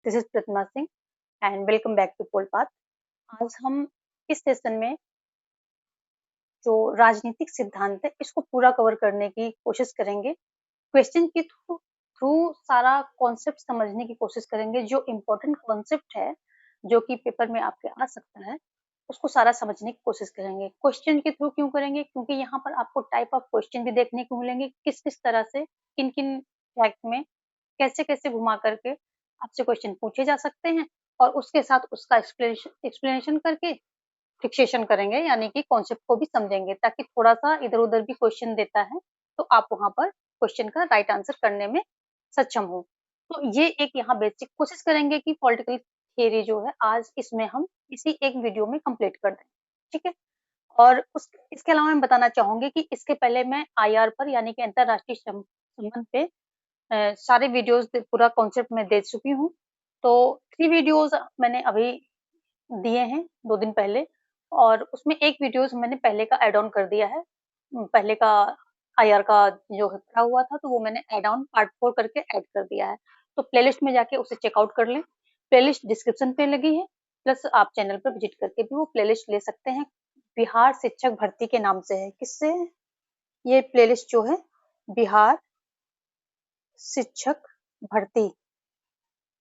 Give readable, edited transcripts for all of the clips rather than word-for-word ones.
This is Pratima Singh and welcome back to Polpath. आज हम इस सेशन में जो राजनीतिक सिद्धांत है इसको पूरा कवर करने की कोशिश करेंगे। क्वेश्चन के थ्रू थ्रू सारा कॉन्सेप्ट समझने की कोशिश करेंगे। जो इम्पोर्टेंट कॉन्सेप्ट है जो कि पेपर में आपके आ सकता है उसको सारा समझने की कोशिश करेंगे। क्वेश्चन के थ्रू क्यों करेंगे? क्योंकि यहाँ पर आपको टाइप ऑफ क्वेश्चन भी देखने को मिलेंगे, किस किस तरह से किन किन फैक्ट में कैसे कैसे घुमा करके आपसे क्वेश्चन पूछे जा सकते हैं और उसके साथ उसका एक्सप्लेनेशन करके फिक्सेशन करेंगे, यानी कि कॉन्सेप्ट को भी समझेंगे ताकि थोड़ा सा इधर उधर भी क्वेश्चन देता है तो आप वहां पर क्वेश्चन का राइट आंसर करने में सक्षम हो। तो ये एक यहाँ बेसिक कोशिश करेंगे कि पॉलिटिकल थियरी जो है आज इसमें हम इसी एक वीडियो में कंप्लीट कर दें, ठीक है। और इसके अलावा मैं बताना चाहूंगी कि इसके पहले मैं आईआर पर यानी कि अंतरराष्ट्रीय संबंध पे सारे वीडियोस पूरा कॉन्सेप्ट में दे चुकी हूँ। तो 3 वीडियोस मैंने अभी दिए हैं 2 दिन पहले और उसमें एक वीडियोस मैंने पहले का ऐड ऑन कर दिया है। पहले का आईआर का जो पड़ा हुआ था तो वो मैंने ऐड ऑन पार्ट 4 करके ऐड कर दिया है। तो प्लेलिस्ट में जाके उसे चेकआउट कर लें। प्लेलिस्ट डिस्क्रिप्शन पे लगी है, प्लस आप चैनल पर विजिट करके भी वो प्लेलिस्ट ले सकते हैं। बिहार शिक्षक भर्ती के नाम से है। किससे? ये प्लेलिस्ट जो है बिहार शिक्षक भर्ती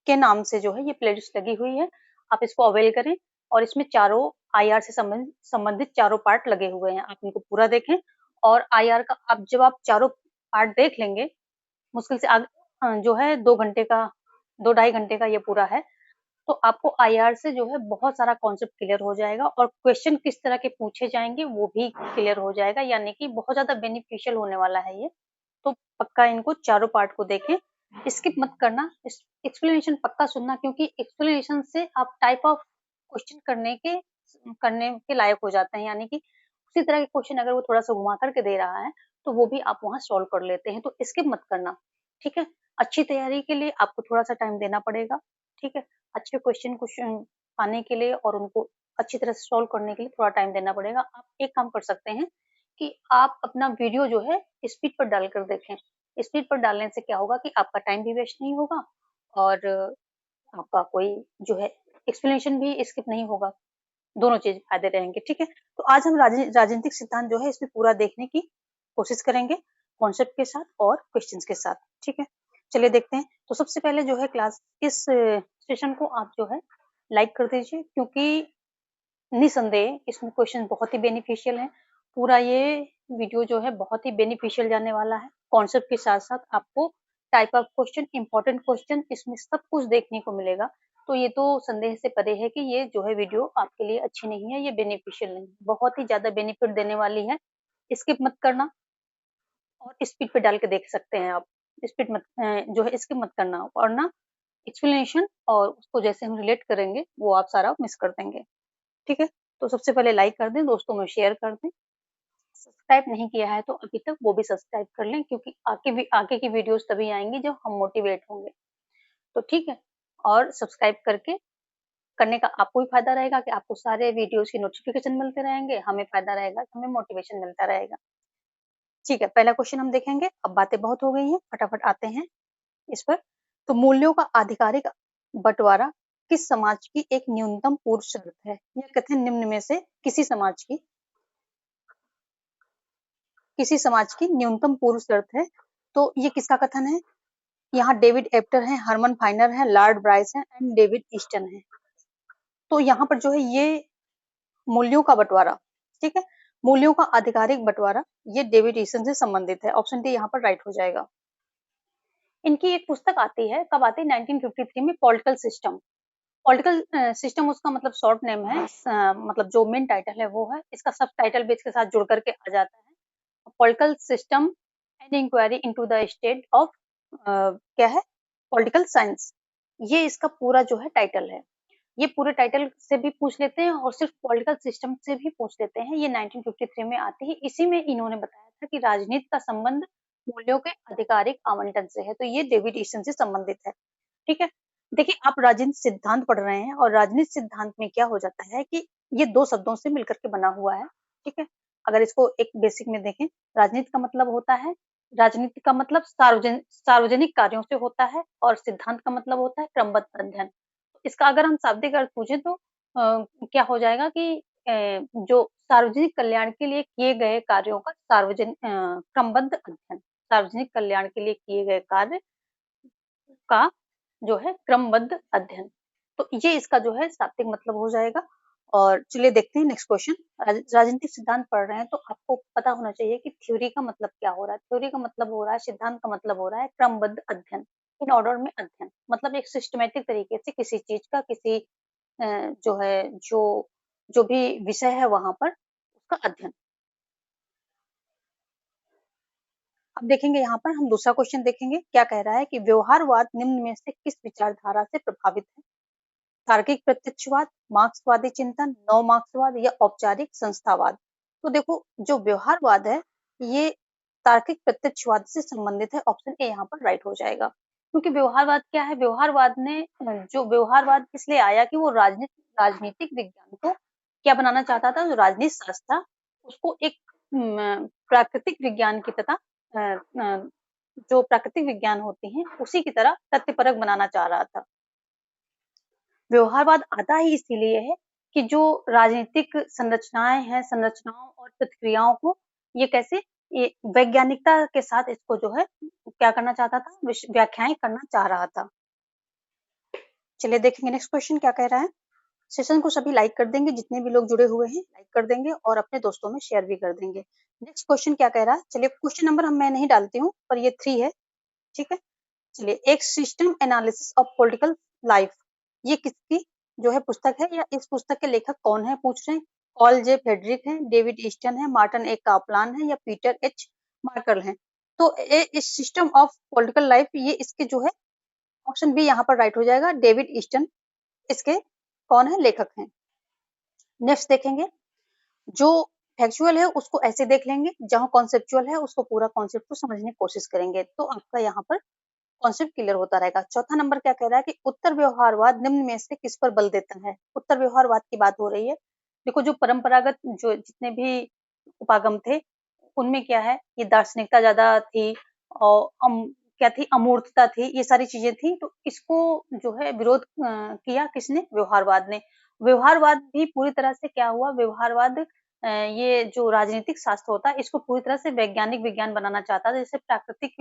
के नाम से जो है ये प्लेलिस्ट लगी हुई है। आप इसको अवेल करें और इसमें चारों आईआर से संबंधित चारों पार्ट लगे हुए हैं। आप इनको पूरा देखें और आईआर का आप जब आप चारों पार्ट देख लेंगे, मुश्किल से जो है 2 घंटे का 2-2.5 घंटे का ये पूरा है, तो आपको आईआर से जो है बहुत सारा कॉन्सेप्ट क्लियर हो जाएगा और क्वेश्चन किस तरह के पूछे जाएंगे वो भी क्लियर हो जाएगा, यानी कि बहुत ज्यादा बेनिफिशियल होने वाला है ये। तो पक्का इनको चारों पार्ट को देखें, स्किप मत करना, एक्सप्लेनेशन पक्का सुनना, क्योंकि एक्सप्लेनेशन से आप टाइप ऑफ क्वेश्चन करने के लायक हो जाते हैं, यानी कि उसी तरह के क्वेश्चन अगर वो थोड़ा सा घुमा करके दे रहा है तो वो भी आप वहां सॉल्व कर लेते हैं। तो स्किप मत करना, ठीक है। अच्छी तैयारी के लिए आपको थोड़ा सा टाइम देना पड़ेगा, ठीक है। अच्छे क्वेश्चन पाने के लिए और उनको अच्छी तरह से सॉल्व करने के लिए थोड़ा टाइम देना पड़ेगा। आप एक काम कर सकते हैं कि आप अपना वीडियो जो है स्पीड पर डालकर देखें। स्पीड पर डालने से क्या होगा कि आपका टाइम भी वेस्ट नहीं होगा और आपका कोई जो है एक्सप्लेनेशन भी स्किप नहीं होगा। दोनों चीज फायदे रहेंगे, ठीक है। तो आज हम राजनीतिक सिद्धांत जो है इसमें पूरा देखने की कोशिश करेंगे, कॉन्सेप्ट के साथ और क्वेश्चंस के साथ, ठीक है। चलिए देखते हैं। तो सबसे पहले जो है क्लास इस सेशन को आप जो है लाइक कर दीजिए, क्योंकि निसंदेह इसमें क्वेश्चन बहुत ही बेनिफिशियल है। पूरा ये वीडियो जो है बहुत ही बेनिफिशियल जाने वाला है। कॉन्सेप्ट के साथ साथ आपको type of question, important question, इसमें सब कुछ देखने को मिलेगा। तो ये तो संदेह से परे है कि ये जो है वीडियो आपके लिए अच्छी नहीं है, ये बेनिफिशियल नहीं है, बहुत ही ज्यादा बेनिफिट देने वाली है। स्किप मत करना और स्पीड पे डाल के देख सकते हैं आप। स्पीड मत जो है स्किप मत करना और ना एक्सप्लेनेशन और उसको जैसे हम रिलेट करेंगे वो आप सारा मिस कर देंगे, ठीक है। तो सबसे पहले लाइक कर दें, दोस्तों में शेयर कर दें। सब्सक्राइब नहीं किया है तो अभी तक वो भी सब्सक्राइब कर लें, क्योंकि आगे की वीडियोस तभी आएंगी जब हम मोटिवेट होंगे, तो ठीक है। और सब्सक्राइब करके करने का आपको भी फायदा रहेगा कि आपको सारे वीडियोस की नोटिफिकेशन मिलते रहेंगे, हमें फायदा रहेगा, हमें मोटिवेशन मिलता रहेगा, ठीक है। पहला क्वेश्चन हम देखेंगे। अब बातें बहुत हो गई हैं, फटाफट आते हैं इस पर। तो मूल्यों का आधिकारिक बंटवारा किस समाज की एक न्यूनतम पूर्व शर्त है? यह कथन निम्न में से किसी समाज की न्यूनतम पूर्व शर्त है। तो ये किसका कथन है? यहाँ डेविड एप्टर है, हरमन फाइनर है, लॉर्ड ब्राइस है एंड डेविड ईस्टन है। तो यहाँ पर जो है ये मूल्यों का बंटवारा, ठीक है, मूल्यों का आधिकारिक बंटवारा, ये डेविड ईस्टन से संबंधित है। ऑप्शन डी यहाँ पर राइट हो जाएगा। इनकी एक पुस्तक आती है, कब आती है? 1953 में, पॉलिटिकल सिस्टम। पॉलिटिकल सिस्टम उसका मतलब शॉर्ट नेम है, मतलब जो मेन टाइटल है वो है, इसका सब टाइटल भी इसके साथ जुड़ करके आ जाता है, political system and inquiry into the state of क्या है, पॉलिटिकल साइंस। ये इसका पूरा जो है टाइटल है। ये पूरे टाइटल से भी पूछ लेते हैं और सिर्फ पॉलिटिकल सिस्टम से भी पूछ लेते हैं। ये 1953 में आती है। इसी में इन्होंने बताया था कि राजनीति का संबंध मूल्यों के आधिकारिक आवंटन से है। तो ये डेविड ईस्टन से संबंधित है, ठीक है। देखिए, आप राजनीति सिद्धांत पढ़ रहे हैं और राजनीति सिद्धांत में क्या हो जाता है कि ये 2 शब्दों से मिलकर के बना हुआ है, ठीक है। अगर इसको एक बेसिक में देखें, राजनीति का मतलब होता है राजनीति का मतलब सार्वजनिक कार्यों से होता है और सिद्धांत का मतलब होता है क्रमबद्ध अध्ययन। इसका अगर हम शाब्दिक अर्थ पूछे तो क्या हो जाएगा कि जो सार्वजनिक कल्याण के लिए किए गए कार्यों का क्रमबद्ध अध्ययन, सार्वजनिक कल्याण के लिए किए गए कार्य का जो है क्रमबद्ध अध्ययन। तो ये इसका जो है शाब्दिक मतलब हो जाएगा। और चलिए देखते हैं नेक्स्ट क्वेश्चन। राजनीतिक सिद्धांत पढ़ रहे हैं तो आपको पता होना चाहिए कि थ्योरी का मतलब क्या हो रहा है। थ्योरी का मतलब हो रहा है, सिद्धांत का मतलब हो रहा है क्रमबद्ध अध्ययन, इन ऑर्डर में अध्ययन, मतलब एक सिस्टमैटिक तरीके से किसी चीज का, किसी जो है जो भी विषय है वहां पर उसका अध्ययन। अब देखेंगे यहाँ पर हम दूसरा क्वेश्चन देखेंगे, क्या कह रहा है कि व्यवहारवाद निम्न में से किस विचारधारा से प्रभावित है? तार्किक प्रत्यक्षवाद, मार्क्सवादी चिंतन, नव मार्क्सवाद या औपचारिक संस्थावाद। तो देखो जो व्यवहारवाद है ये तार्किक प्रत्यक्षवाद से संबंधित है। ऑप्शन ए यहाँ पर राइट हो जाएगा, क्योंकि व्यवहारवाद क्या है, व्यवहारवाद ने जो व्यवहारवाद इसलिए आया कि वो राजनीतिक विज्ञान को क्या बनाना चाहता था, जो राजनीति शास्त्र था उसको एक प्राकृतिक विज्ञान की तरह जो प्राकृतिक विज्ञान होते हैं उसी की तरह तथ्यपरक बनाना चाह रहा था। व्यवहारवाद आता ही इसीलिए है कि जो राजनीतिक संरचनाएं हैं, संरचनाओं और प्रतिक्रियाओं को ये कैसे ये वैज्ञानिकता के साथ इसको जो है क्या करना चाहता था, व्याख्याएं करना चाह रहा था। चलिए देखेंगे नेक्स्ट क्वेश्चन क्या कह रहा है। सेशन को सभी लाइक कर देंगे, जितने भी लोग जुड़े हुए हैं लाइक कर देंगे और अपने दोस्तों में शेयर भी कर देंगे। नेक्स्ट क्वेश्चन क्या कह रहा है, चलिए क्वेश्चन नंबर मैं नहीं डालती हूँ पर ये 3 है, ठीक है। चलिए, एक system analysis of political life, ये किसकी जो है पुस्तक है या इस पुस्तक के लेखक कौन है पूछ रहे हैं। पॉल जे फेडरिक है, डेविड ईस्टन है, मार्टिन ए कापलान है या पीटर एच मार्कल है। तो इस सिस्टम ऑफ पॉलिटिकल लाइफ ये इसके जो है ऑप्शन बी यहाँ पर राइट हो जाएगा, डेविड ईस्टन इसके कौन है, लेखक हैं। नेक्स्ट देखेंगे, जो फैक्चुअल है उसको ऐसे देख लेंगे, जहां कॉन्सेप्चुअल है उसको पूरा कॉन्सेप्ट को समझने की कोशिश करेंगे, तो आपका यहाँ पर कॉन्सेप्ट क्लियर होता रहेगा। चौथा नंबर क्या कह रहा है कि उत्तर व्यवहारवाद निम्न में से किस पर बल देता है। उत्तर व्यवहारवाद की बात हो रही है। देखो जो परंपरागत जो जितने भी उपागम थे उनमें क्या है, ये दार्शनिकता ज्यादा थी और क्या थी, अमूर्तता थी, ये सारी चीजें थी। तो इसको जो है विरोध किया किसने, व्यवहारवाद ने। व्यवहारवाद भी पूरी तरह से क्या हुआ, व्यवहारवाद ये जो राजनीतिक शास्त्र होता है इसको पूरी तरह से वैज्ञानिक विज्ञान बनाना चाहता है। जैसे प्राकृतिक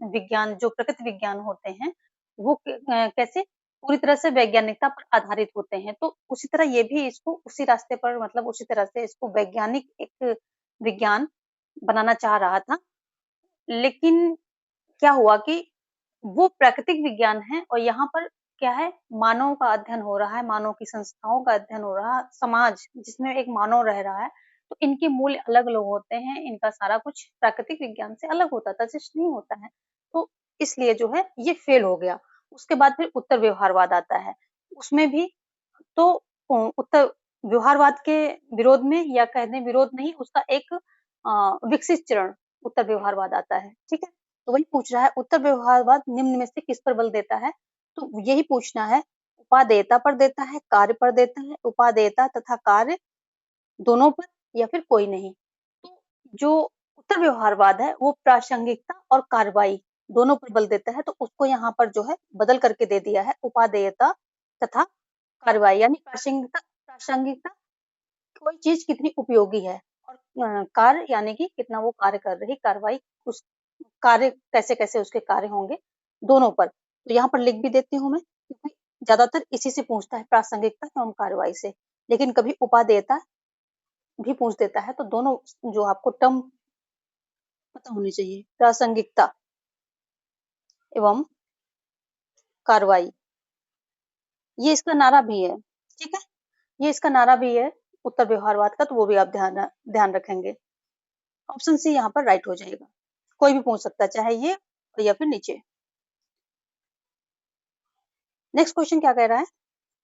विज्ञान, जो प्रकृति विज्ञान होते हैं वो कैसे पूरी तरह से वैज्ञानिकता पर आधारित होते हैं। तो उसी तरह ये भी इसको उसी रास्ते पर, मतलब उसी तरह से इसको वैज्ञानिक एक विज्ञान बनाना चाह रहा था। लेकिन क्या हुआ कि वो प्राकृतिक विज्ञान है और यहाँ पर क्या है, मानव का अध्ययन हो रहा है, मानव की संस्थाओं का अध्ययन हो रहा है, समाज जिसमें एक मानव रह रहा है। तो इनके मूल्य अलग अलग होते हैं, इनका सारा कुछ प्राकृतिक विज्ञान से अलग होता था, जस्ट नहीं होता है। तो इसलिए जो है ये फेल हो गया। उसके बाद फिर उत्तर व्यवहारवाद आता है, उसमें भी तो उत्तर व्यवहारवाद के विरोध में, या कहने विरोध नहीं, उसका एक विकसित चरण उत्तर व्यवहारवाद आता है, ठीक है। तो वही पूछ रहा है, उत्तर व्यवहारवाद निम्न में से किस पर बल देता है। तो यही पूछना है, उपादेयता पर देता है, कार्य पर देता है, उपादेयता तथा कार्य दोनों पर, या फिर कोई नहीं। तो जो उत्तर व्यवहारवाद है वो प्रासंगिकता और कार्रवाई दोनों पर बल देता है। तो उसको यहाँ पर जो है बदल करके दे दिया है, उपादेयता तथा कार्रवाई, यानी प्रासंगिकता, प्रासंगिकता कोई चीज कितनी उपयोगी है, और कार्य यानी कि कितना वो कार्य कर रही, कार्रवाई उस कार्य कैसे कैसे उसके कार्य होंगे, दोनों पर। तो यहाँ पर लिख भी देती हूँ मैं, क्योंकि ज्यादातर इसी से पूछता है, प्रासंगिकता एवं कार्रवाई से। लेकिन कभी उपादेयता भी पूछ देता है, तो दोनों जो आपको टर्म पता होनी चाहिए, प्रासंगिकता एवं कार्रवाई, ये इसका नारा भी है, ठीक है। ये इसका नारा भी है उत्तर व्यवहारवाद का, तो वो भी आप ध्यान ध्यान रखेंगे। ऑप्शन सी यहाँ पर राइट हो जाएगा। कोई भी पूछ सकता है, चाहे ये या फिर नीचे। नेक्स्ट क्वेश्चन क्या कह रहा है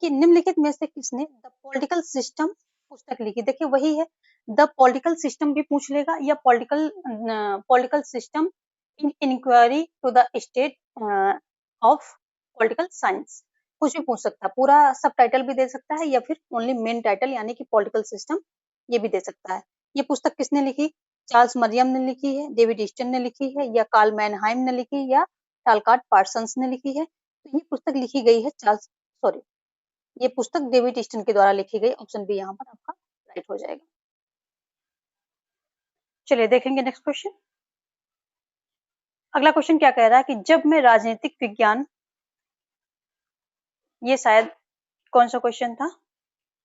कि निम्नलिखित में से किसने द पॉलिटिकल सिस्टम पुस्तक लिखी। देखिए वही है, द पॉलिटिकल सिस्टम भी पूछ लेगा, या political system in inquiry to the state of political science, कुछ भी पूछ सकता है। पूरा सब टाइटल भी दे सकता है या फिर ओनली मेन टाइटल यानी कि पॉलिटिकल सिस्टम, ये भी दे सकता है। ये पुस्तक किसने लिखी, चार्ल्स मरियम ने लिखी है, डेविड ईस्टन ने लिखी है, या कार्ल मैनहाइम ने लिखी, या टालकाट पार्सन्स ने लिखी है? तो ये पुस्तक लिखी गई है ये पुस्तक डेविड ईस्टन के द्वारा लिखी गई। ऑप्शन बी यहाँ पर आपका राइट हो जाएगा। चलिए देखेंगे नेक्स्ट क्वेश्चन। अगला क्वेश्चन क्या कह रहा है कि जब मैं राजनीतिक विज्ञान, ये शायद कौन सा क्वेश्चन था,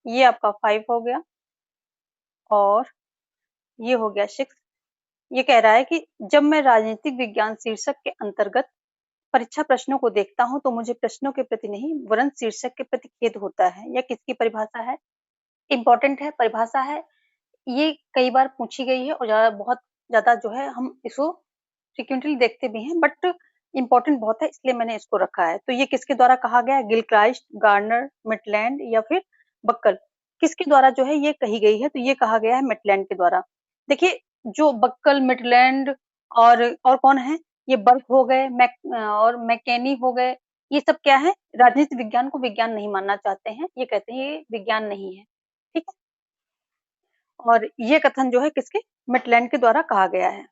ये आपका 5 हो गया और ये हो गया 6। ये कह रहा है कि जब मैं राजनीतिक विज्ञान शीर्षक के अंतर्गत परीक्षा प्रश्नों को देखता हूं तो मुझे प्रश्नों के प्रति नहीं वरन शीर्षक के प्रति खेद होता है। यह किसकी परिभाषा है? इंपॉर्टेंट है, परिभाषा है, ये कई बार पूछी गई है और बहुत ज्यादा जो है हम इसको फ्रिक्वेंटली देखते भी हैं, बट इंपॉर्टेंट बहुत है इसलिए मैंने इसको रखा है। तो ये किसके द्वारा कहा गया है? गिलक्राइस्ट, गार्नर, मिटलैंड या फिर बक्कल? किसके द्वारा जो है ये कही गई है? तो ये कहा गया है मिटलैंड के द्वारा। देखिए जो बक्कल, मिटलैंड और कौन है, ये बर्क हो गए, और मैकेनी हो गए, ये सब क्या है? राजनीति विज्ञान को विज्ञान नहीं मानना चाहते हैं, ये कहते हैं ये विज्ञान नहीं है। ठीक है, और ये कथन जो है किसके? मिटलैंड के द्वारा कहा गया है।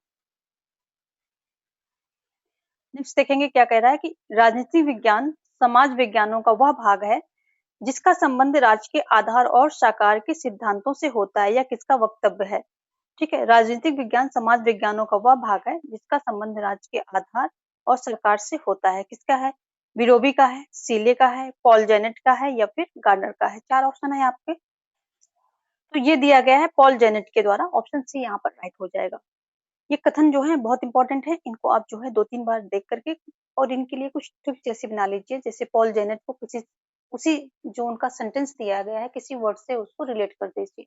नेक्स्ट देखेंगे क्या कह रहा है कि राजनीति विज्ञान समाज विज्ञानों का वह भाग है जिसका संबंध राज्य के आधार और साकार के सिद्धांतों से होता है, या किसका वक्तव्य है? ठीक है, राजनीतिक विज्ञान समाज विज्ञानों का वह भाग है जिसका संबंध राज्य के आधार और सरकार से होता है। किसका है? विरोबी का है, सीले का है, पॉल जेनेट का है, या फिर गार्डनर का है? 4 ऑप्शन है आपके, तो ये दिया गया है पॉल जेनेट के द्वारा। ऑप्शन सी यहाँ पर राइट हो जाएगा। ये कथन जो है बहुत इंपॉर्टेंट है, इनको आप जो है 2-3 बार देख करके और इनके लिए कुछ ट्रिक जैसे बना लीजिए, जैसे पॉल जेनेट को किसी उसी जो उनका सेंटेंस दिया गया है किसी वर्ड से उसको रिलेट कर दीजिए,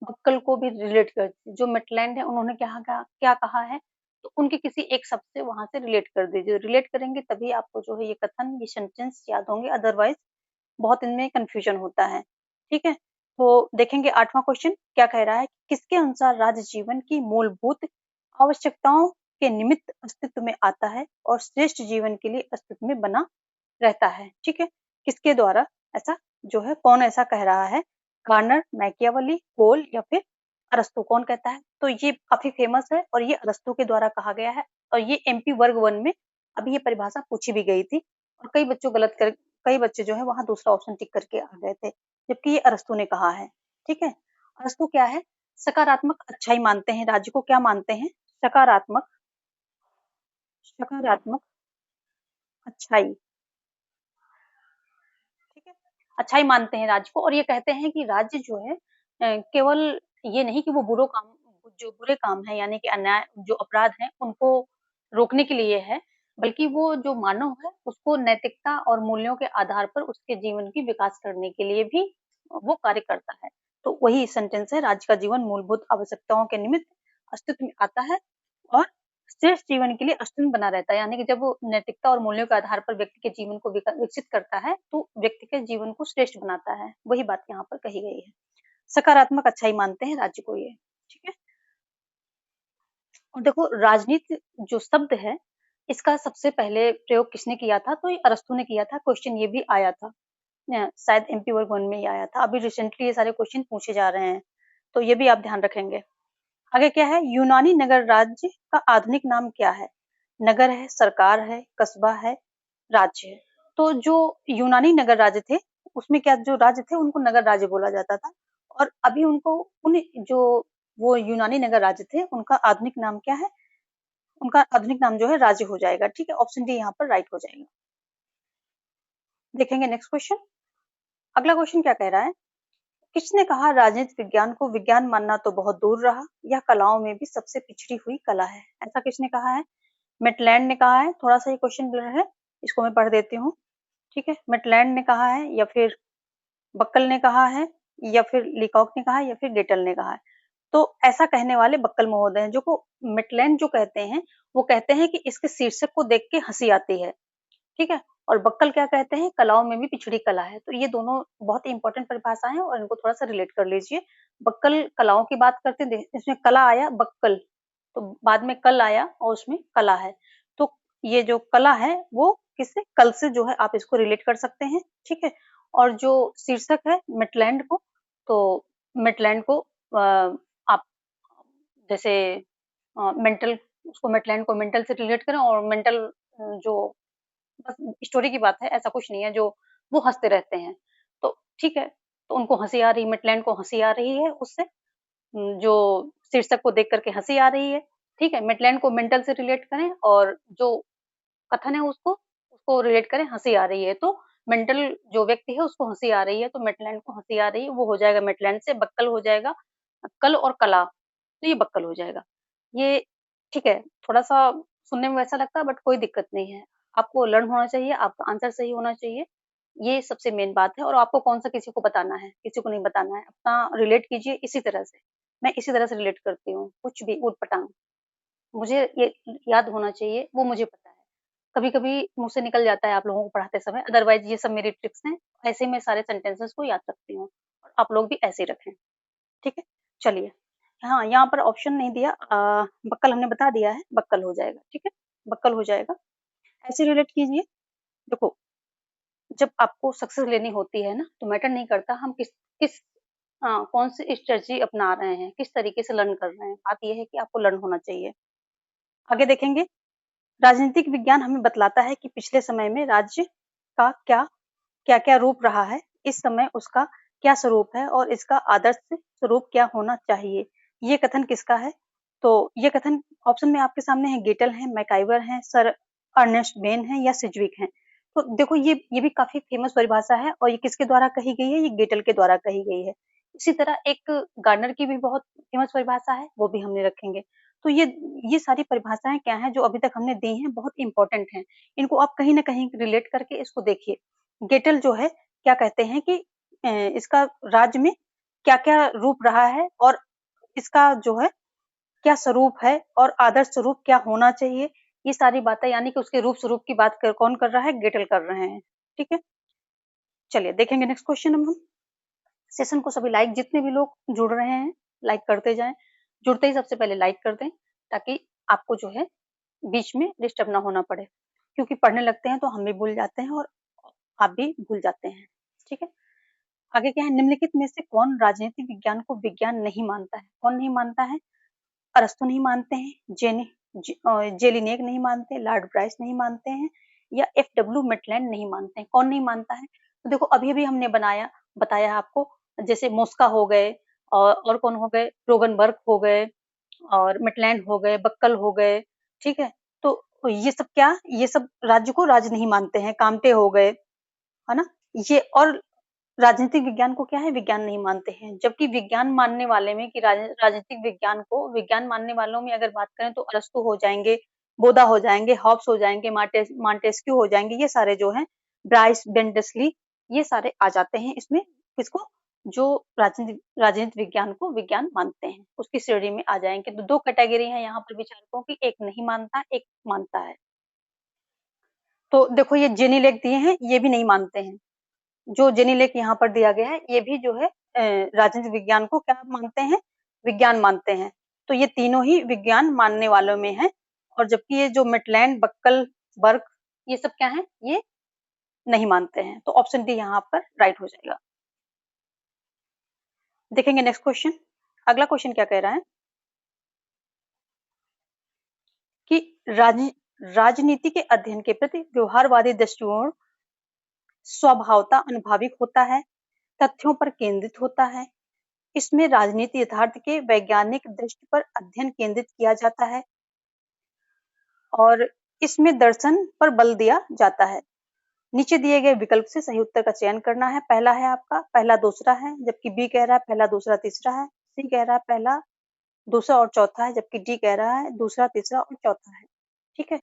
बक्कल को भी रिलेट कर दीजिए, जो मिटलैंड है उन्होंने क्या कहा है तो उनके किसी एक शब्द से वहां से रिलेट कर दीजिए। रिलेट करेंगे तभी आपको जो है ये कथन, ये सेंटेंस याद होंगे, अदरवाइज बहुत इनमें कंफ्यूजन होता है। ठीक है, तो देखेंगे 8वां क्वेश्चन क्या कह रहा है, किसके अनुसार राज्य जीवन की मूलभूत आवश्यकताओं के निमित्त अस्तित्व में आता है और श्रेष्ठ जीवन के लिए अस्तित्व में बना रहता है? ठीक है, किसके द्वारा ऐसा जो है, कौन ऐसा कह रहा है? गार्नर, मैकियावेली, होल या फिर अरस्तू? कौन कहता है? तो ये काफी फेमस है और ये अरस्तू के द्वारा कहा गया है, और ये एमपी वर्ग 1 में अभी ये परिभाषा पूछी भी गई थी और कई बच्चे जो है वहां दूसरा ऑप्शन टिक करके आ गए थे, जबकि ये अरस्तू ने कहा है। ठीक है, अरस्तू क्या है? सकारात्मक अच्छाई मानते हैं, राज्य को क्या मानते हैं? सकारात्मक सकारात्मक अच्छाई। ठीक है, अच्छाई मानते हैं राज्य को, और ये कहते हैं कि राज्य जो है केवल ये नहीं कि वो जो बुरे काम है यानी कि अन्याय, जो अपराध हैं उनको रोकने के लिए है, बल्कि वो जो मानव है उसको नैतिकता और मूल्यों के आधार पर उसके जीवन की विकास करने के लिए भी वो कार्य करता है। तो वही सेंटेंस है, राज्य का जीवन मूलभूत आवश्यकताओं के निमित्त अस्तित्व में आता है और श्रेष्ठ जीवन के लिए अस्तित्व बना रहता है, यानी कि जब वो नैतिकता और मूल्यों के आधार पर व्यक्ति के जीवन को विकसित करता है तो व्यक्ति के जीवन को श्रेष्ठ बनाता है। वही बात यहाँ पर कही गई है, सकारात्मक अच्छाई मानते हैं राज्य को ये। ठीक है, और देखो राजनीति जो शब्द है इसका सबसे पहले प्रयोग किसने किया था? तो ये अरस्तू ने किया था। क्वेश्चन ये भी आया था, शायद एमपी वर्ग 1 में ही आया था। अभी रिसेंटली ये सारे क्वेश्चन पूछे जा रहे हैं, तो ये भी आप ध्यान रखेंगे। आगे क्या है? यूनानी नगर राज्य का आधुनिक नाम क्या है? नगर है, सरकार है, कस्बा है, राज्य है? तो जो यूनानी नगर राज्य थे उसमें क्या, जो राज्य थे उनको नगर राज्य बोला जाता था, और अभी उनको उन जो वो यूनानी नगर राज्य थे उनका आधुनिक नाम क्या है? उनका आधुनिक नाम जो है राज्य हो जाएगा। ठीक है, ऑप्शन डी यहाँ पर राइट हो जाएगा। देखेंगे नेक्स्ट क्वेश्चन। अगला क्वेश्चन क्या कह रहा है, किसने कहा राजनीति विज्ञान को विज्ञान मानना तो बहुत दूर रहा, यह कलाओं में भी सबसे पिछड़ी हुई कला है? ऐसा किसने कहा है? मिटलैंड ने कहा है। थोड़ा सा ये क्वेश्चन ब्लर है, इसको मैं पढ़ देती हूँ। ठीक है, मिटलैंड ने कहा है, या फिर बक्कल ने कहा है, या फिर लीकॉक ने कहा है, या फिर गेटल ने कहा है? तो ऐसा कहने वाले बक्कल महोदय हैं, जो को मिटलैंड जो कहते हैं वो कहते हैं कि इसके शीर्षक को देख के हंसी आती है। ठीक है, और बक्कल क्या कहते हैं? कलाओं में भी पिछड़ी कला है। तो ये दोनों बहुत ही इंपॉर्टेंट परिभाषा है और इनको थोड़ा सा रिलेट कर लीजिए। बक्कल कलाओं की बात करते हैं, इसमें कला आया बक्कल, तो बाद में कल आया और उसमें कला है, तो ये जो कला है वो किससे? कल से जो है आप इसको रिलेट कर सकते हैं। ठीक है, और जो शीर्षक है मिटलैंड को, तो मिटलैंड को आप जैसे मेंटल, उसको मेटलैंड को मेंटल से रिलेट करें, और मेंटल जो बस स्टोरी की बात है, ऐसा कुछ नहीं है, जो वो हँसते रहते हैं। तो ठीक है, तो उनको हँसी आ रही, मेटलैंड को हँसी आ रही है उससे, जो शीर्षक को देख कर के हँसी आ रही है, ठीक है? मेटलैंड को मेंटल से रिलेट करें, और जो कथन है उसको रिलेट करें, हँसी आ रही है, तो मेंटल जो व्यक्ति है उसको हँसी आ रही है, तो मेटलैंड को हँसी आ रही है, वो हो जाएगा मेटलैंड से, बक्कल हो जाएगा, कल और कला, तो ये बक्कल हो जाएगा। ये ठीक है, थोड़ा-सा सुनने में वैसा लगता है, बट कोई दिक्कत नहीं है। आपको लर्न होना चाहिए, आपका आंसर सही होना चाहिए, ये सबसे मेन बात है, और आपको कौन-सा किसी को बताना है, किसी को नहीं बताना है। अपना रिलेट कीजिए इसी तरह से। मैं इसी तरह से रिलेट करती हूँ, कुछ भी ऊट-पटांग। मुझे ये याद होना चाहिए, वो मुझे पता है। कभी-कभी मुँह से निकल जाता है आप लोगों को पढ़ाते समय, अदरवाइज़ ये सब मेरी ट्रिक्स हैं। ऐसे मैं सारे सेंटेंसेस को याद रखती हूँ, और आप लोग भी ऐसे ही रखें, ठीक है? चलिए, हाँ, यहाँ पर ऑप्शन नहीं दिया, बक्कल हमने बता दिया है, बक्कल हो जाएगा, ठीक है? बक्कल हो जाएगा। ऐसे रिलेट कीजिए, देखो, जब आपको सक्सेस लेनी होती है ना, तो मैटर नहीं करता हम किस कौन-सी स्ट्रेटजी अपना रहे हैं, किस तरीके से लर्न कर रहे हैं। बात ये है कि आपको लर्न होना चाहिए। आगे देखेंगे, राजनीतिक विज्ञान हमें बतलाता है कि पिछले समय में राज्य का क्या-क्या रूप रहा है, इस समय उसका क्या स्वरूप है, और इसका आदर्श स्वरूप क्या होना चाहिए। ये कथन किसका है? तो ये कथन ऑप्शन में आपके सामने है, गेटल है, मैकाइवर है, सर अर्नेस्ट बेन है, या सिज्विक है। तो देखो, ये भी काफ़ी फेमस परिभाषा है, और ये किसके द्वारा कही गई है? ये गेटल के द्वारा कही गई है। इसी तरह एक गार्डनर की भी बहुत फेमस परिभाषा है, वो भी हमने रखेंगे। तो ये सारी परिभाषाएँ क्या हैं जो अभी तक हमने दी हैं, बहुत इम्पोर्टेंट हैं। इनको आप कहीं न कहीं रिलेट करके इसको देखिए। गेटल जो है, क्या कहते हैं कि इसका राज्य में क्या-क्या रूप रहा है, और इसका जो है क्या स्वरूप है, और आदर्श स्वरूप क्या होना चाहिए। ये सारी बातें, यानी कि उसके रूप स्वरूप की बात कौन कर रहा है? गेटल कर रहे हैं, ठीक है? चलिए देखेंगे नेक्स्ट क्वेश्चन हम। सेशन को सभी लाइक, जितने भी लोग जुड़ रहे हैं, लाइक करते जाएँ। जुड़ते ही सबसे पहले लाइक कर दें, ताकि आपको जो है बीच में डिस्टर्ब ना होना पड़े। क्योंकि पढ़ने लगते हैं तो हम भी भूल जाते हैं, और आप भी भूल जाते हैं, ठीक है? आगे क्या है, निम्नलिखित में से कौन राजनीतिक विज्ञान को विज्ञान नहीं मानता है? कौन नहीं मानता है? अरस्तू नहीं मानते हैं, जेलिनेक नहीं मानते, लॉर्ड ब्राइस नहीं मानते हैं, या एफ.डब्ल्यू. मेटलैंड नहीं मानते हैं। कौन नहीं मानता है? तो देखो, अभी-अभी हमने बताया आपको, जैसे मोस्का हो गए, और कौन हो गए? रोगनबर्ग हो गए, और मेटलैंड हो गए, बक्कल हो गए, ठीक है? तो ये सब क्या? ये सब राज्य को राज्य नहीं मानते हैं, कामटे हो गए, है ना? ये, और राजनीतिक विज्ञान को क्या है? विज्ञान नहीं मानते हैं। जबकि विज्ञान मानने वाले में, कि राजनीतिक विज्ञान को विज्ञान मानने वालों में अगर बात करें, तो अरस्तू हो जाएँगे, बोदा हो जाएँगे, हॉब्स हो जाएँगे, मांटेस्क्यू हो जाएँगे, ये सारे जो हैं, ब्राइस, बेंडसली, ये सारे आ जाते हैं इसमें। किसको? जो राजनीतिक विज्ञान को विज्ञान मानते हैं, उसकी श्रेणी में आ जाएँगे। तो 2 कैटेगरी हैं यहाँ पर विचारकों की, एक नहीं मानता, एक मानता है। तो देखो, ये जेनी लेक दिए हैं, ये भी नहीं मानते हैं। जो जेनी लेक यहाँ पर दिया गया है, ये भी जो है राजनीतिक विज्ञान को क्या मानते हैं? विज्ञान मानते हैं। तो ये तीनों ही विज्ञान मानने वालों में हैं, और जबकि ये जो मेटलैंड, बक्कल, बर्ग, ये सब क्या हैं? ये नहीं मानते हैं। तो ऑप्शन डी यहाँ पर राइट हो जाएगा। देखेंगे नेक्स्ट क्वेश्चन। अगला क्वेश्चन क्या कह रहा है कि राजनीति के अध्ययन के प्रति व्यवहारवादी दृष्टिकोण स्वभावतः अनुभाविक होता है, तथ्यों पर केंद्रित होता है। इसमें राजनीति यथार्थ के वैज्ञानिक दृष्टि पर अध्ययन केंद्रित किया जाता है, और इसमें दर्शन पर बल दिया जाता है। नीचे दिए गए विकल्प से सही उत्तर का चयन करना है। पहला है आपका, पहला दूसरा है, जबकि बी कह रहा है पहला दूसरा तीसरा है, सी कह रहा है पहला दूसरा और चौथा है, जबकि डी कह रहा है दूसरा तीसरा और चौथा है, ठीक है?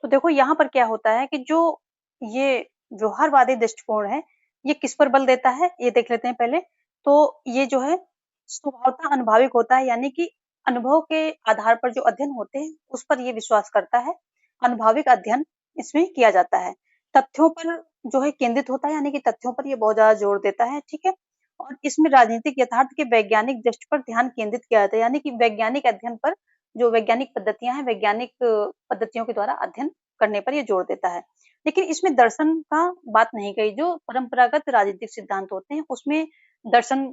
तो देखो, यहाँ पर क्या होता है कि जो ये व्यवहारवादी दृष्टिकोण है, ये किस पर बल देता है, ये देख लेते हैं पहले। तो ये जो है स्वभावतः अनुभाविक होता है, यानी कि अनुभव के आधार पर जो अध्ययन होते हैं, उस पर ये विश्वास करता है। अनुभाविक अध्ययन इसमें किया जाता है। तथ्यों पर जो है केंद्रित होता है, यानी कि तथ्यों पर ये बहुत ज़्यादा जोर देता है, ठीक है? और इसमें राजनीतिक यथार्थ के वैज्ञानिक दृष्टि पर ध्यान केंद्रित किया जाता है, यानी कि वैज्ञानिक अध्ययन पर, जो वैज्ञानिक पद्धतियाँ हैं, वैज्ञानिक पद्धतियों के द्वारा अध्ययन करने पर ये जोर देता है। लेकिन इसमें दर्शन का बात नहीं कही, जो परंपरागत राजनीतिक सिद्धांत होते हैं, उसमें दर्शन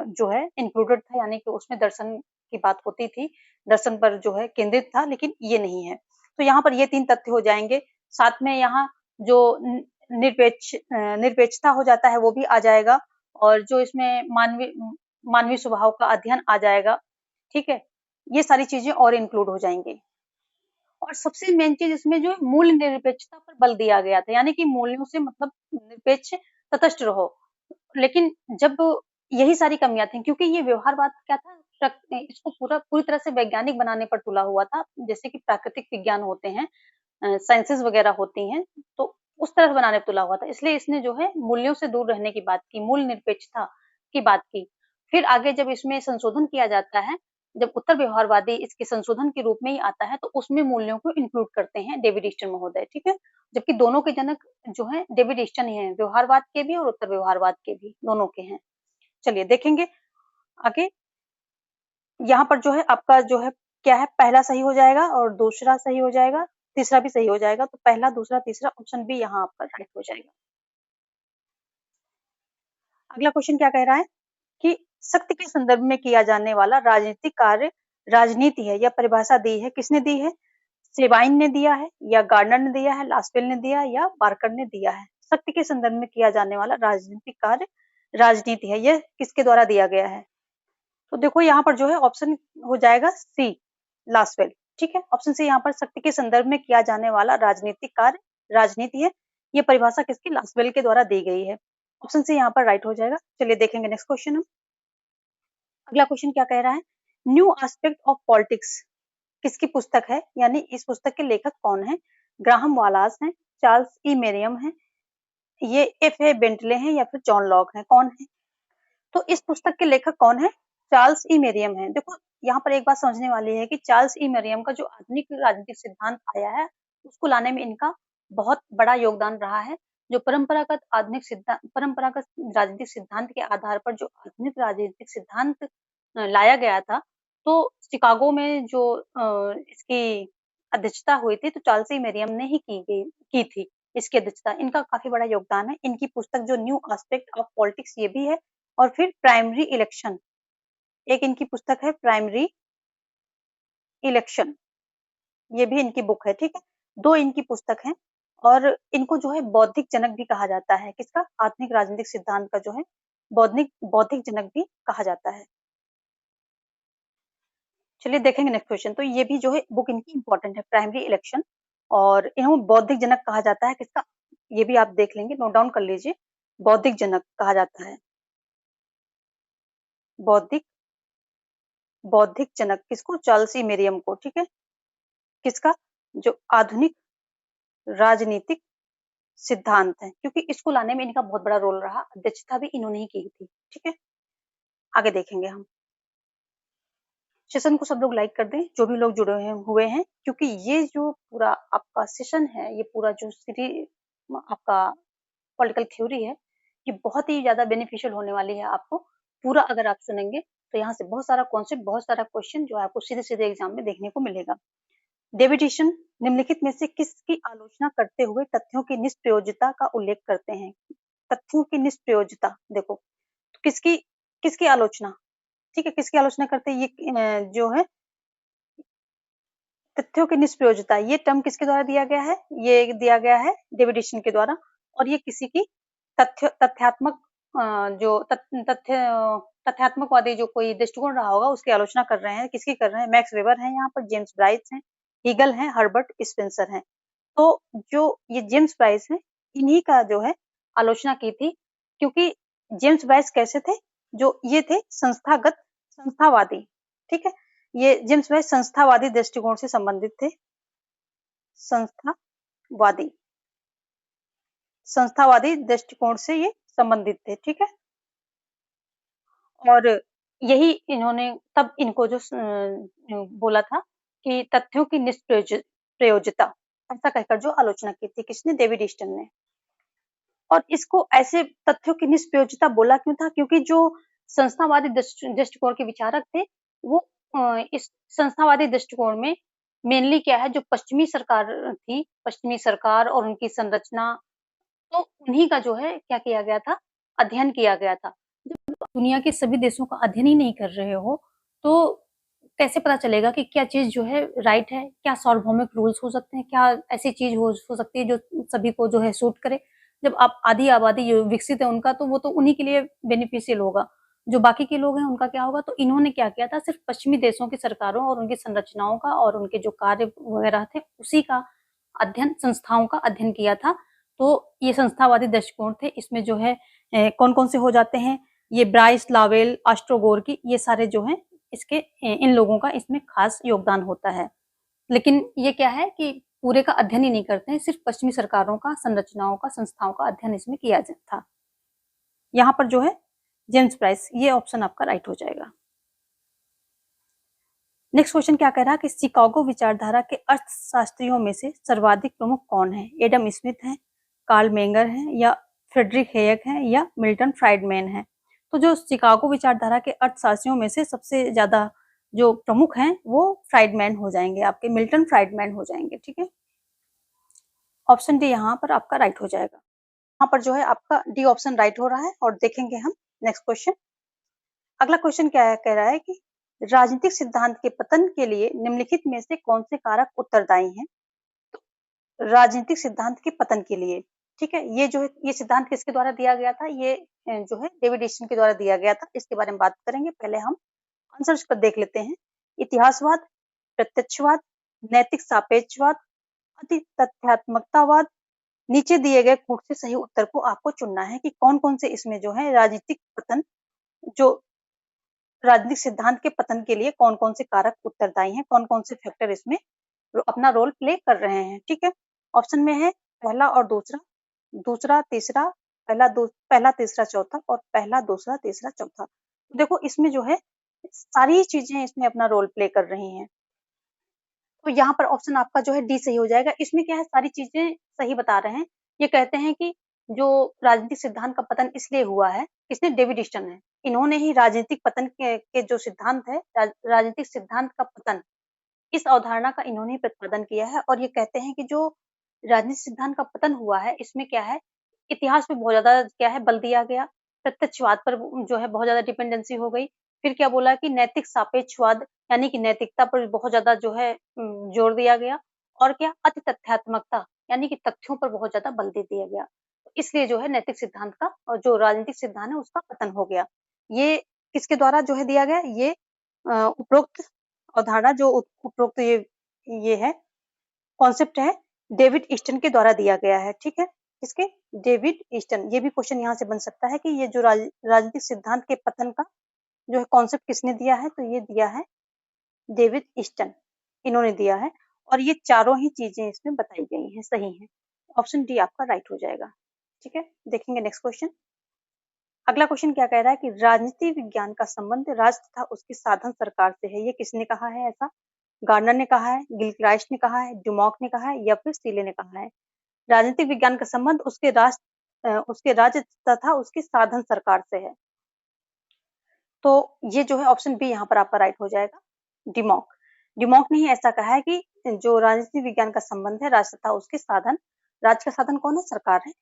जो है इंक्लूडेड था, यानी कि उसमें दर्शन की बात होती थी, दर्शन पर जो है केंद्रित था, लेकिन ये नहीं है। तो यहाँ पर ये 3 तथ्य हो जाएँगे, साथ में यहाँ जो निरपेक्षता हो जाता है वो भी आ जाएगा, और जो इसमें मानवीय स्वभाव का अध्ययन आ जाएगा, ठीक है? ये सारी चीज़ें और इंक्लूड हो जाएँगी। और सबसे मेन चीज़ इसमें जो है मूल्य निरपेक्षता पर बल दिया गया था, यानी कि मूल्यों से मतलब निरपेक्ष, तटस्थ रहो। लेकिन जब यही सारी कमियाँ थी, क्योंकि ये व्यवहारवाद क्या था, इसको पूरी तरह से वैज्ञानिक बनाने पर तुला हुआ था, जैसे कि प्राकृतिक विज्ञान होते हैं, साइंसेज़ वगैरह होती हैं, तो उस तरह से बनाने पे तुला हुआ था। इसलिए इसने जो है मूल्यों से दूर रहने की बात की, मूल्य निरपेक्षता की बात की। फिर आगे जब इसमें संशोधन किया जाता है, जब उत्तर व्यवहारवादी इसके संशोधन के रूप में ही आता है, तो उसमें मूल्यों को इंक्लूड करते हैं डेविड ईस्टन महोदय, ठीक है? जबकि दोनों के जनक जो हैं डेविड ईस्टन ही हैं, व्यवहारवाद के भी और उत्तर व्यवहारवाद के भी, दोनों के हैं। चलिए देखेंगे आगे। यहाँ पर जो है आपका जो है क्या है, पहला सही हो जाएगा और दूसरा सही हो जाएगा, तीसरा भी सही हो जाएगा, तो पहला, दूसरा, तीसरा ऑप्शन बी यहाँ आपका राइट हो जाएगा। अगला क्वेश्चन क्या कह रहा है कि शक्ति के संदर्भ में किया जाने वाला राजनीतिक कार्य राजनीति है, यह परिभाषा दी है, किसने दी है? सेबाइन ने दिया है, या गार्डनर ने दिया है, लास्पेल ने दिया है, या बार्कर ने दिया है? शक्ति के संदर्भ में किया जाने वाला राजनीतिक कार्य राजनीति है, यह किसके द्वारा दिया गया है? तो देखो यहाँ पर जो है ऑप्शन हो जाएगा सी, लास्टवेल, ठीक है? ऑप्शन सी यहाँ पर शक्ति के संदर्भ में किया जाने वाला राजनीतिक कार्य राजनीति है, ये परिभाषा किसकी, लास्टवेल के द्वारा दी गई है। ऑप्शन सी यहाँ पर राइट हो जाएगा। चलिए देखेंगे नेक्स्ट क्वेश्चन हम। अगला क्वेश्चन क्या कह रहा है, न्यू एस्पेक्ट ऑफ पॉलिटिक्स किसकी पुस्तक है, यानी इस पुस्तक के लेखक कौन है? ग्राहम वालास हैं, चार्ल्स ई मेरियम हैं, ये एफ ए बेंटले हैं, या फिर जॉन लॉक हैं, कौन है? तो इस पुस्तक के लेखक कौन है? चार्ल्स ई मेरियम है। देखो यहाँ पर एक बात समझने वाली है कि चार्ल्स ई मेरियम का जो आधुनिक राजनीतिक सिद्धांत आया है, उसको लाने में इनका बहुत बड़ा योगदान रहा है। जो परंपरागत राजनीतिक सिद्धांत के आधार पर जो आधुनिक राजनीतिक सिद्धांत लाया गया था, तो शिकागो में जो इसकी अध्यक्षता हुई थी, तो चार्ल्स ई मेरियम ने ही की थी इसकी अध्यक्षता। इनका काफी बड़ा योगदान है। इनकी पुस्तक जो न्यू एस्पेक्ट ऑफ पॉलिटिक्स ये भी है, और फिर प्राइमरी इलेक्शन, एक इनकी पुस्तक है प्राइमरी इलेक्शन, ये भी इनकी बुक है, ठीक है? 2 इनकी पुस्तक हैं, और इनको जो है बौद्धिक जनक भी कहा जाता है। किसका? आधुनिक राजनीतिक सिद्धांत का जो है बौद्धिक जनक भी कहा जाता है। चलिए देखेंगे नेक्स्ट क्वेश्चन। तो ये भी जो है बुक इनकी इंपॉर्टेंट है, प्राइमरी इलेक्शन, और इन्हें बौद्धिक जनक कहा जाता है। किसका? ये भी आप देख लेंगे, नोट डाउन कर लीजिए। बौद्धिक जनक कहा जाता है। बौद्धिक बौद्धिक जनक किसको? चार्ल्स ई मेरियम को, ठीक है? किसका? जो आधुनिक राजनीतिक सिद्धांत है, क्योंकि इसको लाने में इनका बहुत बड़ा रोल रहा, अध्यक्षता भी इन्होंने ही की थी, ठीक है? आगे देखेंगे हम। सेशन को सब लोग लाइक कर दें, जो भी लोग जुड़े हुए हैं, क्योंकि ये जो पूरा आपका सेशन है, ये पूरा जो आपका पॉलिटिकल थ्योरी है, ये बहुत ही ज्यादा बेनिफिशियल होने वाली है आपको। पूरा अगर आप सुनेंगे, तो यहाँ से बहुत सारा कॉन्सेप्ट, बहुत सारा क्वेश्चन जो है आपको सीधे सीधे एग्जाम में देखने को मिलेगा। डेविड ईस्टन निम्नलिखित में से किसकी आलोचना करते हुए तथ्यों की निष्प्रयोजता का उल्लेख करते हैं? तथ्यों की निष्प्रयोजता, देखो तो किसकी किसकी आलोचना, ठीक है, किसकी आलोचना करते हैं ये जो है तथ्यों की निष्प्रयोजता, ये टर्म किसके द्वारा दिया गया है? ये दिया गया है डेविड ईस्टन के द्वारा, और ये किसी की तथ्यात्मक जो तथ्यात्मकवादी जो कोई दृष्टिकोण रहा होगा, उसकी आलोचना कर रहे हैं। किसकी कर रहे हैं? मैक्स वेबर हैं यहाँ पर, जेम्स ब्राइस हैं, हीगल हैं, हर्बर्ट स्पेंसर हैं। तो जो ये जेम्स ब्राइस हैं, इन्हीं का जो है आलोचना की थी, क्योंकि जेम्स ब्राइस कैसे थे? जो ये थे संस्थावादी, ठीक है? ये जेम्स ब्राइस संस्थावादी दृष्टिकोण से संबंधित थे। संस्थावादी संस्थावादी दृष्टिकोण से ये संबंधित थे, ठीक है? और यही इन्होंने तब इनको जो बोला था कि तथ्यों की निष्प्रयोजता, ऐसा कहकर जो आलोचना की थी, किसने? डेविड ईस्टन ने। और इसको ऐसे तथ्यों की निष्प्रयोजता बोला क्यों था? क्योंकि जो संस्थावादी दृष्टिकोण के विचारक थे, वो इस संस्थावादी दृष्टिकोण में मेनली क्या है, जो पश्चिमी सरकार थी, पश्चिमी सरकार और उनकी संरचना, तो उन्हीं का जो है क्या किया गया था? अध्ययन किया गया था। जब दुनिया के सभी देशों का अध्ययन ही नहीं कर रहे हो, तो कैसे पता चलेगा कि क्या चीज़ जो है राइट है, क्या सार्वभौमिक रूल्स हो सकते हैं, क्या ऐसी चीज़ हो सकती है जो सभी को जो है सूट करे। जब आप आधी आबादी जो विकसित है उनका, तो वो तो उन्हीं के लिए बेनिफिशियल होगा। जो बाकी के लोग हैं उनका क्या होगा? तो इन्होंने क्या किया था, सिर्फ़ पश्चिमी देशों की सरकारों और उनकी संरचनाओं का और उनके जो कार्य वगैरह थे, उसी का अध्ययन, संस्थाओं का अध्ययन किया था। तो ये संस्थावादी दृष्टिकोण थे। इसमें जो है कौन-कौन से हो जाते हैं, ये ब्राइस, लावेल, ऑस्ट्रोगोरकी, ये सारे जो हैं इसके इन लोगों का इसमें खास योगदान होता है। लेकिन ये क्या है कि पूरे का अध्ययन ही नहीं करते हैं, सिर्फ़ पश्चिमी सरकारों का, संरचनाओं का, संस्थाओं का अध्ययन इसमें किया था। यहाँ पर जो है जेम्स ब्राइस, ये ऑप्शन आपका राइट हो जाएगा। नेक्स्ट क्वेश्चन क्या कह रहा है कि शिकागो विचारधारा के अर्थशास्त्रियों में से सर्वाधिक प्रमुख कौन है? एडम स्मिथ है, कार्ल मेंगर है, या फ्रेडरिक हेयक है, या मिल्टन फ्राइडमैन है? तो जो शिकागो विचारधारा के अर्थशास्त्रियों में से सबसे ज्यादा जो प्रमुख हैं वो फ्राइडमैन हो जाएंगे, आपके मिल्टन फ्राइडमैन हो जाएंगे। ठीक है, ऑप्शन डी यहाँ पर आपका राइट हो जाएगा। यहाँ पर जो है आपका डी ऑप्शन राइट हो रहा है। और देखेंगे हम नेक्स्ट क्वेश्चन। अगला क्वेश्चन क्या कह रहा है कि राजनीतिक सिद्धांत के पतन के लिए निम्नलिखित में से कौन से कारक उत्तरदायी हैं? तो राजनीतिक सिद्धांत के पतन के लिए, ठीक है, ये जो है ये सिद्धांत किसके द्वारा दिया गया था? ये जो है डेविड ईस्टन के द्वारा दिया गया था। इसके बारे में बात करेंगे। पहले हम आंसर्स पर देख लेते हैं। इतिहासवाद, प्रत्यक्षवाद, नैतिक सापेक्षवाद, अति तथ्यात्मकतावाद। नीचे दिए गए कूट से सही उत्तर को आपको चुनना है कि कौन-कौन से इसमें जो है राजनीतिक पतन, जो राजनीतिक सिद्धांत के पतन के लिए कौन-कौन से कारक उत्तरदायी हैं, कौन-कौन से फैक्टर इसमें अपना रोल प्ले कर रहे हैं। ठीक है, ऑप्शन में है पहला और दूसरा, दूसरा तीसरा, पहला तीसरा चौथा, और पहला दूसरा तीसरा चौथा। देखो इसमें जो है सारी चीजें इसमें अपना रोल प्ले कर रही हैं। तो यहाँ पर ऑप्शन आपका जो है डी सही हो जाएगा। इसमें क्या है, सारी चीजें सही बता रहे हैं। ये कहते हैं कि जो राजनीतिक सिद्धांत का पतन इसलिए हुआ है, किसने? डेविड ईस्टन ने। इन्होंने ही राजनीतिक पतन के जो सिद्धांत है, राजनीतिक सिद्धांत का पतन, इस अवधारणा का इन्होंने ही प्रतिपादन किया है। और ये कहते हैं कि जो राजनीतिक सिद्धांत का पतन हुआ है, इसमें क्या है, इतिहास पे बहुत ज्यादा क्या है बल दिया गया, प्रत्यक्षवाद पर जो है बहुत ज्यादा डिपेंडेंसी हो गई। फिर क्या बोला कि नैतिक सापेक्षवाद, यानी कि नैतिकता पर बहुत ज्यादा जो है जोर दिया गया। और क्या, अति तथ्यात्मकता, यानी कि तथ्यों पर बहुत ज्यादा बल दे दिया गया। इसलिए जो है नैतिक सिद्धांत का और जो राजनीतिक सिद्धांत है उसका पतन हो गया। ये किसके द्वारा जो है दिया गया? ये उपरोक्त अवधारणा, जो उपरोक्त ये है कॉन्सेप्ट है, डेविड ईस्टन के द्वारा दिया गया है। ठीक है, किसके? David Easton. ये भी क्वेश्चन यहाँ से बन सकता है कि ये जो राजनीतिक सिद्धांत के पतन का जो है कॉन्सेप्ट किसने दिया है? तो ये दिया है डेविड ईस्टन, इन्होंने दिया है। और ये चारों ही चीजें इसमें बताई गई हैं, सही हैं। ऑप्शन डी आपका राइट हो जाएगा। ठीक है, देखेंगे नेक्स्ट क्वेश्चन। अगला क्वेश्चन क्या कह रहा है कि राजनीति विज्ञान का संबंध राष्ट्र तथा उसके साधन सरकार से है। ये किसने कहा है ऐसा? गार्डनर ने कहा है, गिलक्राइस्ट ने कहा है, डुमॉक ने कहा है, या फिर सीले ने कहा है? राजनीतिक विज्ञान का संबंध उसके राज्य तथा उसके साधन सरकार से है। तो ये जो है ऑप्शन बी यहाँ पर आपका राइट हो जाएगा, डिमॉक। डिमॉक ने ही ऐसा कहा है कि जो राजनीति विज्ञान का संबंध है राज्य तथा उसके साधन, राज्य का साधन कौन है? सरकार है,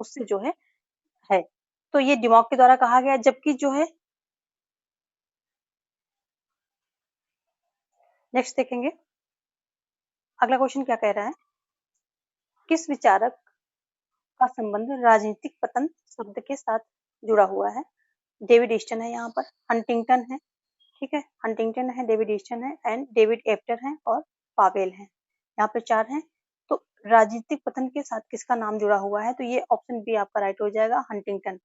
उससे जो है। तो ये डिमॉक के द्वारा कहा गया। जबकि जो है नेक्स्ट देखेंगे, अगला क्वेश्चन क्या कह रहा है, किस विचारक का संबंध राजनीतिक पतन शब्द के साथ जुड़ा हुआ है? डेविड ईस्टन है, यहाँ पर हंटिंगटन है, ठीक है, हंटिंगटन है, डेविड ईस्टन है, एंड डेविड एप्टर है, और पावेल है। यहाँ पे 4 हैं। तो राजनीतिक पतन के साथ किसका नाम जुड़ा हुआ है? तो ये ऑप्शन बी आपका राइट हो जाएगा, हंटिंगटन।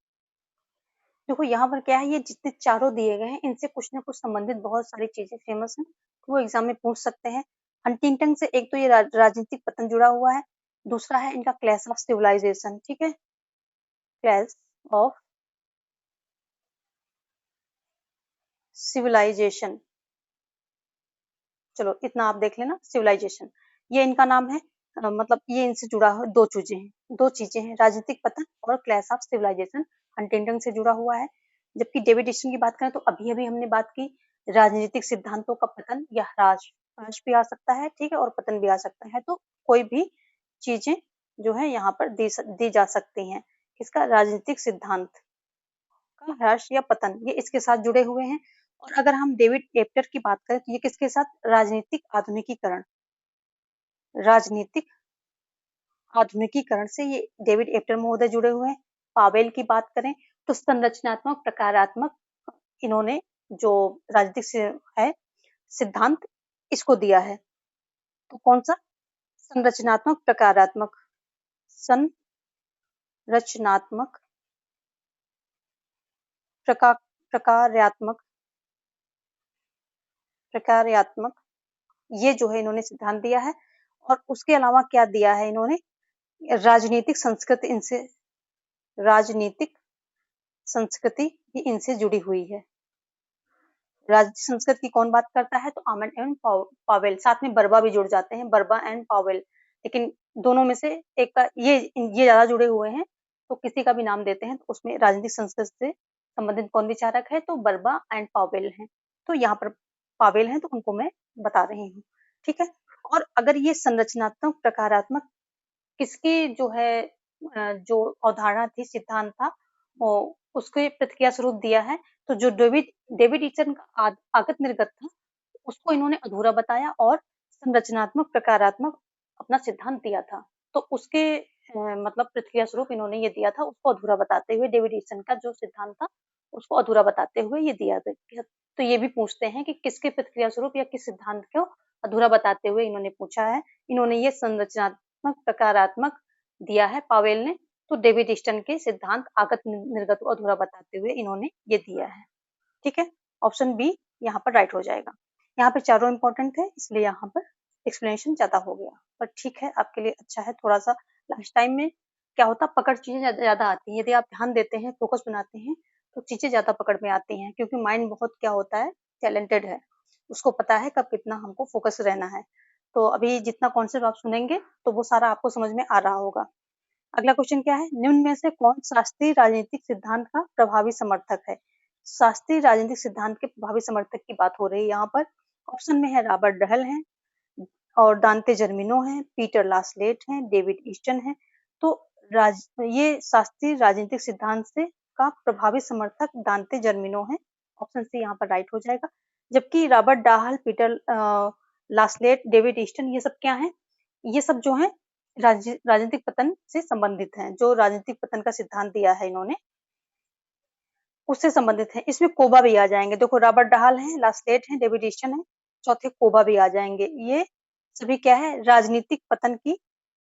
देखो यहाँ पर क्या है, ये जितने चारों दिए गए हैं इनसे कुछ ना कुछ संबंधित बहुत सारी चीजें फेमस हैं, तो वो एग्जाम में पूछ सकते हैं। हंटिंगटन से एक तो ये राजनीतिक पतन जुड़ा हुआ है, दूसरा है इनका क्लैश ऑफ सिविलाइजेशन। ठीक है, क्लैश ऑफ सिविलाइजेशन, चलो इतना आप देख लेना, सिविलाइजेशन ये इनका नाम है। मतलब ये इनसे जुड़ा हुआ दो चीजें हैं, राजनीतिक पतन और क्लैश ऑफ सिविलाइजेशन हंटिंगटन से जुड़ा हुआ है। जबकि डेविड ईस्टन की बात करें तो अभी अभी हमने बात की राजनीतिक सिद्धांतों का पतन या ह्रास भी आ सकता है, ठीक है, और पतन भी आ सकता है। तो कोई भी चीजें जो है यहाँ पर दी जा सकती हैं। किसका? राजनीतिक सिद्धांत का ह्रास या पतन, ये इसके साथ जुड़े हुए हैं। और अगर हम डेविड एप्टर की बात करें तो ये किसके साथ, राजनीतिक आधुनिकीकरण से ये डेविड एप्टर महोदय जुड़े हुए हैं। पावेल की बात करें तो संरचनात्मक प्रकारात्मक, इन्होंने जो राजनीतिक से है सिद्धांत इसको दिया है। तो कौन सा, संरचनात्मक प्रकारात्मक, संरचनात्मक प्रकार्यात्मक, ये जो है इन्होंने सिद्धांत दिया है। और उसके अलावा क्या दिया है इन्होंने, राजनीतिक संस्कृति इनसे, राजनीतिक संस्कृति भी इनसे जुड़ी हुई है। राजनीतिक संस्कृति की कौन बात करता है, तो आमंड एंड पावेल, साथ में बर्बा भी जुड़ जाते हैं, बर्बा एंड पावेल, लेकिन दोनों में से एक का ये ज्यादा जुड़े हुए हैं, तो किसी का भी नाम देते हैं तो उसमें राजनीतिक संस्कृति से संबंधित कौन विचारक है, तो बर्बा एंड पावेल हैं। तो यहाँ पर पावेल हैं तो उनको मैं बता रही हूँ, ठीक है। और अगर ये संरचनात्मक प्रकारात्मक किसकी जो है जो अवधारणा थी, सिद्धांत था, उसके प्रतिक्रिया स्वरूप दिया है, तो जो डेविड ईचन का आगत निर्गत था उसको इन्होंने अधूरा बताया और संरचनात्मक प्रकारात्मक अपना सिद्धांत दिया था। तो उसके मतलब प्रतिक्रिया स्वरूप इन्होंने ये दिया था, उसको अधूरा बताते हुए डेविड ईचन का जो सिद्धांत था उसको अधूरा बताते हुए ये दिया गया। तो ये भी पूछते हैं कि किसके प्रतिक्रिया स्वरूप या किस सिद्धांत को अधूरा बताते हुए इन्होंने पूछा है। इन्होंने ये संरचनात्मक प्रकारात्मक दिया है पावेल ने, तो डेविड ईस्टन के सिद्धांत आगत निर्गत को अधूरा बताते हुए इन्होंने ये दिया है, ठीक है। ऑप्शन बी यहाँ पर राइट हो जाएगा। यहाँ पे चारों इंपॉर्टेंट है इसलिए यहाँ पर एक्सप्लेनेशन ज्यादा हो गया, पर ठीक है आपके लिए अच्छा है। थोड़ा सा लास्ट टाइम में क्या होता, पकड़ चीजें ज्यादा आती हैं, यदि आप ध्यान देते हैं, फोकस बनाते हैं तो चीजें ज्यादा पकड़ में आती हैं, क्योंकि माइंड बहुत क्या होता है, टैलेंटेड है, उसको पता है कब कितना हमको फोकस रहना है। तो अभी जितना कॉन्सेप्ट आप सुनेंगे तो वो सारा आपको समझ में आ रहा होगा। अगला क्वेश्चन क्या है, निम्न में से कौन शास्त्रीय राजनीतिक सिद्धांत का प्रभावी समर्थक है। शास्त्रीय राजनीतिक सिद्धांत के प्रभावी समर्थक की बात हो रही है यहाँ पर। ऑप्शन में है रॉबर्ट डहल है, और दांते जर्मिनो है, पीटर लासलेट है, डेविड ईस्टन है। तो ये शास्त्रीय राजनीतिक सिद्धांत से का प्रभावी समर्थक दांते जर्मिनो है। ऑप्शन सी यहाँ पर राइट हो जाएगा। जबकि Robert Dahl, Peter Laslett, David Easton, ये सब क्या है, ये सब जो है राजनीतिक पतन से संबंधित हैं। जो राजनीतिक पतन का सिद्धांत दिया है इन्होंने उससे संबंधित है। इसमें कोबा भी आ जाएंगे, देखो रॉबर्ट डहाल है, लासलेट है, डेविड ईस्टन है, चौथे कोबा भी आ जाएंगे। ये सभी क्या है, राजनीतिक पतन की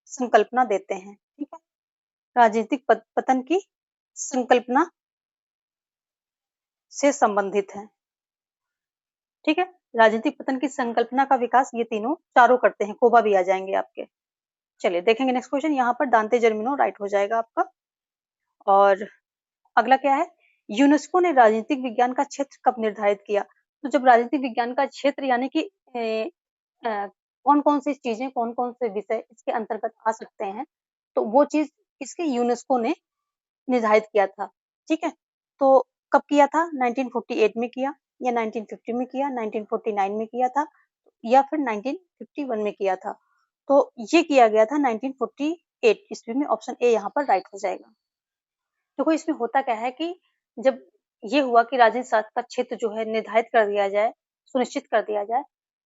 संकल्पना देते हैं, ठीक है। राजनीतिक पतन की संकल्पना से संबंधित है, ठीक है। राजनीतिक पतन की संकल्पना का विकास ये तीनों चारों करते हैं, कोबा भी आ जाएंगे आपके। चलिए देखेंगे नेक्स्ट क्वेश्चन, यहाँ पर दांते जर्मिनो राइट हो जाएगा आपका। और अगला क्या है, यूनेस्को ने राजनीतिक विज्ञान का क्षेत्र कब निर्धारित किया। तो जब राजनीतिक विज्ञान का क्षेत्र यानी कि कौन कौन सी चीजें, कौन कौन से विषय इसके अंतर्गत आ सकते हैं, तो वो चीज इसके यूनेस्को ने निर्धारित किया था, ठीक है। तो कब किया था, 1948 में किया, या 1950 में किया, 1949 में किया था, या फिर 1951 में किया था। तो ये किया गया था 1948 ईस्वी में। ऑप्शन ए यहाँ पर राइट हो जाएगा। देखो इसमें होता क्या है कि जब ये हुआ कि राजनीति शास्त्र का क्षेत्र जो है निर्धारित कर दिया जाए, सुनिश्चित कर दिया जाए,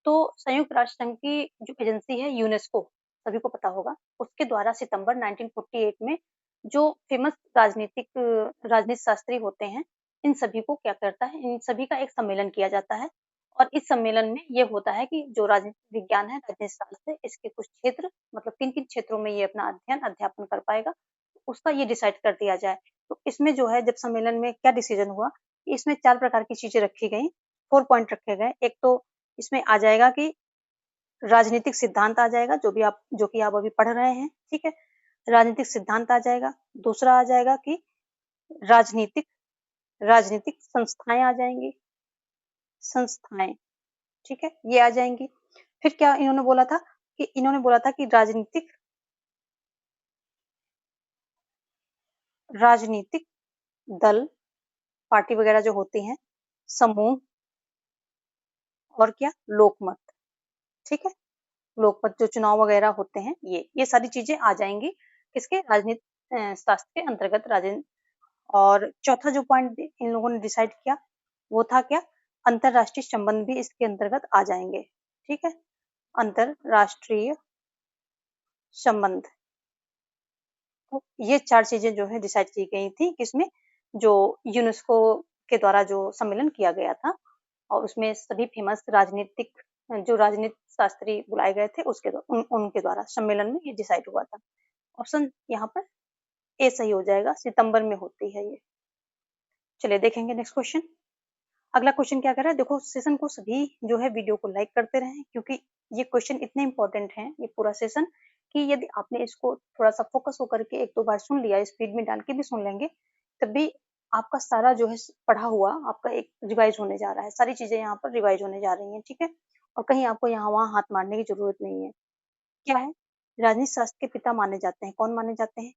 तो संयुक्त राष्ट्र संघ की जो एजेंसी है यूनेस्को, सभी को पता होगा, उसके द्वारा सितंबर 1948 में जो फेमस राजनीति शास्त्री होते हैं, इन सभी को क्या करता है, इन सभी का एक सम्मेलन किया जाता है। और इस सम्मेलन में ये होता है कि जो राजनीतिक विज्ञान है, राजनीति शास्त्र, इसके कुछ क्षेत्र, मतलब किन किन क्षेत्रों में ये अपना अध्ययन अध्यापन कर पाएगा, उसका ये डिसाइड कर दिया जाए। तो इसमें जो है जब सम्मेलन में क्या डिसीजन हुआ, इसमें 4 प्रकार की चीजें रखी गई, 4 पॉइंट रखे गए। एक तो इसमें आ जाएगा कि राजनीतिक सिद्धांत आ जाएगा, जो कि आप अभी पढ़ रहे हैं, ठीक है। राजनीतिक सिद्धांत आ जाएगा। दूसरा आ जाएगा कि राजनीतिक राजनीतिक संस्थाएं आ जाएंगी, संस्थाएं, ठीक है, ये आ जाएंगी। फिर क्या इन्होंने बोला था कि राजनीतिक दल, पार्टी वगैरह जो होती हैं, समूह, और क्या, लोकमत, ठीक है। लोकमत जो चुनाव वगैरह होते हैं, ये सारी चीजें आ जाएंगी किसके, राजनीति शास्त्र के अंतर्गत। राजनीति और चौथा जो पॉइंट इन लोगों ने डिसाइड किया वो था क्या, अंतरराष्ट्रीय संबंध भी इसके अंतर्गत आ जाएंगे। ठीक है, अंतरराष्ट्रीय संबंध। तो ये 4 चीजें जो है डिसाइड की गई थी किसमें, जो यूनेस्को के द्वारा जो सम्मेलन किया गया था, और उसमें सभी फेमस राजनीतिक जो राजनीति शास्त्री बुलाए गए थे उसके उनके द्वारा सम्मेलन में ये डिसाइड हुआ था। ऑप्शन यहाँ पर ए सही हो जाएगा, सितंबर में होती है ये। चलिए देखेंगे नेक्स्ट क्वेश्चन। अगला क्वेश्चन क्या कर रहा है, देखो सेशन को सभी जो है वीडियो को लाइक करते रहें, क्योंकि ये क्वेश्चन इतने इंपॉर्टेंट हैं, ये पूरा सेशन, कि यदि आपने इसको थोड़ा सा फोकस होकर के एक दो बार सुन लिया, स्पीड में डाल के भी सुन लेंगे, तब भी आपका सारा जो है पढ़ा हुआ आपका एक रिवाइज होने जा रहा है, सारी चीजें यहाँ पर रिवाइज होने जा रही हैं। ठीक है, और कहीं आपको यहाँ वहाँ हाथ मारने की जरूरत नहीं है। क्या है, राजनीति शास्त्र के पिता माने जाते हैं, कौन माने जाते हैं,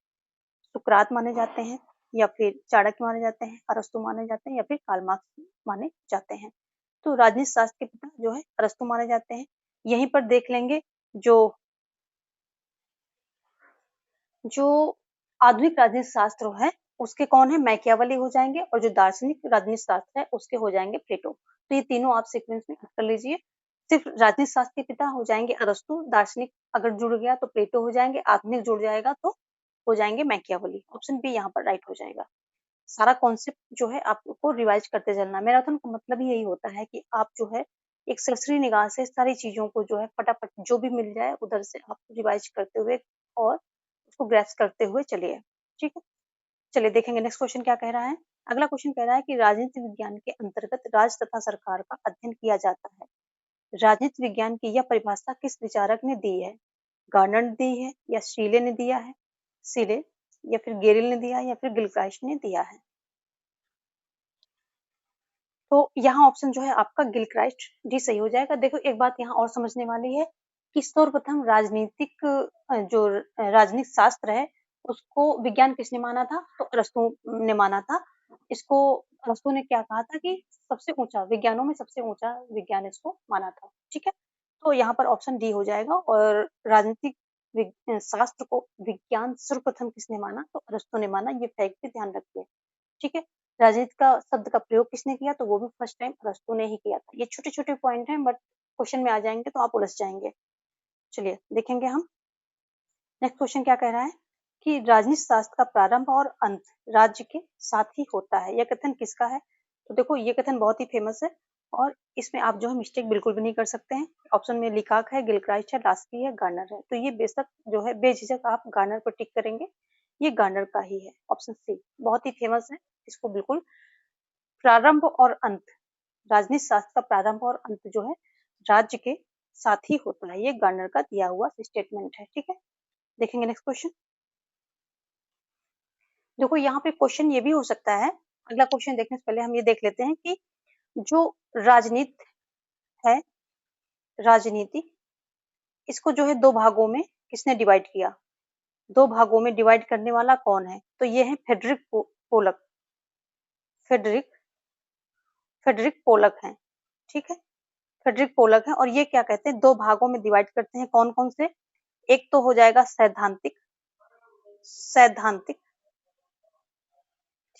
सुकरात माने जाते हैं, या फिर चाणक्य माने जाते हैं, अरस्तु माने जाते हैं, या फिर कार्ल मार्क्स माने जाते हैं। तो राजनीति शास्त्र के पिता जो है अरस्तु माने जाते हैं। यहीं पर देख लेंगे जो आधुनिक राजनीति शास्त्र है उसके कौन है, मैकियावेली हो जाएंगे, और जो दार्शनिक राजनीति शास्त्र है उसके हो जाएंगे प्लेटो। तो ये तीनों आप सीक्वेंस में कर लीजिए। सिर्फ राजनीति शास्त्र के पिता हो जाएंगे अरस्तु, दार्शनिक अगर जुड़ गया तो प्लेटो हो जाएंगे, आधुनिक जुड़ जाएगा तो हो जाएंगे मैकियावेली। ऑप्शन बी यहाँ पर राइट हो जाएगा। सारा कॉन्सेप्ट जो है आपको रिवाइज करते चलना। मैराथन का मतलब ही यही होता है कि आप जो है एक सरसरी निगाह से सारी चीजों को जो है फटाफट जो भी मिल जाए उधर से आप रिवाइज करते हुए और उसको ग्रैस्प करते हुए चलिए। ठीक है, चलिए देखेंगे नेक्स्ट क्वेश्चन क्या कह रहा है। अगला क्वेश्चन कह रहा है कि राजनीति विज्ञान के अंतर्गत राज्य तथा सरकार का अध्ययन किया जाता है। राजनीति विज्ञान की यह परिभाषा किस विचारक ने दी है, गार्नर ने दी है, या शीले ने दिया है, शीले, या फिर गेरिल ने दिया है, या फिर गिलक्राइस्ट ने दिया है। तो यहाँ ऑप्शन जो है आपका गिलक्राइस्ट डी सही हो जाएगा। देखो एक बात यहाँ और समझने वाली है कि सर्वप्रथम राजनीतिक जो राजनीतिक शास्त्र है उसको विज्ञान किसने माना था, तो अरस्तु ने माना था। इसको अरस्तु ने क्या कहा था कि सबसे ऊंचा विज्ञानों में सबसे ऊंचा विज्ञान इसको माना था। ठीक है, तो यहाँ पर ऑप्शन डी हो जाएगा। और राजनीतिक शास्त्र को विज्ञान सर्वप्रथम किसने माना, तो अरस्तु ने माना। ये फैक्ट भी ध्यान रखिए। ठीक है, राजनीति का शब्द का प्रयोग किसने किया, तो वो भी फर्स्ट टाइम अरस्तु ने ही किया था। ये छोटे छोटे पॉइंट हैं बट क्वेश्चन में आ जाएंगे तो आप उलझ जाएंगे। चलिए देखेंगे हम नेक्स्ट क्वेश्चन क्या कह रहा है कि राजनीति शास्त्र का प्रारंभ और अंत राज्य के साथ ही होता है। यह कथन किसका है, तो देखो ये कथन बहुत ही फेमस है और इसमें आप जो है मिस्टेक बिल्कुल भी नहीं कर सकते हैं। ऑप्शन में लिकाक है, गिलक्राइस्ट है, लास्की है, गार्नर है। तो ये बेशक जो है बेझिझक आप गार्नर पर टिक करेंगे, ये गार्नर का ही है। ऑप्शन सी बहुत ही फेमस है, इसको बिल्कुल। प्रारंभ और अंत, राजनीति शास्त्र का प्रारंभ और अंत जो है राज्य के साथ ही होता है। ये गार्नर का दिया हुआ स्टेटमेंट है। ठीक है, देखेंगे नेक्स्ट क्वेश्चन। देखो यहाँ पे क्वेश्चन ये भी हो सकता है, अगला क्वेश्चन देखने से पहले हम ये देख लेते हैं कि जो राजनीति है, राजनीति, इसको जो है दो भागों में किसने डिवाइड किया, दो भागों में डिवाइड करने वाला कौन है, तो ये है फ्रेडरिक पोलक। फ्रेडरिक पोलक है। ठीक है, फ्रेडरिक पोलक है। और ये क्या कहते हैं, दो भागों में डिवाइड करते हैं, कौन कौन से, एक तो हो जाएगा सैद्धांतिक,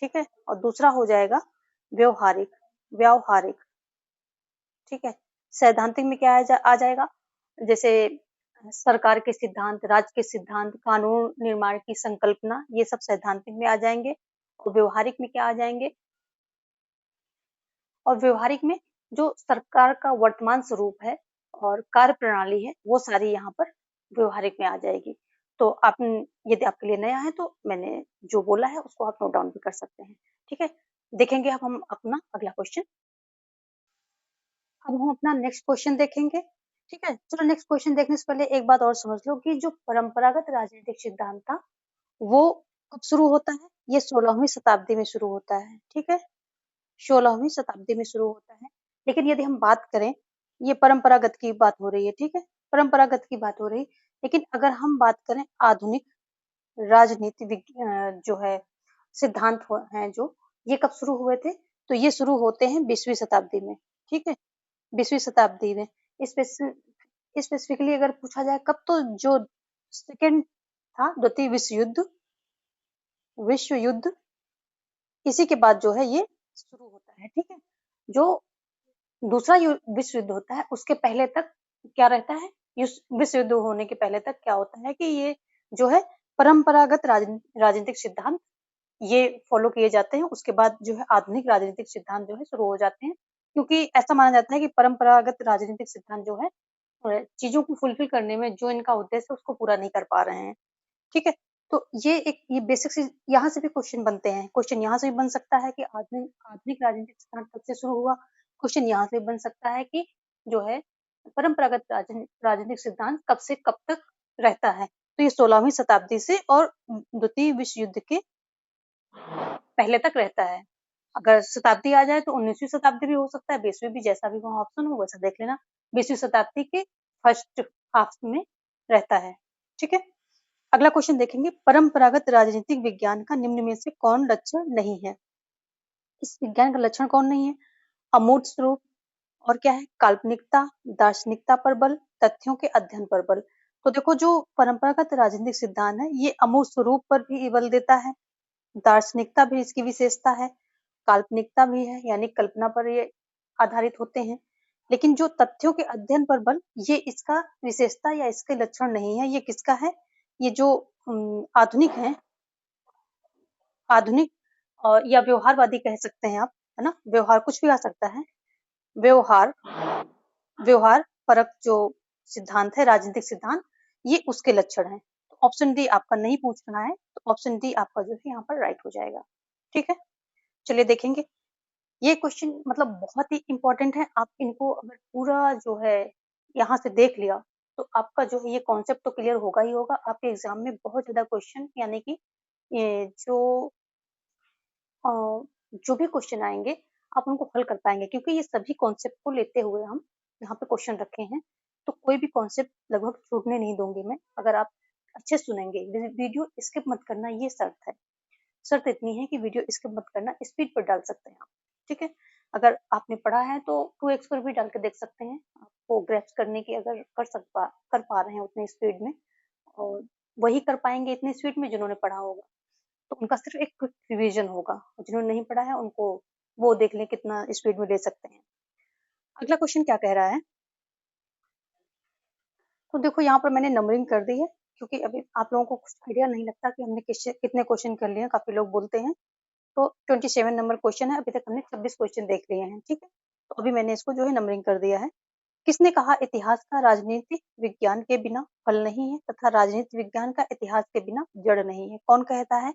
ठीक है, और दूसरा हो जाएगा व्यवहारिक, व्यावहारिक। ठीक है, सैद्धांतिक में क्या आ जाएगा, जैसे सरकार के सिद्धांत, राज्य के सिद्धांत, कानून निर्माण की संकल्पना, ये सब सैद्धांतिक में आ जाएंगे। और व्यवहारिक में क्या आ जाएंगे, और व्यवहारिक में जो सरकार का वर्तमान स्वरूप है और कार्य प्रणाली है वो सारी यहाँ पर व्यवहारिक में आ जाएगी। तो आप यदि आपके लिए नया है तो मैंने जो बोला है उसको आप नोट डाउन भी कर सकते हैं। ठीक है, देखेंगे अब हम अपना अगला क्वेश्चन। अब हम अपना नेक्स्ट क्वेश्चन देखेंगे। ठीक है, चलो नेक्स्ट क्वेश्चन देखने से पहले एक बात और समझ लो कि जो परंपरागत राजनीतिक सिद्धांत था वो कब शुरू होता है, ये 16वीं शताब्दी में शुरू होता है। ठीक है, 16वीं शताब्दी में शुरू होता है। लेकिन यदि हम बात करें, ये परंपरागत की बात हो रही है। ठीक है, परंपरागत की बात हो रही, लेकिन अगर हम बात करें आधुनिक राजनीति जो है सिद्धांत हैं जो, ये कब शुरू हुए थे, तो ये शुरू होते हैं 20वीं शताब्दी में। ठीक है, 20वीं शताब्दी में स्पेसिफिकली अगर पूछा जाए कब, तो जो सेकेंड था द्वितीय विश्व युद्ध, इसी के बाद जो है ये शुरू होता है। ठीक है, जो दूसरा विश्व युद्ध होता है उसके पहले तक क्या रहता है, विश्व युद्ध होने के पहले तक क्या होता है कि ये जो है परंपरागत राजनीतिक सिद्धांत ये फॉलो किए जाते हैं। उसके बाद जो है आधुनिक राजनीतिक सिद्धांत जो है शुरू हो जाते हैं, क्योंकि ऐसा माना जाता है कि परंपरागत राजनीतिक सिद्धांत जो है चीजों को फुलफिल करने में जो इनका उद्देश्य है उसको पूरा नहीं कर पा रहे हैं। ठीक है, तो ये बेसिक चीज यहाँ से भी क्वेश्चन बनते हैं। क्वेश्चन यहाँ से भी बन सकता है कि आधुनिक आधुनिक राजनीतिक सिद्धांत कब से शुरू हुआ। क्वेश्चन यहाँ से भी बन सकता है कि जो है परंपरागत राजनीतिक सिद्धांत कब से कब तक रहता है। तो ये 16वीं शताब्दी से और द्वितीय विश्व युद्ध के पहले तक रहता है। अगर शताब्दी आ जाए तो 19वीं शताब्दी भी हो सकता है, 20वीं भी, जैसा भी वहाँ ऑप्शन हो वैसा देख लेना। 20वीं शताब्दी के फर्स्ट हाफ में रहता है। ठीक है, अगला क्वेश्चन देखेंगे, परंपरागत राजनीतिक विज्ञान का निम्न में से कौन लक्षण नहीं है। इस विज्ञान का लक्षण कौन नहीं है? अमूर्त स्वरूप, और क्या है, काल्पनिकता, दार्शनिकता पर बल, तथ्यों के अध्ययन पर बल। तो देखो जो परंपरागत राजनीतिक सिद्धांत है ये अमूर्त स्वरूप पर भी बल देता है, दार्शनिकता भी इसकी विशेषता है, काल्पनिकता भी है यानी कल्पना पर ये आधारित होते हैं। लेकिन जो तथ्यों के अध्ययन पर बल, ये इसका विशेषता या इसके लक्षण नहीं है। ये किसका है? ये जो आधुनिक है, आधुनिक या व्यवहारवादी कह सकते हैं आप, है ना, व्यवहार कुछ भी आ सकता है। व्यवहार व्यवहार परक जो सिद्धांत है, राजनीतिक सिद्धांत, ये उसके लक्षण है। तो ऑप्शन डी आपका नहीं पूछ रहा है, तो ऑप्शन डी आपका जो है यहाँ पर राइट हो जाएगा। ठीक है, चलिए देखेंगे। ये क्वेश्चन मतलब बहुत ही इंपॉर्टेंट है। आप इनको अगर पूरा जो है यहाँ से देख लिया तो आपका जो है ये कॉन्सेप्ट तो क्लियर होगा ही होगा। आपके एग्जाम में बहुत ज्यादा क्वेश्चन यानी कि ये अ, जो भी क्वेश्चन आएंगे आप उनको हल कर पाएंगे, क्योंकि ये सभी कॉन्सेप्ट को लेते हुए हम यहाँ पे क्वेश्चन रखे हैं। तो कोई भी कॉन्सेप्ट लगभग छूटने नहीं दूंगी मैं, अगर आप अच्छे सुनेंगे। वीडियो स्किप मत करना, ये शर्त है। शर्त इतनी है कि वीडियो स्किप मत करना, स्पीड पर डाल सकते हैं आप। ठीक है, अगर आपने पढ़ा है तो 2x पर भी डाल के देख सकते हैं। आपको ग्रैप्स करने की अगर कर पा रहे हैं उतनी स्पीड में, और वही कर पाएंगे इतनी स्पीड में जिन्होंने पढ़ा होगा, तो उनका सिर्फ एक क्विक रिवीजन होगा। जिन्होंने नहीं पढ़ा है उनको वो देख लें कितना स्पीड में ले सकते हैं। अगला क्वेश्चन क्या कह रहा है, तो देखो यहाँ पर मैंने नंबरिंग कर दी है, क्योंकि अभी आप लोगों को कुछ आइडिया नहीं लगता कि हमने कितने क्वेश्चन कर लिए हैं। काफी लोग बोलते हैं। तो 27 नंबर क्वेश्चन है, अभी तक हमने 26 क्वेश्चन देख लिए हैं। ठीक है, तो अभी मैंने इसको जो है नंबरिंग कर दिया है। किसने कहा इतिहास का राजनीति विज्ञान के बिना फल नहीं है तथा राजनीति विज्ञान का इतिहास के बिना जड़ नहीं है? कौन कहता है?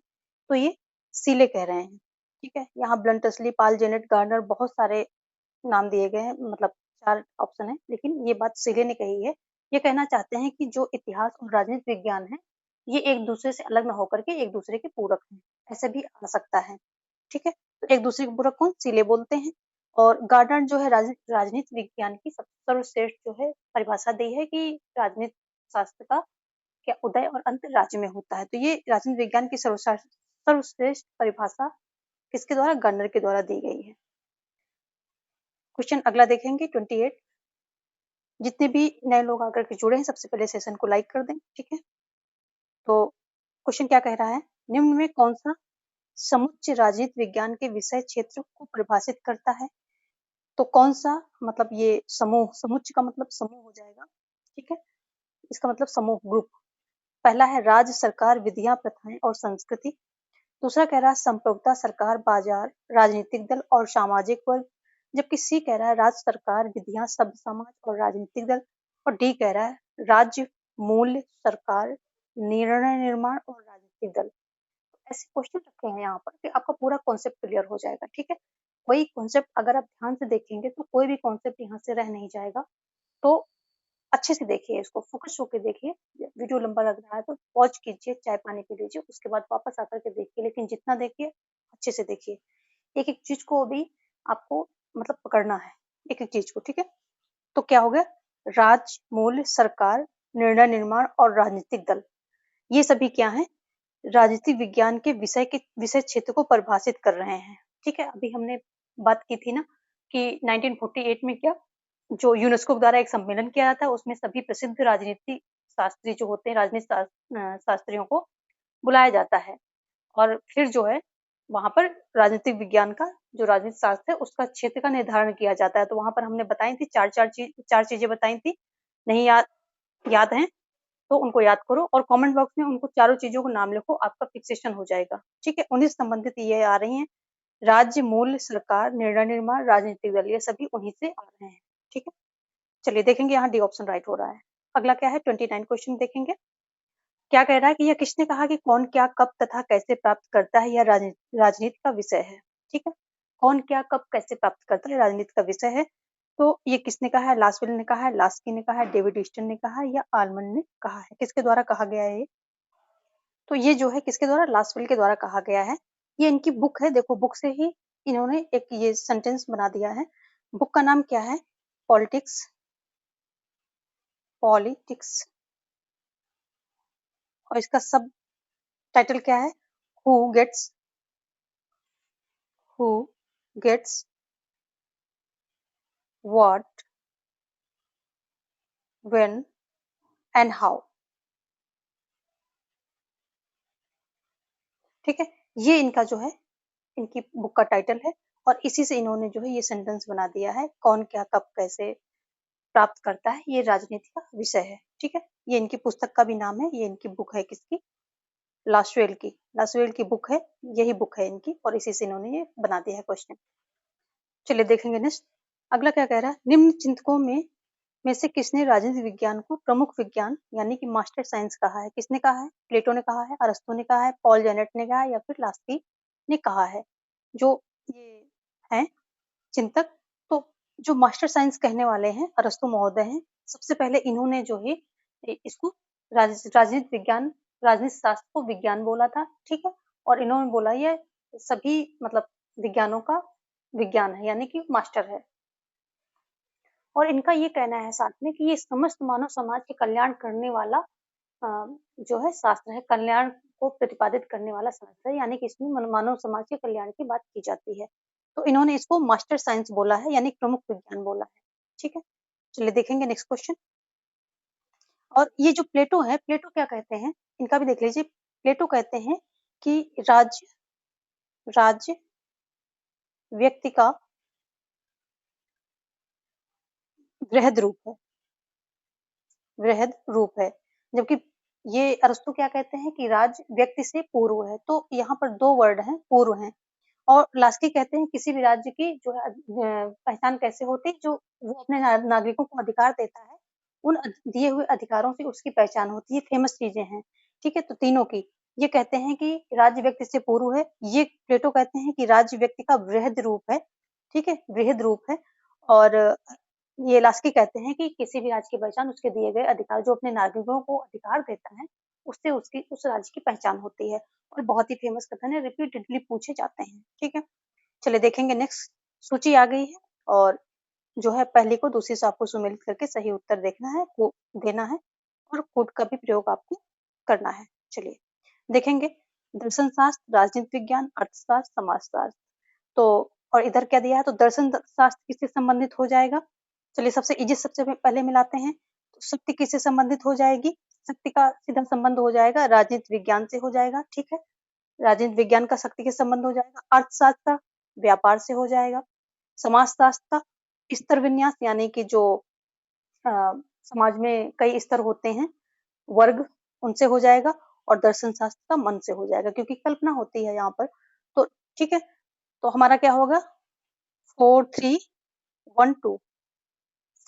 तो ये सीले कह रहे हैं। ठीक है, यहाँ ब्लंटसली, पाल, जेनेट, गार्नर, बहुत सारे नाम दिए गए हैं, मतलब 4 ऑप्शन है, लेकिन ये बात सीले ने कही है। ये कहना चाहते हैं कि जो इतिहास और राजनीति विज्ञान है ये एक दूसरे से अलग न होकर के एक दूसरे के पूरक हैं। ऐसे भी आ सकता है। ठीक है, तो एक दूसरे के पूरक कौन? सीले बोलते हैं। और गार्डन जो है राजनीति विज्ञान की सर्वश्रेष्ठ जो है परिभाषा दी है कि राजनीति शास्त्र का क्या उदय और अंत राज्य में होता है। तो ये राजनीति विज्ञान की सर्वश्रेष्ठ परिभाषा किसके द्वारा? गार्डनर के द्वारा दी गई है। क्वेश्चन अगला देखेंगे 28। जितने भी नए लोग आकर के जुड़े हैं सबसे पहले सेशन को लाइक कर दें। ठीक है, तो क्वेश्चन क्या कह रहा है, निम्न में कौन सा समुच्चय राजनीति विज्ञान के विषय क्षेत्र को परिभाषित करता है? तो कौन सा, मतलब ये समूह, समुच्चय का मतलब समूह हो जाएगा। ठीक है, इसका मतलब समूह, ग्रुप। पहला है राज्य, सरकार, विधियां, प्रथाएं और संस्कृति। दूसरा कह रहा है संप्रभुता, सरकार, बाजार, राजनीतिक दल और सामाजिक वर्ग। जबकि सी कह रहा है राज्य, सरकार, विधियां, सभ्य समाज और राजनीतिक दल। और डी कह रहा है राज्य, मूल्य, सरकार, निर्णय निर्माण और राजनीतिक दल। ऐसे क्वेश्चन रखे हैं यहाँ पर कि आपका पूरा कॉन्सेप्ट क्लियर हो जाएगा। ठीक है, वही कॉन्सेप्ट अगर आप ध्यान से देखेंगे तो कोई भी कॉन्सेप्ट यहाँ से रह नहीं जाएगा। तो अच्छे से देखिए, इसको फोकस होकर देखिए। वीडियो लंबा लग रहा है तो पॉज कीजिए, चाय पानी पी लीजिए, उसके बाद वापस आकर के देखिए, लेकिन जितना देखिए अच्छे से देखिए। एक एक चीज को भी आपको मतलब पकड़ना है, एक एक चीज को। ठीक है, तो क्या हो गया, राज्य, मूल्य, सरकार, निर्णय निर्माण और राजनीतिक दल, ये सभी क्या है, राजनीतिक विज्ञान के विषय क्षेत्र को परिभाषित कर रहे हैं। ठीक है, अभी हमने बात की थी ना कि 1948 में क्या, जो यूनेस्को द्वारा एक सम्मेलन किया था उसमें सभी प्रसिद्ध राजनीति शास्त्री जो होते हैं, राजनीति शास्त्रियों को बुलाया जाता है। और फिर जो है वहां पर राजनीतिक विज्ञान का जो राजनीति शास्त्र है उसका क्षेत्र का निर्धारण किया जाता है। तो वहां पर हमने बताई थी चार चीजें बताई थी, नहीं याद है तो उनको याद करो और कमेंट बॉक्स में उनको चारों चीजों को नाम लिखो, आपका फिक्सेशन हो जाएगा। ठीक है, 19 संबंधित ये आ रही हैं, राज्य, मूल, सरकार, निर्णय निर्माण, राजनीतिक दल, ये सभी उन्हीं से आ रहे हैं। ठीक है, चलिए देखेंगे यहाँ डी ऑप्शन राइट हो रहा है। अगला क्या है, 29 क्वेश्चन देखेंगे। क्या कह रहा है कि यह किसने कहा कि कौन क्या कब तथा कैसे प्राप्त करता है, यह राजनीति का विषय है। ठीक है, कौन क्या कब कैसे प्राप्त करता है राजनीति का विषय है। तो ये किसने कहा है, लासवेल ने कहा है, लास्की ने कहा है, डेविड ईस्टन ने कहा है या आलमंड ने कहा है, किसके द्वारा कहा गया है ये। तो ये जो है किसके द्वारा, लासवेल के द्वारा कहा गया है। ये इनकी बुक है, देखो बुक से ही इन्होंने एक ये सेंटेंस बना दिया है। बुक का नाम क्या है, पॉलिटिक्स, पॉलिटिक्स, और इसका सब टाइटल क्या है, who gets, who gets what, when and how. ठीक है, ये इनका जो है इनकी बुक का टाइटल है और इसी से इन्होंने जो है ये सेंटेंस बना दिया है, कौन क्या कब कैसे प्राप्त करता है, ये राजनीति का विषय है। ठीक है, ये इनकी पुस्तक का भी नाम है, ये इनकी बुक है किसकी, लासवेल की, लासवेल की बुक है, यही बुक है इनकी और इसी से इन्होंने ये बना दिया है क्वेश्चन। चलिए देखेंगे नेक्स्ट। अगला क्या कह रहा है, निम्न चिंतकों में से किसने राजनीति विज्ञान को प्रमुख विज्ञान यानी कि मास्टर साइंस कहा है, किसने कहा है, प्लेटो ने कहा है, अरस्तु ने कहा है, पॉल जेनेट ने कहा है या फिर लास्की ने कहा है। जो ये है चिंतक, तो जो मास्टर साइंस कहने वाले हैं अरस्तु महोदय हैं, सबसे पहले इन्होंने जो है इसको राजनीति विज्ञान, राजनीति शास्त्र को विज्ञान बोला था। ठीक है, और इन्होंने बोला ये सभी मतलब विज्ञानों का विज्ञान है यानी कि मास्टर है। और इनका ये कहना है साथ में कि ये समस्त मानव समाज के कल्याण करने वाला जो है शास्त्र है, कल्याण को प्रतिपादित करने वाला शास्त्र है, यानी कि इसमें मानव समाज के कल्याण की बात की जाती है। तो इन्होंने इसको मास्टर साइंस बोला है यानी प्रमुख विज्ञान बोला है। ठीक है, चलिए देखेंगे नेक्स्ट क्वेश्चन। और ये जो प्लेटो है, प्लेटो क्या कहते हैं, इनका भी देख लीजिए। प्लेटो कहते हैं कि राज्य राज्य व्यक्ति का वृहद रूप है, वृहद रूप है, जबकि ये अरस्तु क्या कहते हैं कि राज्य व्यक्ति से पूर्व है। तो यहाँ पर दो वर्ड हैं, पूर्व हैं। और लास्की कहते हैं किसी भी राज्य की जो है पहचान कैसे होती है, जो वो अपने नागरिकों को अधिकार देता है, उन दिए हुए अधिकारों से उसकी पहचान होती है, फेमस चीजें हैं। ठीक है, तो तीनों की ये कहते हैं कि राज्य व्यक्ति से पूर्व है, ये प्लेटो कहते हैं कि राज्य व्यक्ति का वृहद रूप है। ठीक है, वृहद रूप है। और ये लास्की कहते हैं कि किसी भी राज्य की पहचान उसके दिए गए अधिकार, जो अपने नागरिकों को अधिकार देता है, उससे उसकी उस राज्य की पहचान होती है। और बहुत ही फेमस कथन है, रिपीटेडली पूछे जाते हैं। ठीक है, चलिए देखेंगे नेक्स्ट। सूची आ गई है और जो है पहली को दूसरी से आपको सुमेलित करके सही उत्तर देखना है, वो देना है और कोड का भी प्रयोग आपको करना है। चलिए देखेंगे, दर्शन शास्त्र, राजनीति विज्ञान, अर्थशास्त्र, समाजशास्त्र। तो और इधर क्या दिया है, तो दर्शन शास्त्र किससे संबंधित हो जाएगा। चलिए सबसे इजी, सबसे पहले मिलाते हैं। तो शक्ति किससे संबंधित हो जाएगी, शक्ति का सीधा संबंध हो जाएगा राजनीति विज्ञान से हो जाएगा। ठीक है, राजनीति विज्ञान का शक्ति के संबंध हो जाएगा, अर्थशास्त्र का व्यापार से हो जाएगा, समाजशास्त्र का स्तर विन्यास यानी कि जो समाज में कई स्तर होते हैं, वर्ग, उनसे हो जाएगा, और दर्शन शास्त्र का मन से हो जाएगा क्योंकि कल्पना होती है यहाँ पर। तो ठीक है, तो हमारा क्या होगा, 4 3 1 2,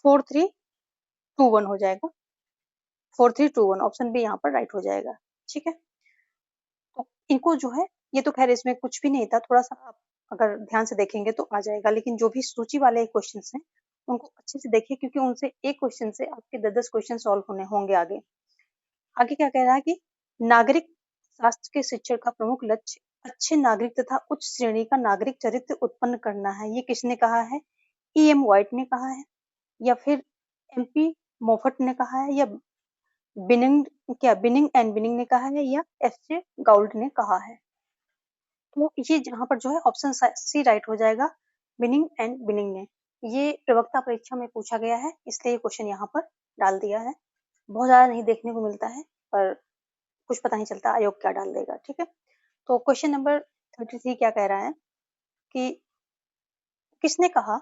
4 3 2 1 हो जाएगा, 4 3 2 1 ऑप्शन बी यहाँ पर राइट हो जाएगा। ठीक है, तो इनको जो है, ये तो खैर इसमें कुछ भी नहीं था, थोड़ा सा आप अगर ध्यान से देखेंगे तो आ जाएगा, लेकिन जो भी सूची वाले क्वेश्चन हैं उनको अच्छे से देखिए क्योंकि उनसे एक क्वेश्चन से आपके 10 क्वेश्चन सॉल्व होने होंगे आगे। आगे क्या कह रहा है कि नागरिक शास्त्र के शिक्षण का प्रमुख लक्ष्य अच्छे नागरिक तथा उच्च श्रेणी का नागरिक चरित्र उत्पन्न करना है, ये किसने कहा है, E.M. व्हाइट ने कहा है या फिर MP मोफट ने कहा है या बिनिंग एंड बिनिंग ने कहा है या F.J. गाउल्ड ने कहा है। तो ये जहाँ पर जो है ऑप्शन सी राइट हो जाएगा, बिनिंग एंड बिनिंग ने। ये प्रवक्ता परीक्षा में पूछा गया है इसलिए ये क्वेश्चन यहाँ पर डाल दिया है। बहुत ज्यादा नहीं देखने को मिलता है पर कुछ पता नहीं चलता आयोग क्या डाल देगा। ठीक है, तो क्वेश्चन नंबर 33 क्या कह रहा है कि किसने कहा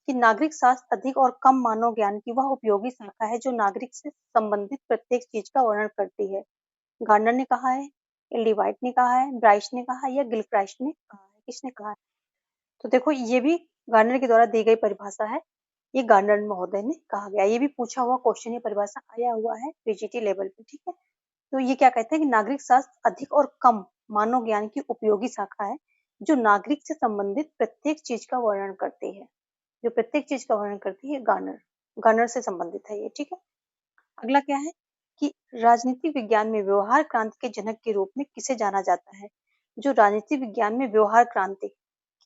कि नागरिक शास्त्र अधिक और कम मानव ज्ञान की वह उपयोगी शाखा है जो नागरिक से संबंधित प्रत्येक चीज का वर्णन करती है। गार्डनर ने कहा है, एल.डी. व्हाइट ने कहा है, ब्राइस ने कहा है या गिलक्राइस्ट ने कहा है? किसने कहा है? तो देखो ये भी गार्डनर के द्वारा दी गई परिभाषा है। ये गार्डनर महोदय ने कहा गया। ये भी पूछा हुआ क्वेश्चन, ये परिभाषा आया हुआ है पीजीटी लेवल पे, ठीक है। तो ये क्या कहते हैं कि नागरिक शास्त्र अधिक और कम मानव ज्ञान की उपयोगी शाखा है जो नागरिक से संबंधित प्रत्येक चीज का वर्णन करती है। जो प्रत्येक चीज का वर्णन करती है गार्डनर, गार्डनर से संबंधित है ये, ठीक है। अगला क्या है कि राजनीति विज्ञान में व्यवहार क्रांति के जनक के रूप में किसे जाना जाता है? जो राजनीति विज्ञान में व्यवहार क्रांति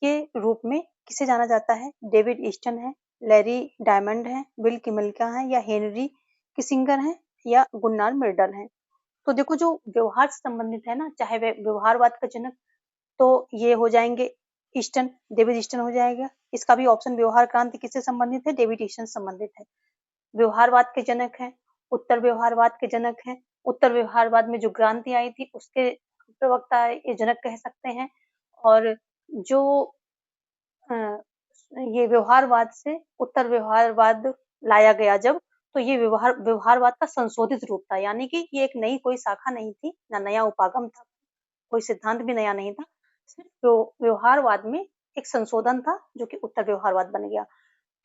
के रूप में किसे जाना जाता है? डेविड ईस्टन है, लैरी डायमंड है, विल किमल्का है या हेनरी किसिंगर है या गुन्नार मिर्डल है? तो देखो जो व्यवहार से संबंधित है ना, चाहे वह व्यवहारवाद का जनक, तो ये हो जाएंगे ईस्टन, डेविड ईस्टन हो जाएगा। इसका भी ऑप्शन व्यवहार क्रांति किससे संबंधित है? डेविड ईस्टन संबंधित है। व्यवहारवाद के जनक हैं, उत्तर व्यवहारवाद के जनक हैं। उत्तर व्यवहारवाद में जो क्रांति आई थी उसके प्रवक्ता ये जनक कह सकते हैं। और जो अ, ये व्यवहारवाद से उत्तर व्यवहारवाद लाया गया जब, तो ये व्यवहारवाद का संशोधित रूप था, यानी कि ये एक नई कोई शाखा नहीं थी, ना नया उपागम था, कोई सिद्धांत भी नया नहीं था, सिर्फ व्यवहारवाद में एक संशोधन था जो कि उत्तर व्यवहारवाद बन गया।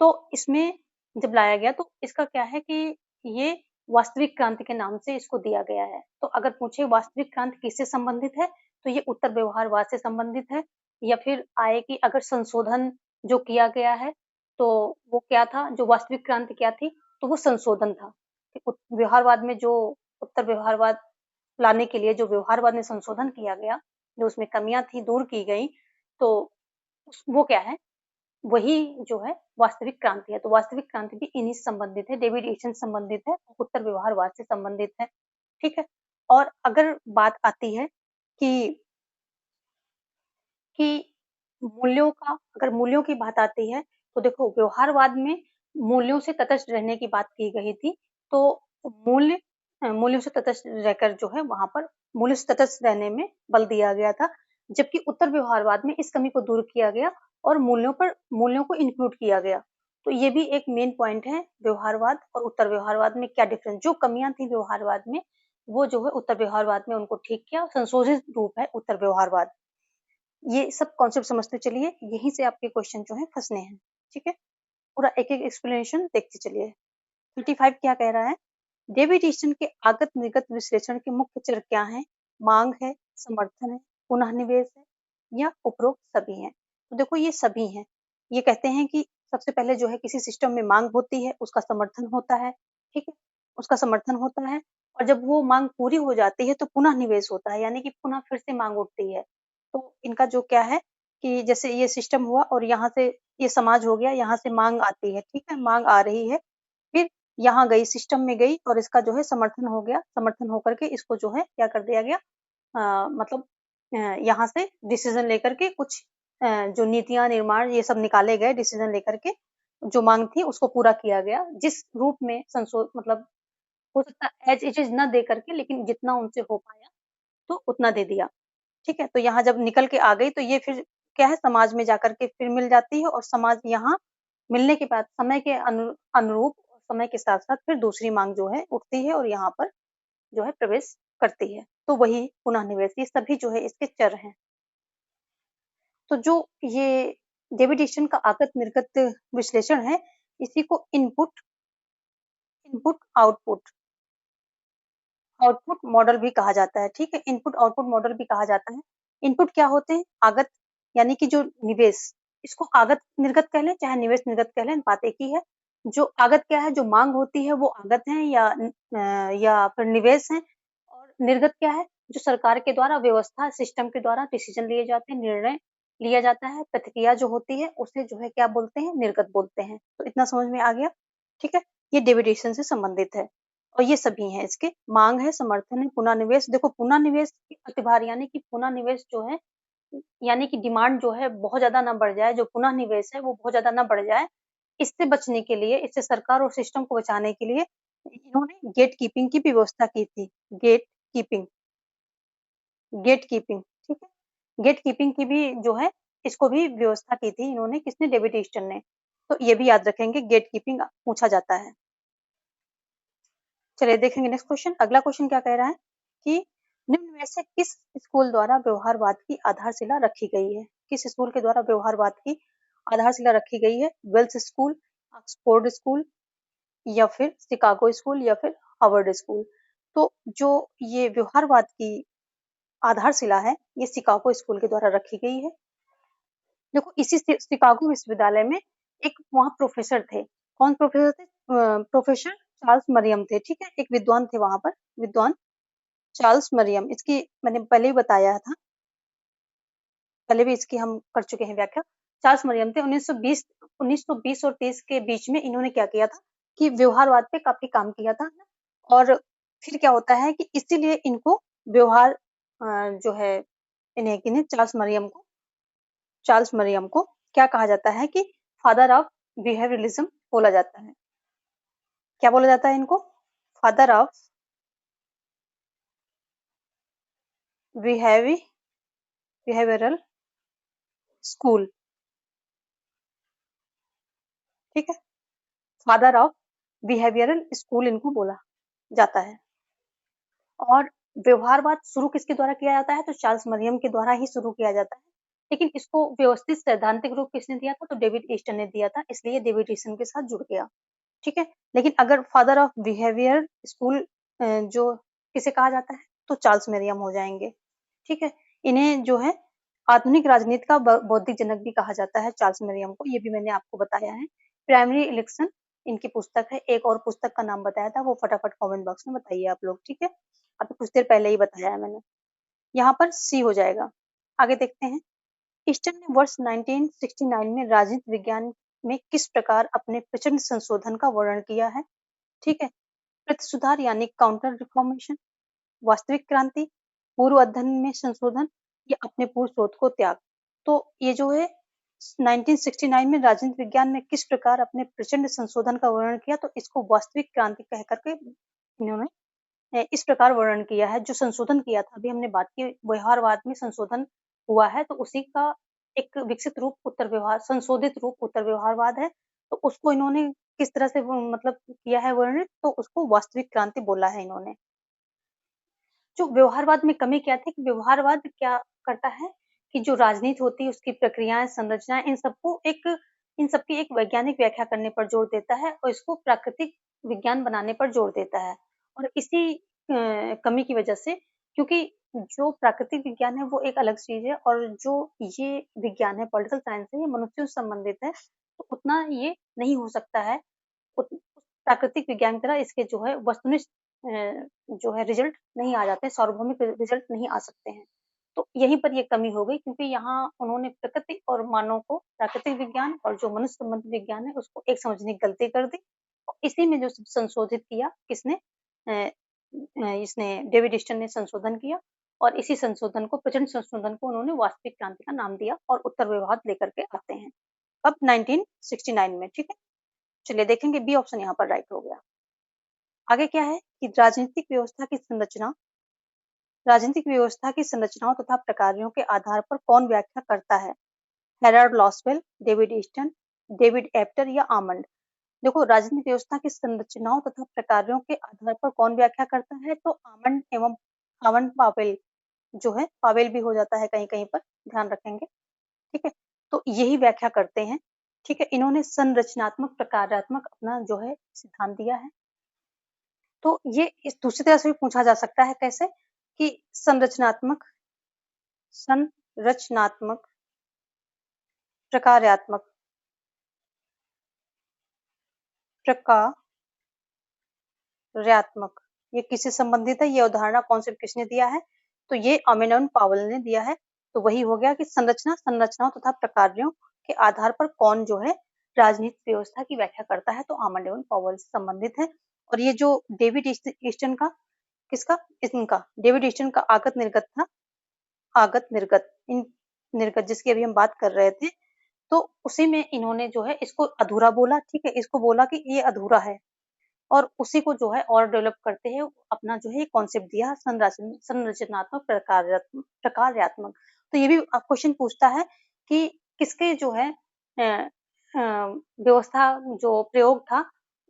तो इसमें जब लाया गया तो इसका क्या है कि ये वास्तविक क्रांति के नाम से इसको दिया गया है। तो अगर पूछे वास्तविक क्रांति किससे संबंधित है, तो ये उत्तर व्यवहारवाद से संबंधित है। या फिर आए कि अगर संशोधन जो किया गया है तो वो क्या था, जो वास्तविक क्रांति क्या थी, तो वो संशोधन था। व्यवहारवाद में जो उत्तर व्यवहारवाद लाने के लिए जो व्यवहारवाद में संशोधन किया गया, जो उसमें कमियां थी दूर की गई, तो वो क्या है, वही जो है वास्तविक क्रांति है। तो वास्तविक क्रांति भी इन्हीं से संबंधित है, डेविड ईस्टन संबंधित है, उत्तर व्यवहारवाद से संबंधित है, ठीक है। और अगर बात आती है कि कि मूल्यों का, अगर मूल्यों की बात आती है तो देखो व्यवहारवाद में मूल्यों से तटस्थ रहने की बात की गई थी। तो मूल्य मूल्यों से तटस्थ रहकर जो है वहां पर मूल्य से तटस्थ रहने में बल दिया गया था, जबकि उत्तर व्यवहारवाद में इस कमी को दूर किया गया और मूल्यों को इंक्लूड किया गया। तो ये भी एक मेन पॉइंट है व्यवहारवाद और उत्तर व्यवहारवाद में क्या डिफरेंस, जो कमियां थी व्यवहारवाद में वो जो है उत्तर व्यवहारवाद में उनको ठीक किया, संशोधित रूप है उत्तर व्यवहारवाद। ये सब कॉन्सेप्ट समझते चलिए, यहीं से आपके क्वेश्चन जो है फंसने हैं, ठीक है। पूरा एक एक एक्सप्लेनेशन देखते चलिए। 35 क्या कह रहा है? डेविड ईस्टन के आगत निर्गत विश्लेषण के मुख्य चर क्या है? मांग है, समर्थन है, पुनः निवेश है या उपरोक्त सभी हैं? तो देखो ये सभी हैं। ये कहते हैं कि सबसे पहले जो है किसी सिस्टम में मांग होती है, उसका समर्थन होता है, ठीक है, उसका समर्थन होता है। और जब वो मांग पूरी हो जाती है तो पुनः निवेश होता है, यानी कि पुनः फिर से मांग उठती है। तो इनका जो क्या है कि जैसे ये सिस्टम हुआ और यहाँ से ये समाज हो गया, यहाँ से मांग आती है, ठीक है, मांग आ रही है, फिर यहाँ गई, सिस्टम में गई और इसका जो है समर्थन हो गया, समर्थन होकर के इसको जो है क्या कर दिया गया, मतलब यहाँ से डिसीजन लेकर के कुछ जो नीतियां निर्माण ये सब निकाले गए, डिसीजन लेकर के जो मांग थी उसको पूरा किया गया, जिस रूप में संशोध मतलब हो सकता है एज इट इज न दे करके, लेकिन जितना उनसे हो पाया तो उतना दे दिया, ठीक है। तो यहाँ जब निकल के आ गई तो ये फिर क्या है, समाज में जाकर के फिर मिल जाती है और समाज यहाँ मिलने के बाद समय के अनुरूप समय के साथ साथ फिर दूसरी मांग जो है उठती है और यहाँ पर जो है प्रवेश करती है। तो वही पुनः निवेश, ये सभी जो है इसके चर हैं। तो जो ये डेविड ईस्टन का आगत निर्गत विश्लेषण है, इसी को input input output output model भी कहा जाता है, ठीक है। इनपुट आउटपुट मॉडल भी कहा जाता है। इनपुट क्या होते हैं? आगत यानी कि जो निवेश, इसको आगत निर्गत कह लें चाहे निवेश निर्गत कह लें, बात एक ही है। जो आगत क्या है, जो मांग होती है वो आगत है या फिर निवेश है। और निर्गत क्या है, जो सरकार के द्वारा व्यवस्था सिस्टम के द्वारा डिसीजन लिए जाते हैं, निर्णय लिया जाता है, प्रतिक्रिया जो होती है उसे जो है क्या बोलते हैं, निर्गत बोलते हैं। तो इतना समझ में आ गया, ठीक है। ये डेविडेशन से संबंधित है और ये सभी हैं इसके, मांग है, समर्थन है, पुनः निवेश। देखो पुनः निवेश की अतिभार, यानी कि पुनः निवेश जो है, यानी कि डिमांड जो है बहुत ज्यादा ना बढ़ जाए, जो पुनः निवेश है वो बहुत ज्यादा ना बढ़ जाए, इससे बचने के लिए, इससे सरकार और सिस्टम को बचाने के लिए इन्होंने गेट कीपिंग की व्यवस्था की थी। गेट कीपिंग, गेट कीपिंग, ठीक है। गेट कीपिंग की भी जो है इसको भी व्यवस्था की थी इन्होंने, किसने? डेविड ईस्टन ने। तो ये भी याद रखेंगे, गेट कीपिंग पूछा जाता है। चलिए देखेंगे नेक्स्ट क्वेश्चन। अगला क्वेश्चन क्या कह रहा है कि निम्न में से किस स्कूल द्वारा व्यवहारवाद की आधारशिला रखी गई है? किस स्कूल के द्वारा व्यवहारवाद की आधारशिला रखी गई है? वेल्स स्कूल, ऑक्सफोर्ड स्कूल, या फिर शिकागो स्कूल, या फिर हार्वर्ड स्कूल? तो जो ये व्यवहारवाद की आधारशिला है, ये शिकागो स्कूल के द्वारा रखी गई है। देखो इसी शिकागो विश्वविद्यालय में एक वहाँ प्रोफेसर थे। कौन प्रोफेसर थे? प्रोफेसर चार्ल्स मरियम थे, ठीक है, एक विद्वान थे वहां पर, विद्वान चार्ल्स मरियम। इसकी मैंने पहले ही बताया था, पहले भी इसकी हम कर चुके हैं व्याख्या। चार्ल्स मरियम थे। 1920 और 30 के बीच में इन्होंने क्या किया था कि व्यवहारवाद पे काफी काम किया था। और फिर क्या होता है कि इसीलिए इनको व्यवहार जो है इन्हें चार्ल्स मरियम को क्या कहा जाता है कि फादर ऑफ बिहेवियरलिज्म बोला जाता है। क्या बोला जाता है इनको? फादर ऑफ बिहेवियरल स्कूल, ठीक है, फादर ऑफ बिहेवियरल स्कूल इनको बोला जाता है। और व्यवहारवाद शुरू किसके द्वारा किया जाता है? तो चार्ल्स मरियम के द्वारा ही शुरू किया जाता है। लेकिन इसको व्यवस्थित सैद्धांतिक रूप किसने दिया था? तो डेविड ईस्टन ने दिया था, इसलिए डेविड ईस्टन के साथ जुड़ गया, ठीक है। लेकिन अगर फादर ऑफ बिहेवियर स्कूल जो किसे कहा जाता है? तो चार्ल्स मरियम हो जाएंगे, ठीक है। इन्हें जो है आधुनिक राजनीति का बौद्धिक जनक भी कहा जाता है, चार्ल्स मरियम को, ये भी मैंने आपको बताया है। प्राइमरी इलेक्शन इनकी पुस्तक है। एक और पुस्तक का नाम बताया था, वो फटाफट कमेंट बॉक्स में बताइए आप लोग, ठीक है। अभी कुछ देर पहले ही बताया है मैंने। यहाँ पर सी हो जाएगा। आगे देखते हैं। ईस्टन ने वर्ष 1969 में राजनीति विज्ञान में किस प्रकार अपने प्रचंड संशोधन का वर्णन किया है? ठीक है, प्रतिसुधार यानी काउंटर रिफॉर्मेशन, वास्तविक क्रांति, पूर्व अध्ययन में संशोधन, या अपने पूर्व स्रोत को त्याग। तो ये जो है 1969 में राजनीति विज्ञान में किस प्रकार अपने प्रचंड संशोधन का वर्णन किया, तो इसको वास्तविक क्रांति कह करके इन्होंने इस प्रकार वर्णन किया है। जो संशोधन किया था, अभी हमने बात की व्यवहारवाद में संशोधन हुआ है, तो उसी का एक विकसित रूप उत्तर व्यवहार, संशोधित रूप उत्तर व्यवहारवाद है। तो उसको इन्होंने किस तरह से मतलब किया है वर्णित, तो उसको वास्तविक क्रांति बोला है इन्होंने। जो व्यवहारवाद में कमी क्या थी कि व्यवहारवाद क्या करता है कि जो राजनीति होती है, उसकी प्रक्रियाएं, संरचनाएं, इन सबकी एक वैज्ञानिक व्याख्या करने पर जोर देता है और इसको प्राकृतिक विज्ञान बनाने पर जोर देता है। और इसी कमी की वजह से, क्योंकि जो प्राकृतिक विज्ञान है वो एक अलग चीज है, और जो ये विज्ञान है, पॉलिटिकल साइंस है, ये मनुष्यों से संबंधित है, तो उतना ये नहीं हो सकता है प्राकृतिक विज्ञान की तरह। इसके जो है वस्तुनिष्ठ जो है रिजल्ट नहीं आ जाते, सार्वभौमिक रिजल्ट नहीं आ सकते हैं। तो यहीं पर ये कमी हो गई, क्योंकि यहाँ उन्होंने प्रकृति और मानव को, प्राकृतिक विज्ञान और जो मनुष्य संबंधी विज्ञान है, उसको एक समझने की गलती कर दी। इसी में जो संशोधित किया किसने? इसने डेविड ईस्टन ने संशोधन किया, और इसी संशोधन को, प्रचंड संशोधन को, उन्होंने वास्तविक क्रांति का नाम दिया, और उत्तर व्यवहार लेकर के आते हैं अब 1969 में, ठीक है। चलिए देखेंगे, बी ऑप्शन यहाँ पर राइट हो गया। आगे क्या है कि राजनीतिक व्यवस्था की संरचनाओं तथा प्रकारों के आधार पर कौन व्याख्या करता है? Harold Lasswell, David Easton, David Apter, या आमंड? देखो, राजनीतिक व्यवस्था की संरचनाओं तथा प्रकारों के आधार पर कौन व्याख्या करता है? तो आमंड एवं पावेल जो है, पावेल भी हो जाता है कहीं कहीं पर, ध्यान रखेंगे, ठीक है। तो यही व्याख्या करते हैं, ठीक है। इन्होंने संरचनात्मक प्रकारात्मक अपना जो है सिद्धांत दिया है। तो ये इस दूसरी तरह से भी पूछा जा सकता है, कैसे कि संरचनात्मक प्रकार्यात्मक प्रकार्यात्मक, ये किससे संबंधित है? ये अवधारणा कॉन्सेप्ट किसने दिया है? तो ये अमेनॉन पावेल ने दिया है। तो वही हो गया कि संरचनाओं तथा प्रकारों के आधार पर कौन जो है राजनीतिक व्यवस्था की व्याख्या करता है? तो अमेनॉन पावेल से संबंधित है। और ये जो डेविड ईस्टन का, किसका? इनका, डेविड ईस्टन का आगत निर्गत था, आगत निर्गत, इन निर्गत जिसकी अभी हम बात कर रहे थे, तो उसी में इन्होंने जो है इसको अधूरा बोला, ठीक है, इसको बोला कि ये अधूरा है, और उसी को जो है और डेवलप करते हैं, अपना जो है कॉन्सेप्ट दिया संरचनात्मक प्रकार्यात्मक। तो ये भी क्वेश्चन पूछता है कि किसके जो है व्यवस्था जो प्रयोग था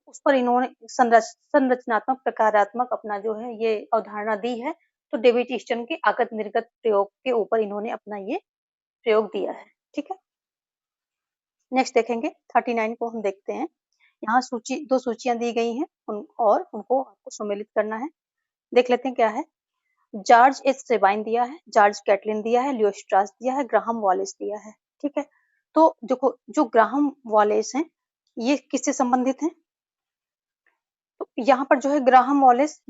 उस पर इन्होंने संरचनात्मक प्रकारात्मक अपना जो है ये अवधारणा दी है। तो डेविड ईस्टन के आगत निर्गत प्रयोग के ऊपर इन्होंने अपना ये प्रयोग दिया है। ठीक है, नेक्स्ट देखेंगे 39 को हम देखते हैं। यहाँ दो सूचियां दी गई हैं और उनको आपको सम्मिलित करना है। देख लेते हैं क्या है। जॉर्ज एच सेबाइन दिया है, जॉर्ज कैटलिन दिया है, लियो स्ट्रास दिया है, ग्राहम वॉलेस दिया है। ठीक है, तो देखो जो ग्राहम वॉलेस हैं ये किससे संबंधित हैं? तो यहाँ पर जो है ग्राहम वॉलेस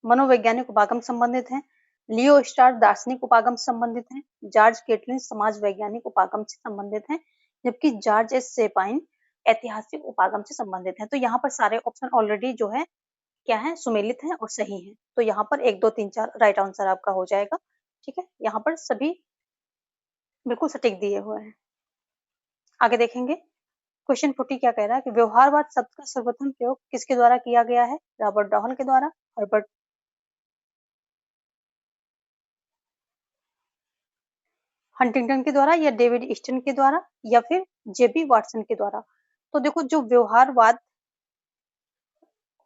मनोवैज्ञानिक उपागम संबंधित है, लियो स्टार दार्शनिक उपागम से संबंधित है, जॉर्ज केटलिन समाज वैज्ञानिक उपागम से संबंधित है, जबकि जॉर्ज एस सेपाइन ऐतिहासिक उपागम से संबंधित है। तो यहाँ पर सारे ऑप्शन ऑलरेडी जो है क्या है, सुमेलित है और सही है। तो यहाँ पर 1 2 3 4 राइट आंसर आपका हो जाएगा। ठीक है, यहाँ पर सभी बिल्कुल सटीक दिए हुए हैं। आगे देखेंगे क्वेश्चन 40 क्या कह रहा है कि व्यवहारवाद शब्द का सर्वप्रथम प्रयोग किसके द्वारा किया गया है? रॉबर्ट डॉहल के द्वारा, हर्बर्ट हंटिंगटन के द्वारा या डेविड ईस्टन के द्वारा या फिर जेबी वाटसन के द्वारा। तो देखो जो व्यवहारवाद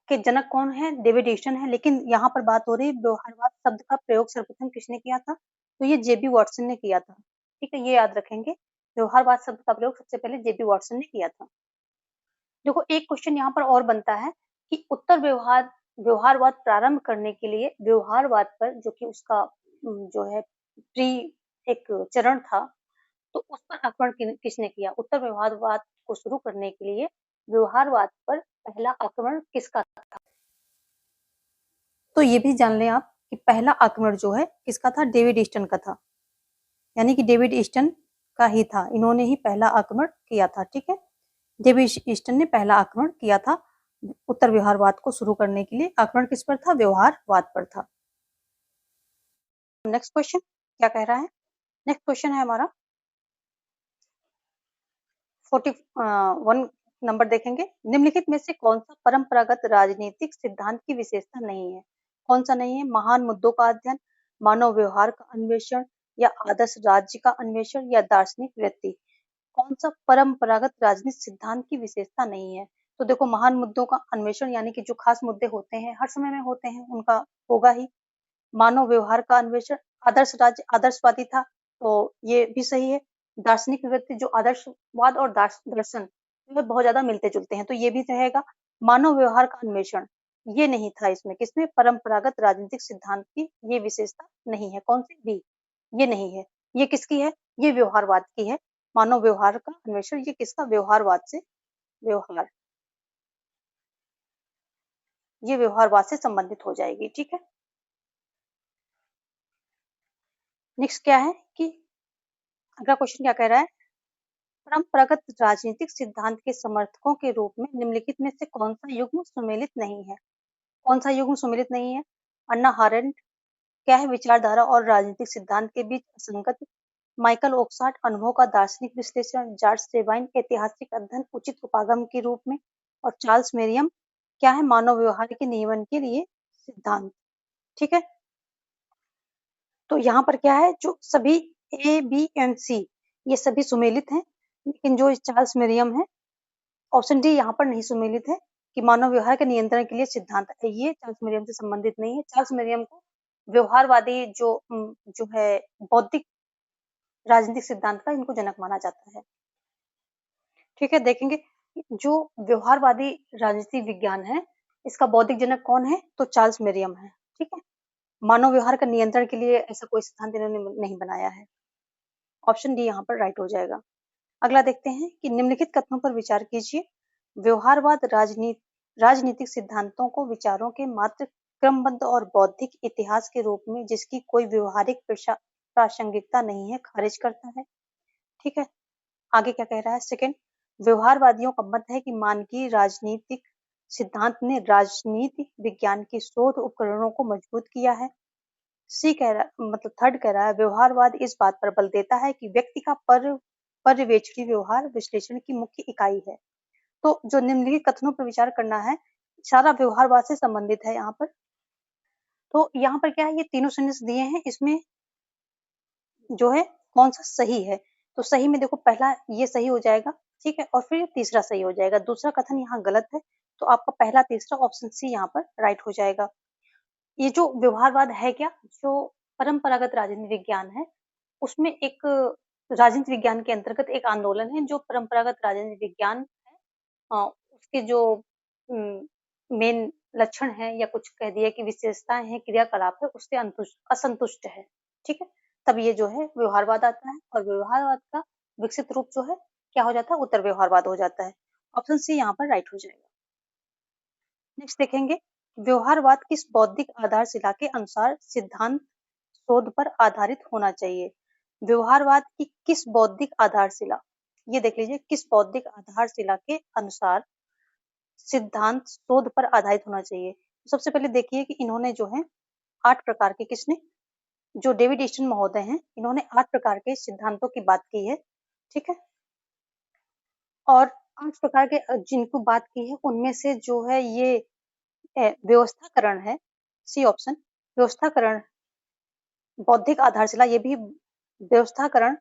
के जनक कौन है? डेविड ईस्टन है, लेकिन यहाँ पर बात हो रही है व्यवहारवाद शब्द का प्रयोग सर्वप्रथम किसने किया था? तो ये जेबी वाटसन ने किया था। ठीक है, ये याद रखेंगे, व्यवहारवाद शब्द का प्रयोग सबसे पहले जेबी वाटसन ने किया था। देखो एक क्वेश्चन यहाँ पर और बनता है कि उत्तर व्यवहारवाद प्रारंभ करने के लिए व्यवहारवाद पर जो कि उसका जो है प्री एक चरण था, तो उस पर आक्रमण किसने किया? उत्तर व्यवहारवाद को शुरू करने के लिए व्यवहारवाद पर पहला आक्रमण किसका था? तो ये भी जान लें आप कि पहला आक्रमण जो है किसका था? डेविड ईस्टन का था, यानी कि डेविड ईस्टन का ही था, इन्होंने ही पहला आक्रमण किया था। ठीक है, डेविड ईस्टन ने पहला आक्रमण किया था उत्तर व्यवहारवाद को शुरू करने के लिए। आक्रमण किस पर था? व्यवहारवाद पर था। नेक्स्ट क्वेश्चन क्या कह रहा है? नेक्स्ट क्वेश्चन है हमारा 41 नंबर देखेंगे। निम्नलिखित में से कौन सा परंपरागत राजनीतिक सिद्धांत की विशेषता नहीं है? कौन सा नहीं है? महान मुद्दों का अध्ययन, मानव व्यवहार का अन्वेषण या आदर्श राज्य का अन्वेषण या दार्शनिक वृत्ति। कौन सा परंपरागत राजनीतिक सिद्धांत की विशेषता नहीं है? तो देखो महान मुद्दों का अन्वेषण यानी कि जो खास मुद्दे होते हैं हर समय में होते हैं उनका होगा ही। मानव व्यवहार का अन्वेषण, आदर्श राज्य आदर्शवादी था, तो ये भी सही है। दार्शनिक वृत्ति जो आदर्शवाद और दर्शन ये बहुत ज्यादा मिलते जुलते हैं, तो ये भी रहेगा। मानव व्यवहार का अन्वेषण ये नहीं था इसमें, किसमें? परंपरागत राजनीतिक सिद्धांत की ये विशेषता नहीं है। कौन सी? बी, ये नहीं है। ये किसकी है? ये व्यवहारवाद की है। मानव व्यवहार का अन्वेषण ये किसका? व्यवहारवाद से, व्यवहार, ये व्यवहारवाद से संबंधित हो जाएगी। ठीक है, नेक्स्ट क्या है कि अगला क्वेश्चन क्या कह रहा है? परंपरागत राजनीतिक सिद्धांत के समर्थकों के रूप में निम्नलिखित में से कौन सा युग्म सुमेलित नहीं है? कौन सा युग्म सुमेलित नहीं है? अन्ना हारेंट क्या है? विचारधारा और राजनीतिक सिद्धांत के बीच असंगति। माइकल ओक्सार्ट अनुभव का दार्शनिक विश्लेषण। जॉर्ज सेबाइन ऐतिहासिक अध्ययन उचित उपागम के रूप में। और चार्ल्स मेरियम क्या है? मानव व्यवहार के नियमन के लिए सिद्धांत। ठीक है, तो यहाँ पर क्या है, जो सभी ए बी एंड सी ये सभी सुमेलित हैं, लेकिन जो चार्ल्स मेरियम है ऑप्शन डी यहाँ पर नहीं सुमेलित है कि मानव व्यवहार के नियंत्रण के लिए सिद्धांत है, ये चार्ल्स मेरियम से संबंधित नहीं है। चार्ल्स मेरियम को व्यवहारवादी जो है बौद्धिक राजनीतिक सिद्धांत का इनको जनक माना जाता है। ठीक है, देखेंगे जो व्यवहारवादी राजनीति विज्ञान है इसका बौद्धिक जनक कौन है? तो चार्ल्स मेरियम है। ठीक है, मानव व्यवहार का नियंत्रण के लिए ऐसा कोई सिद्धांत इन्होंने नहीं बनाया है। ऑप्शन डी यहाँ पर राइट हो जाएगा। अगला देखते हैं कि निम्नलिखित कथनों पर विचार कीजिए। व्यवहारवाद राजनीतिक सिद्धांतों को विचारों के मात्र क्रमबद्ध और बौद्धिक इतिहास के रूप में जिसकी कोई व्यवहारिक प्रासंगिकता नहीं है खारिज करता है। ठीक है, आगे क्या कह रहा है? सेकंड, व्यवहारवादियों का मत है कि मानकीय राजनीतिक सिद्धांत ने राजनीति विज्ञान की शोध उपकरणों को मजबूत किया है। सी कह रहा मतलब थर्ड कह रहा है व्यवहारवाद इस बात पर बल देता है कि व्यक्ति का पर्यवेक्षी व्यवहार विश्लेषण की मुख्य इकाई है। तो जो निम्नलिखित कथनों पर विचार करना है, सारा व्यवहारवाद से संबंधित है यहाँ पर। तो यहाँ पर क्या है, ये तीनों सेंटेंस दिए हैं, इसमें जो है कौन सा सही है। तो सही में देखो पहला ये सही हो जाएगा, ठीक है, और फिर तीसरा सही हो जाएगा। दूसरा कथन यहाँ गलत है, तो आपका पहला तीसरा ऑप्शन सी यहाँ पर राइट हो जाएगा। ये जो व्यवहारवाद है क्या, जो परंपरागत राजनीति विज्ञान है, उसमें एक राजनीति विज्ञान के अंतर्गत एक आंदोलन है जो परंपरागत राजनीति विज्ञान है। उसके जो मेन लक्षण है या कुछ कह दिए कि विशेषताएं हैं, क्रियाकलाप है, उससे असंतुष्ट है, ठीक है। तब ये जो है व्यवहारवाद आता है, और व्यवहारवाद का विकसित रूप जो है क्या हो जाता है, उत्तर व्यवहारवाद हो जाता है। ऑप्शन सी यहाँ पर राइट हो जाएगा। नेक्स्ट देखेंगे, व्यवहारवाद किस बौद्धिक आधारशिला के अनुसार सिद्धांत शोध पर आधारित होना चाहिए। व्यवहारवाद की किस बौद्धिक आधारशिला, ये देख लीजिए, किस बौद्धिक आधारशिला के अनुसार सिद्धांत शोध पर आधारित होना चाहिए। सबसे पहले देखिए कि इन्होंने जो है 8 प्रकार के, किसने, जो डेविड ईस्टन महोदय हैं, इन्होंने 8 प्रकार के सिद्धांतों की बात की है, ठीक है। और 8 प्रकार के जिनको बात की है, उनमें से जो है ये व्यवस्थाकरण है, सी ऑप्शन, व्यवस्थाकरण बौद्धिक आधारशिला, ये भी व्यवस्थाकरण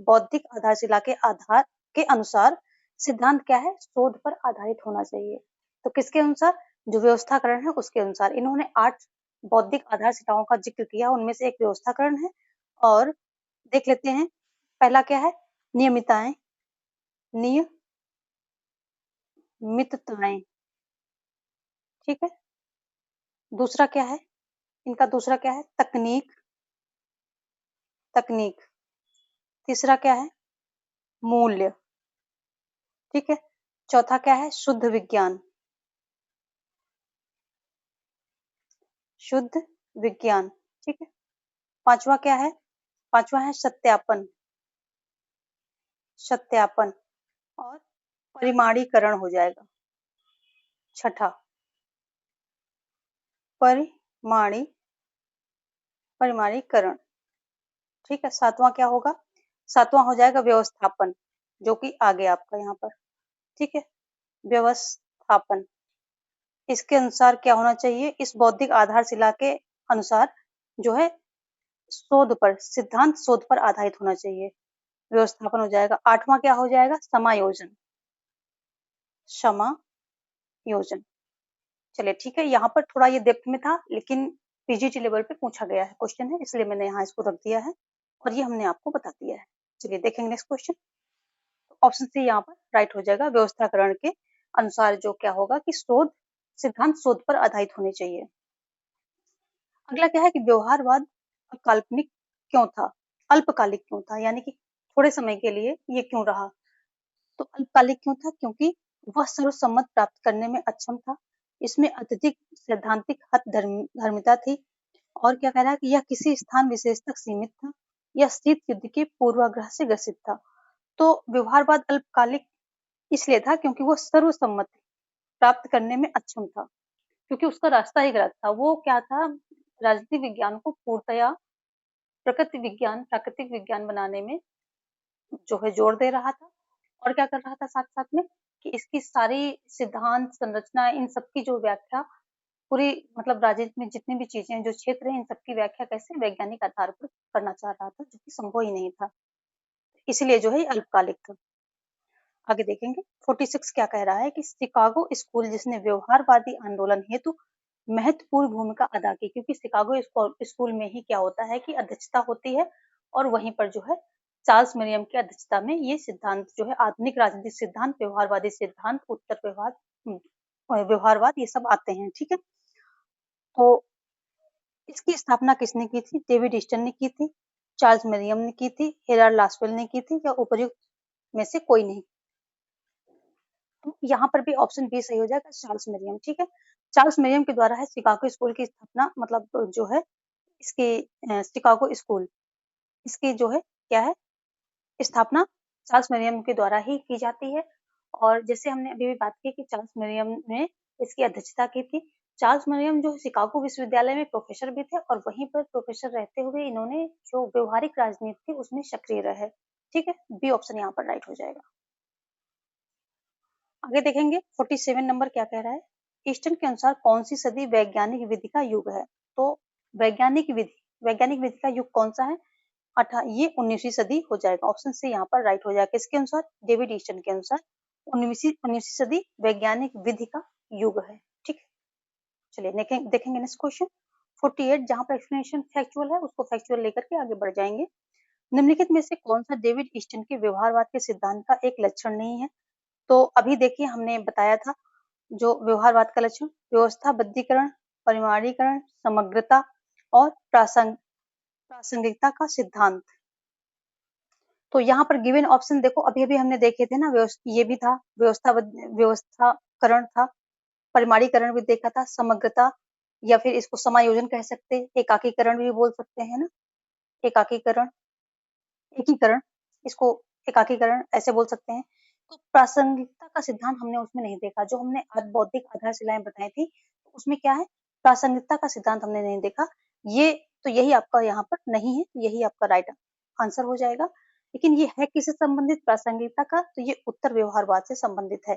बौद्धिक आधारशिला के आधार के अनुसार सिद्धांत क्या है, शोध पर आधारित होना चाहिए। तो किसके अनुसार, जो व्यवस्थाकरण है उसके अनुसार। इन्होंने 8 बौद्धिक आधारशिलाओं का जिक्र किया, उनमें से एक व्यवस्थाकरण है। और देख लेते हैं, पहला क्या है, नियमितताएं, नियमितताएं, ठीक है। दूसरा क्या है, इनका दूसरा क्या है, तकनीक, तकनीक। तीसरा क्या है, मूल्य, ठीक है। चौथा क्या है, शुद्ध विज्ञान, शुद्ध विज्ञान, ठीक है। पांचवा क्या है, पांचवा है सत्यापन, सत्यापन, और परिमाणीकरण हो जाएगा। छठा परिमाणीकरण, ठीक है। सातवां क्या होगा, सातवां हो जाएगा व्यवस्थापन, जो कि आगे आपका यहाँ पर, ठीक है, व्यवस्थापन। इसके अनुसार क्या होना चाहिए, इस बौद्धिक आधारशिला के अनुसार जो है शोध पर, सिद्धांत शोध पर आधारित होना चाहिए। व्यवस्थापन हो जाएगा। आठवां क्या हो जाएगा, समायोजन, समायोजन। चलिए ठीक है, यहाँ पर थोड़ा ये डेप्थ में था, लेकिन पीजीटी लेवल पे पूछा गया है क्वेश्चन है, इसलिए मैंने यहाँ इसको रख दिया है और ये हमने आपको बता दिया है। चलिए देखेंगे नेक्स्ट क्वेश्चन। ऑप्शन सी यहाँ पर राइट हो जाएगा, व्यवस्थाकरण के अनुसार जो क्या होगा कि शोध, सिद्धांत शोध पर आधारित होने चाहिए। अगला क्या है कि व्यवहारवाद काल्पनिक क्यों था, अल्पकालिक क्यों था, यानी कि थोड़े समय के लिए ये क्यों रहा। तो अल्पकालिक क्यों था, क्योंकि वह सर्वसम्मत प्राप्त करने में अक्षम था, इसमें अत्यधिक सैद्धांतिक हठधर्मिता थी, और क्या कह रहा है कि यह किसी स्थान विशेष तक सीमित था, यह शीत युद्ध के पूर्वाग्रह से ग्रसित था। तो व्यवहारवाद अल्पकालिक इसलिए था क्योंकि वो सर्वसम्मति प्राप्त करने में अक्षम था, क्योंकि उसका रास्ता ही गलत था। वो क्या था, राजनीतिक विज्ञान को पूर्णतया प्राकृतिक विज्ञान बनाने में जो है जोर दे रहा था, और क्या कर रहा था साथ साथ में कि इसकी सारी सिद्धांत संरचना, इन सबकी जो व्याख्या पूरी, मतलब राजनीति में जितनी भी चीजें, जो क्षेत्र है, इन सबकी व्याख्या कैसे वैज्ञानिक आधार पर करना चाह रहा था, जो कि संभव ही नहीं था, इसलिए जो है अल्पकालिक था। आगे देखेंगे 46 क्या कह रहा है कि शिकागो स्कूल जिसने व्यवहारवादी आंदोलन हेतु महत्वपूर्ण भूमिका अदा की, क्योंकि शिकागो स्कूल में ही क्या होता है कि अध्यक्षता होती है, और वहीं पर जो है चार्ल्स मेरियम की अध्यक्षता में ये सिद्धांत जो है आधुनिक राजनीतिक सिद्धांत, व्यवहारवादी सिद्धांत, उत्तर व्यवहारवाद, ये सब आते हैं, ठीक है। तो इसकी स्थापना किसने की थी, डेविड ईस्टन ने की थी, चार्ल्स मेरियम ने की थी, हेराल्ड लासवेल ने की थी, या उपर्युक्त में से कोई नहीं। तो यहाँ पर भी ऑप्शन बी सही हो जाएगा, चार्ल्स मेरियम, ठीक है। चार्ल्स मेरियम के द्वारा है शिकागो स्कूल की स्थापना, मतलब जो है इसकी शिकागो स्कूल, इसकी जो है क्या है स्थापना चार्ल्स मेरियम के द्वारा ही की जाती है। और जैसे हमने अभी भी बात की कि चार्ल्स मेरियम ने इसकी अध्यक्षता की थी। चार्ल्स मेरियम जो शिकागो विश्वविद्यालय में प्रोफेसर भी थे, और वहीं पर प्रोफेसर रहते हुए इन्होंने जो व्यवहारिक राजनीति थी उसमें सक्रिय रहे, ठीक है। बी ऑप्शन यहाँ पर राइट हो जाएगा। आगे देखेंगे 47 नंबर क्या कह रहा है, ईस्टर्न के अनुसार कौन सी सदी वैज्ञानिक विधि का युग है। तो वैज्ञानिक विधि का युग कौन सा है, ये 19वीं सदी हो जाएगा। ऑप्शन सी यहाँ पर राइट हो जाएगा। किसके अनुसार, डेविड ईस्टर्न के अनुसार 19वीं सदी वैज्ञानिक विधि का युग है। ठीक है, चलिए देखेंगे नेक्स्ट क्वेश्चन 48, जहां पर एक्सप्लेनेशन फैक्चुअल है उसको फैक्चुअल लेकर के आगे बढ़ जाएंगे। निम्नलिखित में से कौन सा डेविड ईस्टर्न के व्यवहारवाद के सिद्धांत का एक लक्षण नहीं है। तो अभी देखिए हमने बताया था जो व्यवहारवाद का लक्षण, व्यवस्थाबद्धीकरण, परिमाणीकरण, समग्रता और प्रासंगिकता का सिद्धांत। तो यहाँ पर गिवन ऑप्शन देखो, अभी अभी हमने देखे थे ना, ये भी था व्यवस्थाकरण था, परिमाणीकरण भी देखा था, समग्रता या फिर इसको समायोजन कह सकते हैं, एकाकीकरण भी बोल सकते हैं ना, एकाकीकरण, एकीकरण, इसको एकाकीकरण ऐसे बोल सकते हैं। तो प्रासंगिकता का सिद्धांत हमने उसमें नहीं देखा, जो हमने बौद्धिक आधारशिलाएं बताई थी उसमें क्या है, प्रासंगिकता का सिद्धांत हमने नहीं देखा। ये तो यही आपका यहाँ पर नहीं है, यही आपका राइट आंसर हो जाएगा। लेकिन ये है किससे संबंधित, प्रासंगिकता का, तो ये उत्तर व्यवहारवाद से संबंधित है।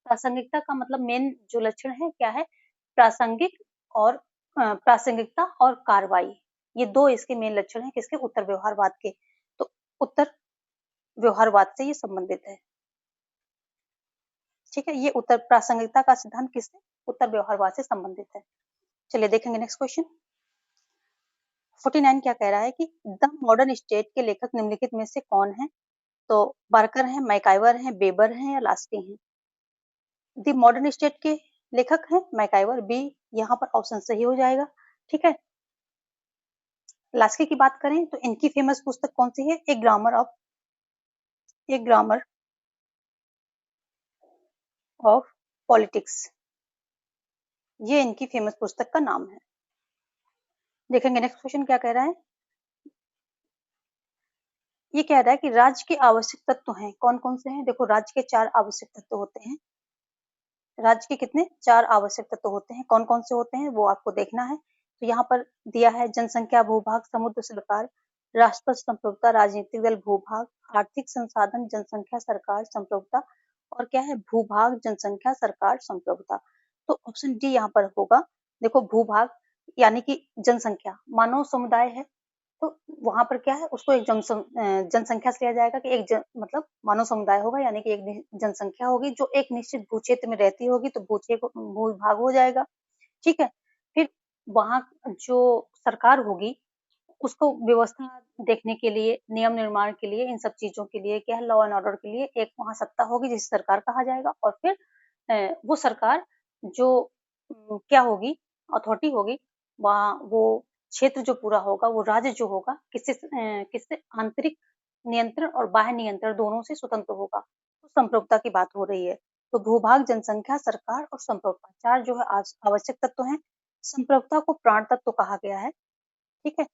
प्रासंगिकता का मतलब मेन जो लक्षण है क्या है, प्रासंगिक और प्रासंगिकता और कार्रवाई, ये दो इसके मेन लक्षण है किसके, उत्तर व्यवहारवाद के। तो उत्तर व्यवहारवाद से ये संबंधित है। ठीक है, ये उत्तर प्रासंगिकता का सिद्धांत किससे, उत्तर व्यवहारवाद से संबंधित है। चलिए देखेंगे नेक्स्ट क्वेश्चन 49 क्या कह रहा है कि द मॉडर्न स्टेट के लेखक निम्नलिखित में से कौन है। तो बार्कर है, मैकाइवर है, बेबर है या लास्की है। द मॉडर्न स्टेट के लेखक हैं मैकाइवर, बी यहाँ पर ऑप्शन सही हो जाएगा। ठीक है, लास्की की बात करें तो इनकी फेमस पुस्तक कौन सी है, ए ग्रामर ऑफ पॉलिटिक्स, ये इनकी फेमस पुस्तक का नाम है। देखेंगे नेक्स्ट क्वेश्चन क्या कह रहा है, ये कह रहा है कि राज्य के आवश्यक तत्व हैं, कौन कौन से हैं। देखो राज्य के 4 आवश्यक तत्व होते हैं, राज्य के कितने, 4 आवश्यक तत्व होते हैं, कौन कौन से होते हैं वो आपको देखना है। तो यहाँ पर दिया है जनसंख्या, भूभाग, समुद्र, सरकार, राष्ट्रपति, संप्रभुता, राजनीतिक दल, भूभाग, आर्थिक संसाधन, जनसंख्या, सरकार, संप्रभुता, और क्या है, भूभाग, जनसंख्या, सरकार, संप्रभुता। तो ऑप्शन डी यहाँ पर होगा। देखो भूभाग यानी कि जनसंख्या, मानव समुदाय है, तो वहां पर क्या है, उसको एक जनसंख्या से लिया जाएगा कि मतलब मानव समुदाय होगा, यानी कि एक जनसंख्या होगी जो एक निश्चित भू क्षेत्र में रहती होगी, तो भूभाग हो जाएगा। ठीक है, फिर वहां जो सरकार होगी उसको व्यवस्था देखने के लिए, नियम निर्माण के लिए, इन सब चीजों के लिए क्या है, लॉ एंड ऑर्डर के लिए एक वहां सत्ता होगी जिसे सरकार कहा जाएगा। और फिर वो सरकार जो क्या होगी, अथॉरिटी होगी, वहाँ वो क्षेत्र जो पूरा होगा, वो राज्य जो होगा किससे आंतरिक नियंत्रण और बाह्य नियंत्रण दोनों से स्वतंत्र होगा। तो संप्रभुता की बात हो रही है। तो भूभाग, जनसंख्या, सरकार और संप्रभुता, 4 जो है आवश्यक तत्व हैं। संप्रभुता को प्राण तत्व कहा गया है। ठीक है,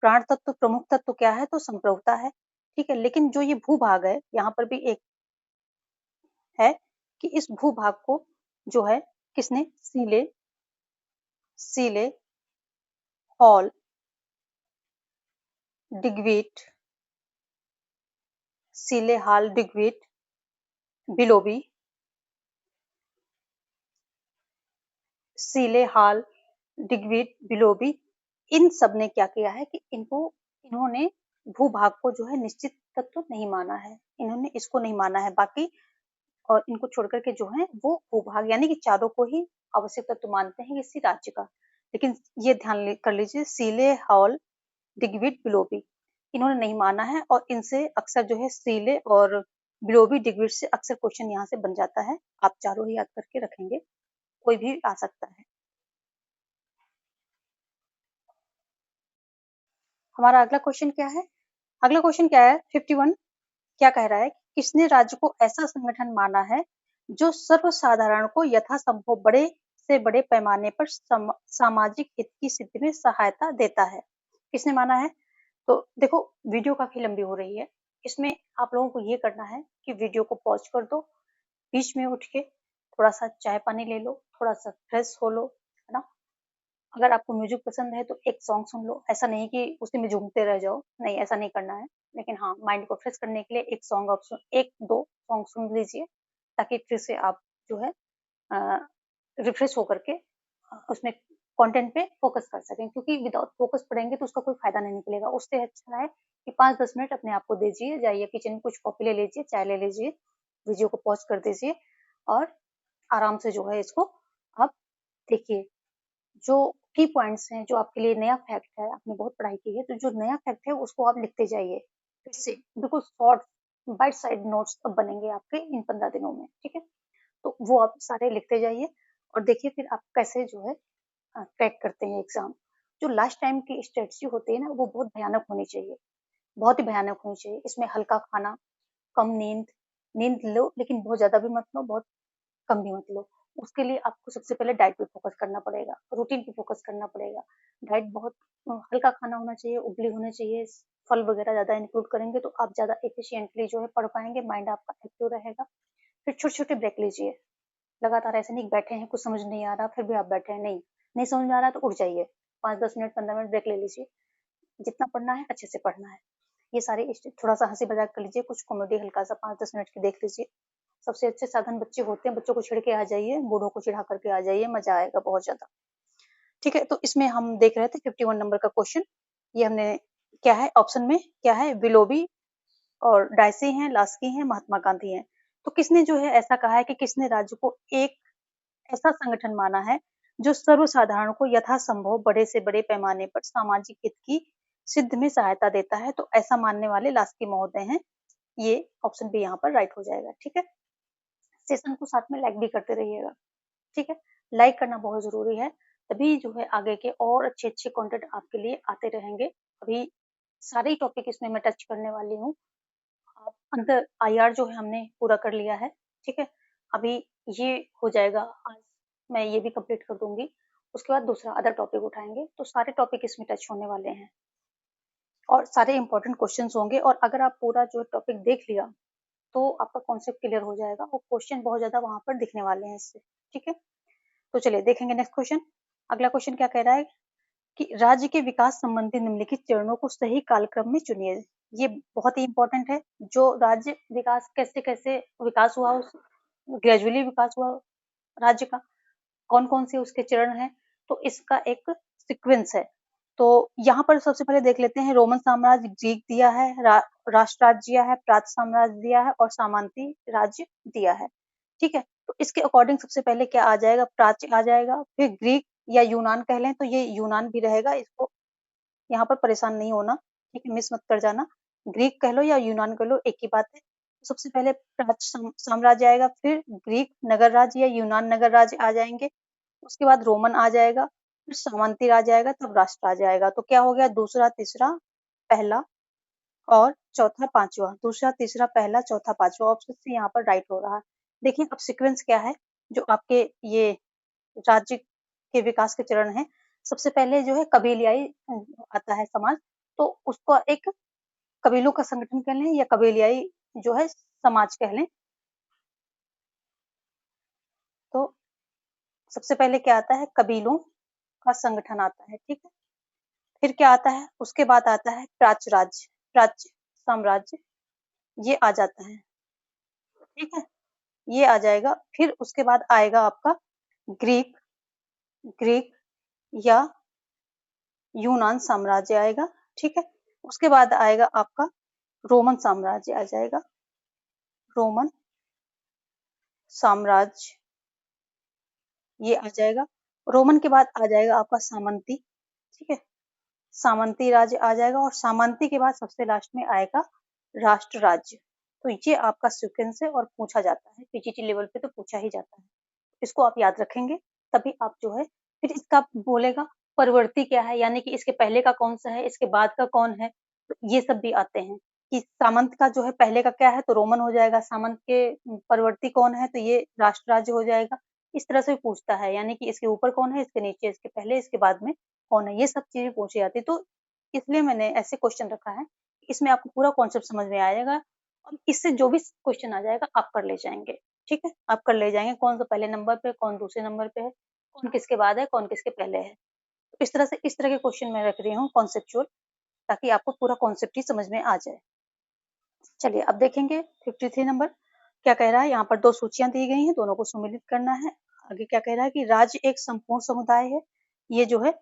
प्राण तत्व प्रमुख तत्व क्या है, तो संप्रभुता है। ठीक है, लेकिन जो ये भूभाग है, यहाँ पर भी एक है कि इस भूभाग को जो है किसने, सीले, हॉल, डिग्वीट, सीले, हॉल, डिग्वीट, बिलोबी, सीले, हॉल, डिग्वीट, बिलोबी, इन सब ने क्या किया है कि इन्होंने भूभाग को जो है निश्चित तत्व नहीं माना है, इन्होंने इसको नहीं माना है। बाकी और इनको छोड़कर के जो है वो भूभाग यानी कि चारों को ही आवश्यक तत्व मानते हैं किसी राज्य का। लेकिन ये ध्यान कर लीजिए, सीले, हॉल, डिग्विड, बिलोबी, इन्होंने नहीं माना है, और इनसे अक्सर जो है सीले और बिलोबी, डिग्विड से अक्सर क्वेश्चन यहाँ से बन जाता है। आप चारों ही याद करके रखेंगे, कोई भी आ सकता है। हमारा अगला क्वेश्चन क्या है, अगला क्वेश्चन क्या है 51, क्या कह रहा है, किसने राज्य को ऐसा संगठन माना है जो सर्वसाधारण को यथासंभव बड़े से बड़े पैमाने पर सामाजिक हित की सिद्धि में सहायता देता है। किसने माना है। तो देखो वीडियो काफी लंबी हो रही है, इसमें आप लोगों को ये करना है कि वीडियो को पॉज कर दो, बीच में उठ के थोड़ा सा चाय पानी ले लो, थोड़ा सा फ्रेश हो लो, है ना। अगर आपको म्यूजिक पसंद है तो एक सॉन्ग सुन लो, ऐसा नहीं कि उसी में झूमते रह जाओ, नहीं ऐसा नहीं करना है। लेकिन हाँ, माइंड को फ्रेश करने के लिए एक दो सॉन्ग सुन लीजिए, ताकि फिर से आप जो है रिफ्रेश होकर के उसमें कंटेंट पे फोकस कर सकें, क्योंकि विदाउट फोकस पढ़ेंगे तो उसका कोई फायदा नहीं निकलेगा। उससे अच्छा है कि 5-10 मिनट अपने आप को दीजिए, जाइए किचन में कुछ कॉफी ले लीजिए, चाय ले लीजिए, वीडियो को पॉज कर दीजिए और आराम से जो है इसको आप देखिए। जो की पॉइंट्स हैं, जो आपके लिए नया फैक्ट है, आपने बहुत पढ़ाई की है, तो जो नया फैक्ट है उसको आप लिखते जाइए फिर से, बिल्कुल शॉर्ट बाइट साइड नोट्स अब बनेंगे आपके इन 15 दिनों में, ठीक है। तो वो आप सारे लिखते जाइए और देखिए फिर आप कैसे जो है क्रैक करते हैं एग्जाम। जो लास्ट टाइम की स्ट्रेटजी होती है ना, वो बहुत भयानक होनी चाहिए, बहुत ही भयानक होनी चाहिए। इसमें हल्का खाना, कम नींद, नींद लो लेकिन बहुत ज्यादा भी मत लो, बहुत कम भी मत लो। उसके लिए आपको सबसे पहले डाइट पे फोकस करना पड़ेगा, रूटीन पे फोकस करना पड़ेगा। डाइट बहुत हल्का खाना होना चाहिए, उबली होनी चाहिए, फल वगैरह ज्यादा इंक्लूड करेंगे तो आप ज्यादा एफिशिएंटली जो है पढ़ पाएंगे, माइंड आपका एक्टिव रहेगा। फिर छोटे छोटे ब्रेक लीजिए, लगातार ऐसे नहीं बैठे हैं कुछ समझ नहीं आ रहा फिर भी आप बैठे हैं, नहीं नहीं समझ में आ रहा तो उठ जाइए, 5-10 मिनट 15 मिनट ब्रेक ले लीजिए। जितना पढ़ना है अच्छे से पढ़ना है। ये सारे थोड़ा सा हंसी मजाक कर लीजिए, कुछ कॉमेडी हल्का सा 5-10 मिनट की देख लीजिए। सबसे अच्छे साधन बच्चे होते हैं, बच्चों को छिड़ के आ जाइए, बूढ़ों को चिढ़ा करके आ जाइए, मजा आएगा बहुत ज्यादा। ठीक है, तो इसमें हम देख रहे थे 51 नंबर का क्वेश्चन। ये हमने क्या है ऑप्शन में, क्या है विलोबी और डायसी हैं, लास्की हैं, महात्मा गांधी हैं। तो किसने जो है ऐसा कहा है कि किसने राज्य को एक ऐसा संगठन माना है जो सर्वसाधारण को यथासंभव बड़े से बड़े पैमाने पर सामाजिक हित की सिद्ध में सहायता देता है। तो ऐसा मानने वाले लास्की महोदय हैं। ये ऑप्शन भी यहाँ पर राइट हो जाएगा। ठीक है, सेशन को साथ में लाइक भी करते रहिएगा। ठीक है, लाइक करना बहुत जरूरी है, तभी जो है आगे के और अच्छे अच्छे कंटेंट आपके लिए आते रहेंगे। अभी सारे टॉपिक इसमें मैं टच करने वाली हूँ। आप अंदर आईआर जो है हमने पूरा कर लिया है। ठीक है, अभी ये हो जाएगा, आज मैं ये भी कंप्लीट कर दूंगी, उसके बाद दूसरा अदर टॉपिक उठाएंगे। तो सारे टॉपिक इसमें टच होने वाले हैं और सारे इंपॉर्टेंट क्वेश्चंस होंगे। और अगर आप पूरा जो टॉपिक देख लिया तो आपका कॉन्सेप्ट क्लियर हो जाएगा और क्वेश्चन बहुत ज्यादा वहां पर दिखने वाले हैं इससे। ठीक है, तो चलिए देखेंगे नेक्स्ट क्वेश्चन। अगला क्वेश्चन क्या कह रहा है कि राज्य के विकास संबंधी निम्नलिखित चरणों को सही कालक्रम में चुनिए। ये बहुत ही इंपॉर्टेंट है। जो राज्य विकास कैसे कैसे विकास हुआ, उस ग्रेजुअली विकास हुआ राज्य का, कौन कौन से उसके चरण हैं, तो इसका एक सीक्वेंस है। तो यहाँ पर सबसे पहले देख लेते हैं, रोमन साम्राज्य, ग्रीक दिया है, राष्ट्र राज्य दिया है, प्राच्य साम्राज्य दिया है और सामंती राज्य दिया है। ठीक है, तो इसके अकॉर्डिंग सबसे पहले क्या आ जाएगा, प्राच्य आ जाएगा, फिर ग्रीक या यूनान कह लें तो ये यूनान भी रहेगा, इसको यहाँ पर परेशान नहीं होना। ठीक है, मिस मत कर जाना, ग्रीक कह लो या यूनान कह लो एक ही बात है। सबसे पहले प्राच्य साम्राज्य आएगा, फिर ग्रीक नगर राज्य या यूनान नगर राज्य आ जाएंगे, उसके बाद रोमन आ जाएगा, फिर सामंती राज आएगा, तब राष्ट्र आ जाएगा। तो क्या हो गया, दूसरा तीसरा पहला और चौथा पांचवा, दूसरा तीसरा पहला चौथा पांचवा, ऑप्शन से यहाँ पर राइट हो रहा है। देखिए अब सीक्वेंस क्या है जो आपके ये राज्य के विकास के चरण है। सबसे पहले जो है कबीलियाई आता है समाज, तो उसको एक कबीलों का संगठन कह लें या कबीलियाई जो है समाज कह लें। तो सबसे पहले क्या आता है, कबीलों का संगठन आता है। ठीक है, फिर क्या आता है, उसके बाद आता है प्राच्य राज्य, प्राच्य साम्राज्य, ये आ जाता है। ठीक है, ये आ जाएगा, फिर उसके बाद आएगा आपका ग्रीक, ग्रीक या यूनान साम्राज्य आएगा। ठीक है, उसके बाद आएगा आपका रोमन साम्राज्य आ जाएगा, रोमन साम्राज्य ये आ जाएगा। रोमन के बाद आ जाएगा आपका सामंती। ठीक है, सामंती राज्य आ जाएगा और सामंती के बाद सबसे लास्ट में आएगा राष्ट्र राज्य। तो ये आपका सीक्वेंस है और पूछा जाता है पीजीटी लेवल पे, तो पूछा ही जाता है। इसको आप याद रखेंगे तभी आप जो है, फिर इसका बोलेगा परवर्ती क्या है, यानी कि इसके पहले का कौन सा है, इसके बाद का कौन है, तो ये सब भी आते हैं कि सामंत का जो है पहले का क्या है तो रोमन हो जाएगा, सामंत के परवर्ती कौन है तो ये राष्ट्र राज्य हो जाएगा। इस तरह से पूछता है, यानी कि इसके ऊपर कौन है, इसके नीचे, इसके पहले, इसके बाद में कौन है, ये सब चीजें पूछी जाती है। तो इसलिए मैंने ऐसे क्वेश्चन रखा है, इसमें आपको पूरा कॉन्सेप्ट समझ में आएगा और इससे जो भी क्वेश्चन आ जाएगा आप कर ले जाएंगे। ठीक है, आप कर ले जाएंगे कौन सा पहले नंबर पे, कौन दूसरे नंबर पे है, कौन किसके बाद है, कौन किसके पहले है। तो इस तरह से इस तरह के क्वेश्चन मैं रख रही हूँ कॉन्सेप्चुअल, ताकि आपको पूरा कॉन्सेप्ट ही समझ में आ जाए। चलिए अब देखेंगे 53 नंबर। क्या कह रहा है, यहाँ पर 2 सूचियाँ दी गई हैं, दोनों को सम्मिलित करना है। आगे क्या कह रहा है कि राज्य एक संपूर्ण समुदाय है। ये जो है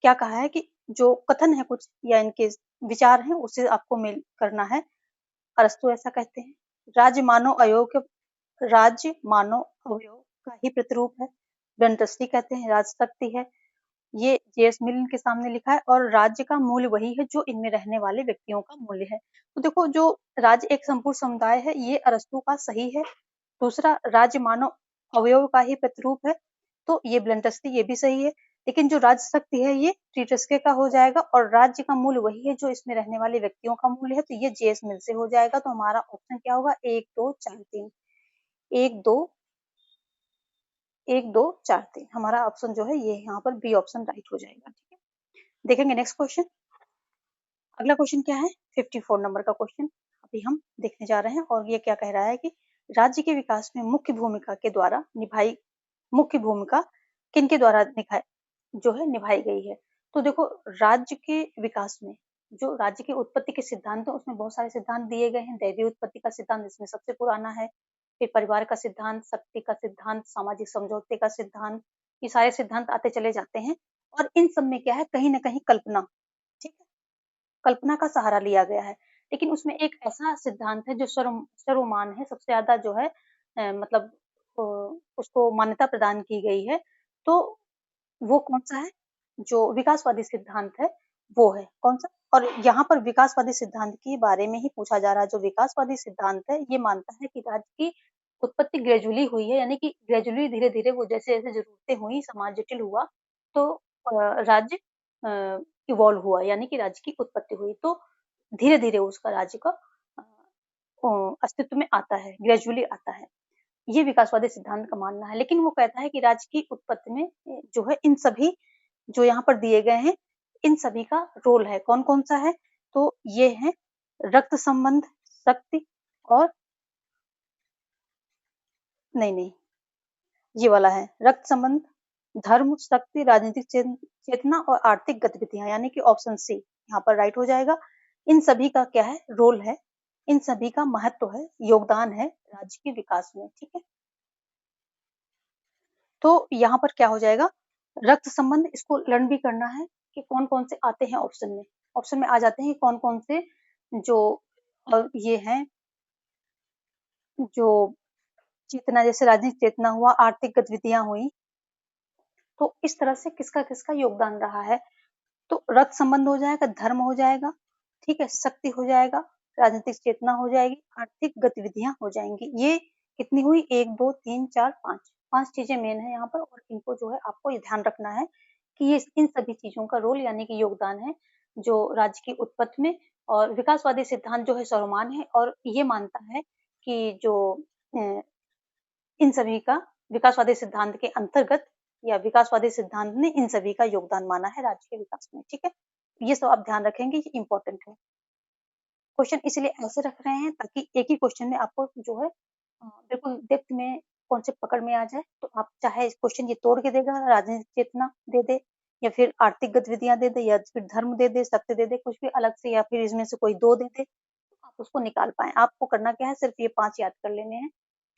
क्या कहा है कि जो कथन है कुछ या इनके विचार हैं उसे आपको मेल करना है। अरस्तु ऐसा कहते हैं। राज्य मानव अवयव का ही प्रतिरूप है। ब्रंटस्टी कहते हैं राजशक्ति है। ये जेएस मिल के सामने लिखा है और राज्य का मूल्य वही है जो इनमें रहने वाले व्यक्तियों का मूल्य है। तो देखो जो राज्य एक संपूर्ण समुदाय है ये अरस्तु का सही है। दूसरा राज्य मानव अवयव का ही प्रतिरूप है तो ये ब्लंटस्टी ये भी सही है। लेकिन जो राज्य शक्ति है ये ट्रीटस्के का हो जाएगा और राज्य का मूल्य वही है जो इसमें रहने वाले व्यक्तियों का मूल्य है तो ये जेएस मिल से हो जाएगा। तो हमारा ऑप्शन क्या होगा 1 2 4 3 1 2 1 2 4 3 हमारा ऑप्शन जो है ये यहाँ पर बी ऑप्शन राइट हो जाएगा। ठीक है, देखेंगे नेक्स्ट क्वेश्चन। अगला क्वेश्चन क्या है 54 नंबर का क्वेश्चन अभी हम देखने जा रहे हैं और ये क्या कह रहा है कि राज्य के विकास में मुख्य भूमिका के द्वारा निभाई मुख्य भूमिका किनके द्वारा जो है निभाई गई है। तो देखो राज्य के विकास में जो राज्य की उत्पत्ति के सिद्धांत है उसमें बहुत सारे सिद्धांत दिए गए हैं। दैवीय उत्पत्ति का सिद्धांत इसमें सबसे पुराना है। फिर परिवार का सिद्धांत, शक्ति का सिद्धांत, सामाजिक समझौते का सिद्धांत, ये सारे सिद्धांत आते चले जाते हैं और इन सब में क्या है कहीं ना कहीं कल्पना, ठीक है, कल्पना का सहारा लिया गया है। लेकिन उसमें एक ऐसा सिद्धांत है जो सर्वमान्य है, सबसे ज्यादा जो है मतलब अ, उसको मान्यता प्रदान की गई है। तो वो कौन सा है, जो विकासवादी सिद्धांत है वो है कौन सा। और यहाँ पर विकासवादी सिद्धांत के बारे में ही पूछा जा रहा है। जो विकासवादी सिद्धांत है ये मानता है कि राज्य की उत्पत्ति ग्रेजुअली हुई है, यानी कि ग्रेजुअली धीरे धीरे वो जैसे जैसे जरूरतें हुई समाज जटिल हुआ तो राज्य इवॉल्व हुआ, यानी कि राज्य की उत्पत्ति हुई तो धीरे धीरे उसका राज्य का अस्तित्व में आता है, ग्रेजुअली आता है। ये विकासवादी सिद्धांत का मानना है। लेकिन वो कहता है कि राज्य की उत्पत्ति में जो है इन सभी जो यहाँ पर दिए गए हैं इन सभी का रोल है। कौन कौन सा है, तो ये है रक्त संबंध, शक्ति और नहीं ये वाला है रक्त संबंध, धर्म, शक्ति, राजनीतिक चेतना और आर्थिक गतिविधियां, यानी कि ऑप्शन सी यहाँ पर राइट हो जाएगा। इन सभी का क्या है रोल है, इन सभी का महत्व है, योगदान है राज्य के विकास में। ठीक है, तो यहाँ पर क्या हो जाएगा रक्त संबंध, इसको लर्न भी करना है कि कौन कौन से आते हैं ऑप्शन में आ जाते हैं कौन कौन से जो ये हैं जो चेतना, जैसे राजनीतिक चेतना हुआ, आर्थिक गतिविधियां हुई, तो इस तरह से किसका किसका योगदान रहा है। तो रक्त संबंध हो जाएगा, धर्म हो जाएगा, ठीक है, शक्ति हो जाएगा, राजनीतिक चेतना हो जाएगी, आर्थिक गतिविधियां हो जाएंगी। ये कितनी हुई 1 2 3 4 5 5 चीजें मेन है यहाँ पर और इनको जो है आपको ये ध्यान रखना है कि ये इन सभी चीजों का रोल यानी कि योगदान है जो राज्य की उत्पत्ति में। और विकासवादी सिद्धांत जो है सर्वमान्य है और ये मानता है कि जो इन सभी का विकासवादी सिद्धांत के अंतर्गत या विकासवादी सिद्धांत ने इन सभी का योगदान माना है राज्य के विकास में। ठीक है, ये सब आप ध्यान रखेंगे, ये इंपॉर्टेंट है। क्वेश्चन इसलिए ऐसे रख रहे हैं ताकि एक ही क्वेश्चन में आपको जो है बिल्कुल डेप्थ में कॉन्सेप्ट पकड़ में आ जाए। तो आप चाहे क्वेश्चन ये तोड़ के देगा, राजनीतिक चेतना दे दे या फिर आर्थिक गतिविधियां दे दे या फिर धर्म दे दे, सत्य दे दे, कुछ भी अलग से, या फिर इसमें से कोई दो दे दे, तो आप उसको निकाल पाए। आपको करना क्या है, सिर्फ ये 5 याद कर लेने हैं।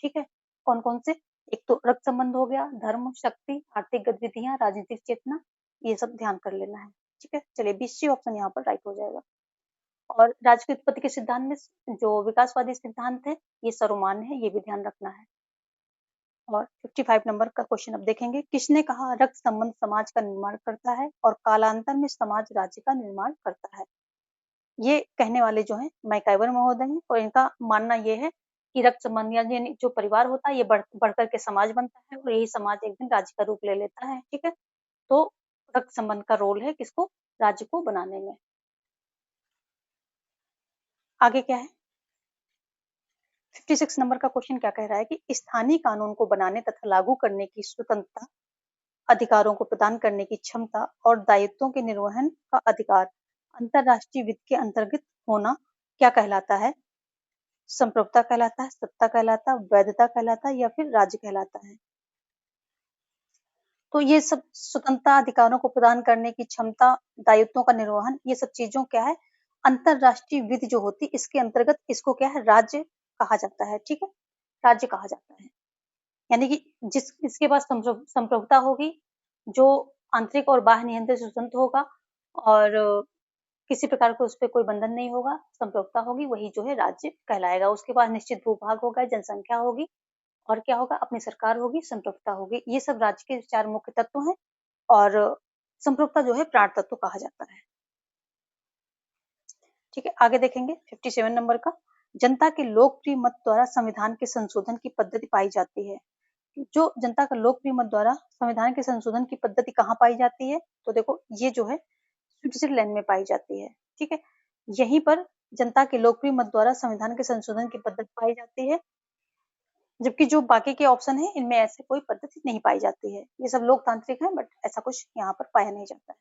ठीक है, कौन कौन से, एक तो रक्त संबंध हो गया, धर्म, शक्ति, आर्थिक गतिविधियां, राजनीतिक चेतना, ये सब ध्यान कर लेना है। ठीक है, चलिए 20 ऑप्शन यहाँ पर राइट हो जाएगा। और राज्य की उत्पत्ति के सिद्धांत में जो विकासवादी सिद्धांत है ये सर्वमान्य है, ये भी ध्यान रखना है। और 55 नंबर का क्वेश्चन अब देखेंगे। किसने कहा रक्त संबंध समाज का निर्माण करता है और कालांतर में समाज राज्य का निर्माण करता है। ये कहने वाले जो है मैकाइवर महोदय हैं और इनका मानना ये है कि रक्त संबंध यानी जो परिवार होता है ये बढ़कर के समाज बनता है और यही समाज एक दिन राज्य का रूप ले लेता है। ठीक है, तो रक्त संबंध का रोल है किसको, राज्य को बनाने में। आगे क्या है 56 नंबर का क्वेश्चन क्या कह रहा है कि स्थानीय कानून को बनाने तथा लागू करने की स्वतंत्रता, अधिकारों को प्रदान करने की क्षमता और दायित्वों के निर्वहन का अधिकार अंतरराष्ट्रीय वित्त के अंतर्गत होना क्या कहलाता है। संप्रभुता कहलाता है, सत्ता कहलाता है, वैधता कहलाता है या फिर राज्य कहलाता है। तो ये सब स्वतंत्रता, अधिकारों को प्रदान करने की क्षमता, दायित्वों का निर्वहन, ये सब चीजों क्या है अंतरराष्ट्रीय विधि जो होती है इसके अंतर्गत इसको क्या है राज्य कहा जाता है। ठीक है, राज्य कहा जाता है। यानी कि इसके पास संप्रभुता होगी, जो आंतरिक और बाह्य नियंत्रण से स्वतंत्र होगा और किसी प्रकार का उस पे कोई बंधन नहीं होगा, संप्रभुता होगी, वही जो है राज्य कहलाएगा। उसके पास निश्चित भूभाग होगा, जनसंख्या होगी और क्या होगा, अपनी सरकार होगी, संप्रभुता होगी। ये सब राज्य के 4 मुख्य तत्व हैं और संप्रभुता जो है प्राण तत्व कहा जाता है। ठीक है, आगे देखेंगे 57 नंबर का, जनता के लोकप्रिय मत द्वारा संविधान के संशोधन की पद्धति पाई जाती है। जो जनता का लोकप्रिय मत द्वारा संविधान के संशोधन की पद्धति कहाँ पाई जाती है, तो देखो ये जो है स्विट्जरलैंड में पाई जाती है। ठीक है, यहीं पर जनता के लोकप्रिय मत द्वारा संविधान के संशोधन की पद्धति पाई जाती है, जबकि जो बाकी के ऑप्शन है इनमें ऐसे कोई पद्धति नहीं पाई जाती है। ये सब लोकतांत्रिक है, बट ऐसा कुछ यहाँ पर पाया नहीं जाता है।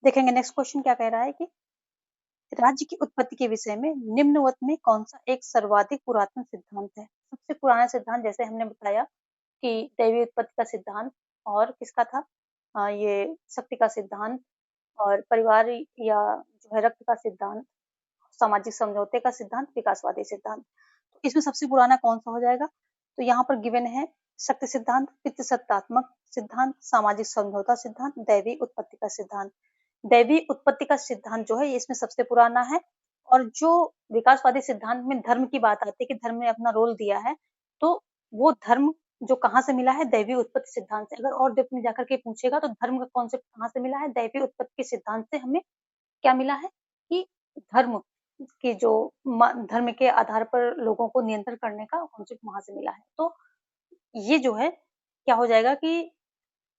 देखेंगे नेक्स्ट क्वेश्चन क्या कह रहा है कि राज्य की उत्पत्ति के विषय में निम्नवत में कौन सा एक सर्वाधिक पुरातन सिद्धांत है। सबसे पुराना सिद्धांत जैसे हमने बताया कि दैवीय उत्पत्ति का सिद्धांत और किसका था, ये शक्ति का सिद्धांत और परिवार या जो है रक्त का सिद्धांत, सामाजिक समझौते का सिद्धांत, विकासवादी सिद्धांत। तो इसमें सबसे पुराना कौन सा हो जाएगा, तो यहाँ पर गिवन है शक्ति सिद्धांत, पितृसत्तात्मक सिद्धांत, सामाजिक समझौता सिद्धांत, दैवी उत्पत्ति का सिद्धांत। दैवी उत्पत्ति का सिद्धांत जो है इसमें सबसे पुराना है और जो विकासवादी सिद्धांत में धर्म की बात आती है कि धर्म ने अपना रोल दिया है, तो वो धर्म जो कहाँ से मिला है, दैवी उत्पत्ति सिद्धांत से। अगर और डेप्थ में जाकर के पूछेगा तो धर्म का कॉन्सेप्ट कहाँ से मिला है, दैवी उत्पत्ति के सिद्धांत से हमें क्या मिला है कि धर्म की जो धर्म के आधार पर लोगों को नियंत्रण करने का कॉन्सेप्ट वहां से मिला है। तो ये जो है क्या हो जाएगा कि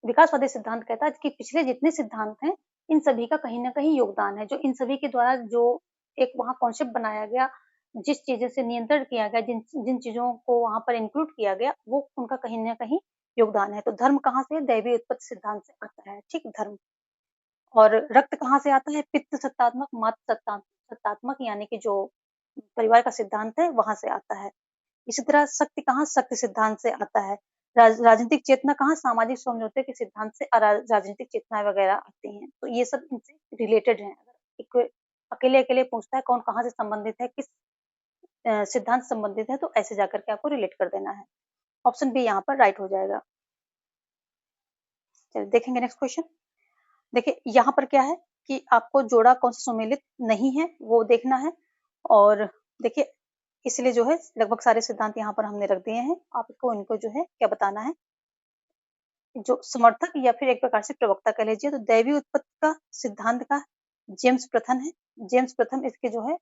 विकासवादी सिद्धांत कहता है कि पिछले जितने सिद्धांत हैं इन सभी का कहीं ना कहीं योगदान है, जो इन सभी के द्वारा जो एक वहां कॉन्सेप्ट बनाया गया, जिस चीजों से नियंत्रण किया गया, जिन जिन चीजों को वहां पर इंक्लूड किया गया, वो उनका कहीं ना कहीं योगदान है। तो धर्म कहाँ से, दैवीय उत्पत्ति सिद्धांत से आता है। ठीक, धर्म। और रक्त कहाँ से आता है, पितृ सत्तात्मक, मातृ सत्तात्मक, यानी कि जो परिवार का सिद्धांत है वहां से आता है। इसी तरह शक्ति कहाँ, शक्ति सिद्धांत से आता है। राजनीतिक चेतना कहाँ, सामाजिक समझौते के सिद्धांत से राजनीतिक चेतना वगैरह आती हैं। तो ये सब इनसे रिलेटेड है। अगर अकेले अकेले पूछता है कौन कहाँ से संबंधित है, किस सिद्धांत संबंधित है, तो ऐसे जाकर के आपको रिलेट कर देना है। ऑप्शन बी यहाँ पर राइट हो जाएगा। चलिए देखेंगे नेक्स्ट क्वेश्चन। देखिए यहाँ पर क्या है कि आपको जोड़ा कौन सा सुमेलित नहीं है वो देखना है, और देखिए इसलिए जो है लगभग सारे सिद्धांत यहाँ पर हमने रख दिए हैं। आपको इनको जो है क्या बताना है, जो समर्थक या फिर एक प्रकार से प्रवक्ता कह लीजिए। तो दैवीय उत्पत्ति का सिद्धांत का जेम्स प्रथम है। जेम्स प्रथम इसके जो है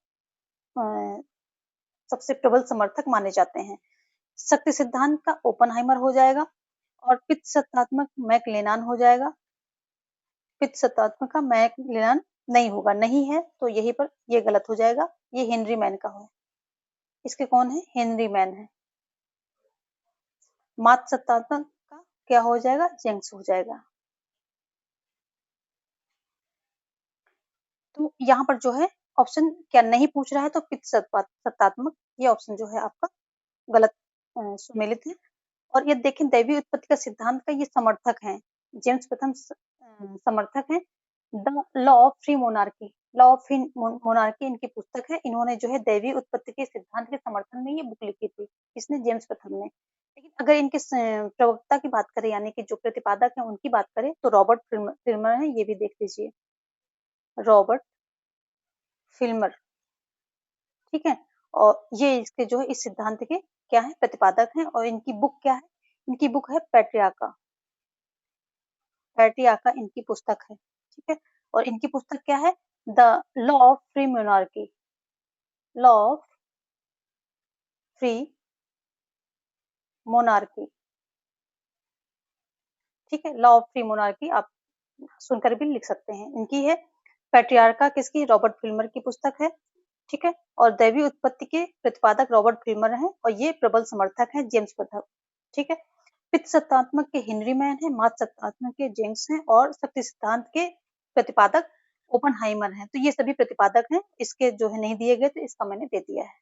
सबसे प्रबल समर्थक माने जाते हैं। शक्ति सिद्धांत का ओपनहाइमर हो जाएगा और पितृ सत्तात्मक मैकलेनान हो जाएगा। पितृ सत्तात्मक का मैकलेनान नहीं होगा, नहीं है तो यही पर ये गलत हो जाएगा। ये हेनरी मैन का है। इसके कौन है, हेनरी मैन है। मातृ सत्तात्मक का क्या हो जाएगा, जेम्स हो जाएगा। तो यहाँ पर जो है ऑप्शन क्या नहीं पूछ रहा है, तो पितृ सत्तात्मक ये ऑप्शन जो है आपका गलत सुमेलित है। और ये देखें दैवीय उत्पत्ति का सिद्धांत का ये समर्थक हैं, जेम्स प्रथम समर्थक हैं। The law of free monarchy, law of free monarchy इनकी पुस्तक है। इन्होंने जो है दैवीय उत्पत्ति के सिद्धांत के समर्थन में ये बुक लिखी थी, इसने जेम्स प्रथम ने। लेकिन अगर इनके प्रवक्ता की बात करें, यानी कि जो प्रतिपादक है उनकी बात करें, तो रॉबर्ट फिल्मर है। ये भी देख लीजिए, रॉबर्ट फिल्मर। ठीक है, और ये इसके जो है इस सिद्धांत के क्या है, प्रतिपादक हैं। और इनकी बुक क्या है, इनकी बुक है पैट्रियार्का। पैट्रियार्का इनकी पुस्तक है। ठीक है, और इनकी पुस्तक क्या है, the law of free monarchy, law of free monarchy. ठीक है, लॉ ऑफ फ्री मोनार्की आप सुनकर भी लिख सकते हैं। इनकी है पैट्रियार्का, किसकी, रॉबर्ट फिल्मर की पुस्तक है। ठीक है, और दैवीय उत्पत्ति के प्रतिपादक रॉबर्ट फिल्मर हैं और ये प्रबल समर्थक हैं जेम्स प्रथम। ठीक है, पितृ सत्तात्मक के हेनरी मैन है, मातृ सत्तात्मक के जेम्स हैं और शक्ति सिद्धांत के प्रतिपादक ओपनहाइमर हैं। तो ये सभी प्रतिपादक हैं, इसके जो है नहीं दिए गए, तो इसका मैंने दे दिया है।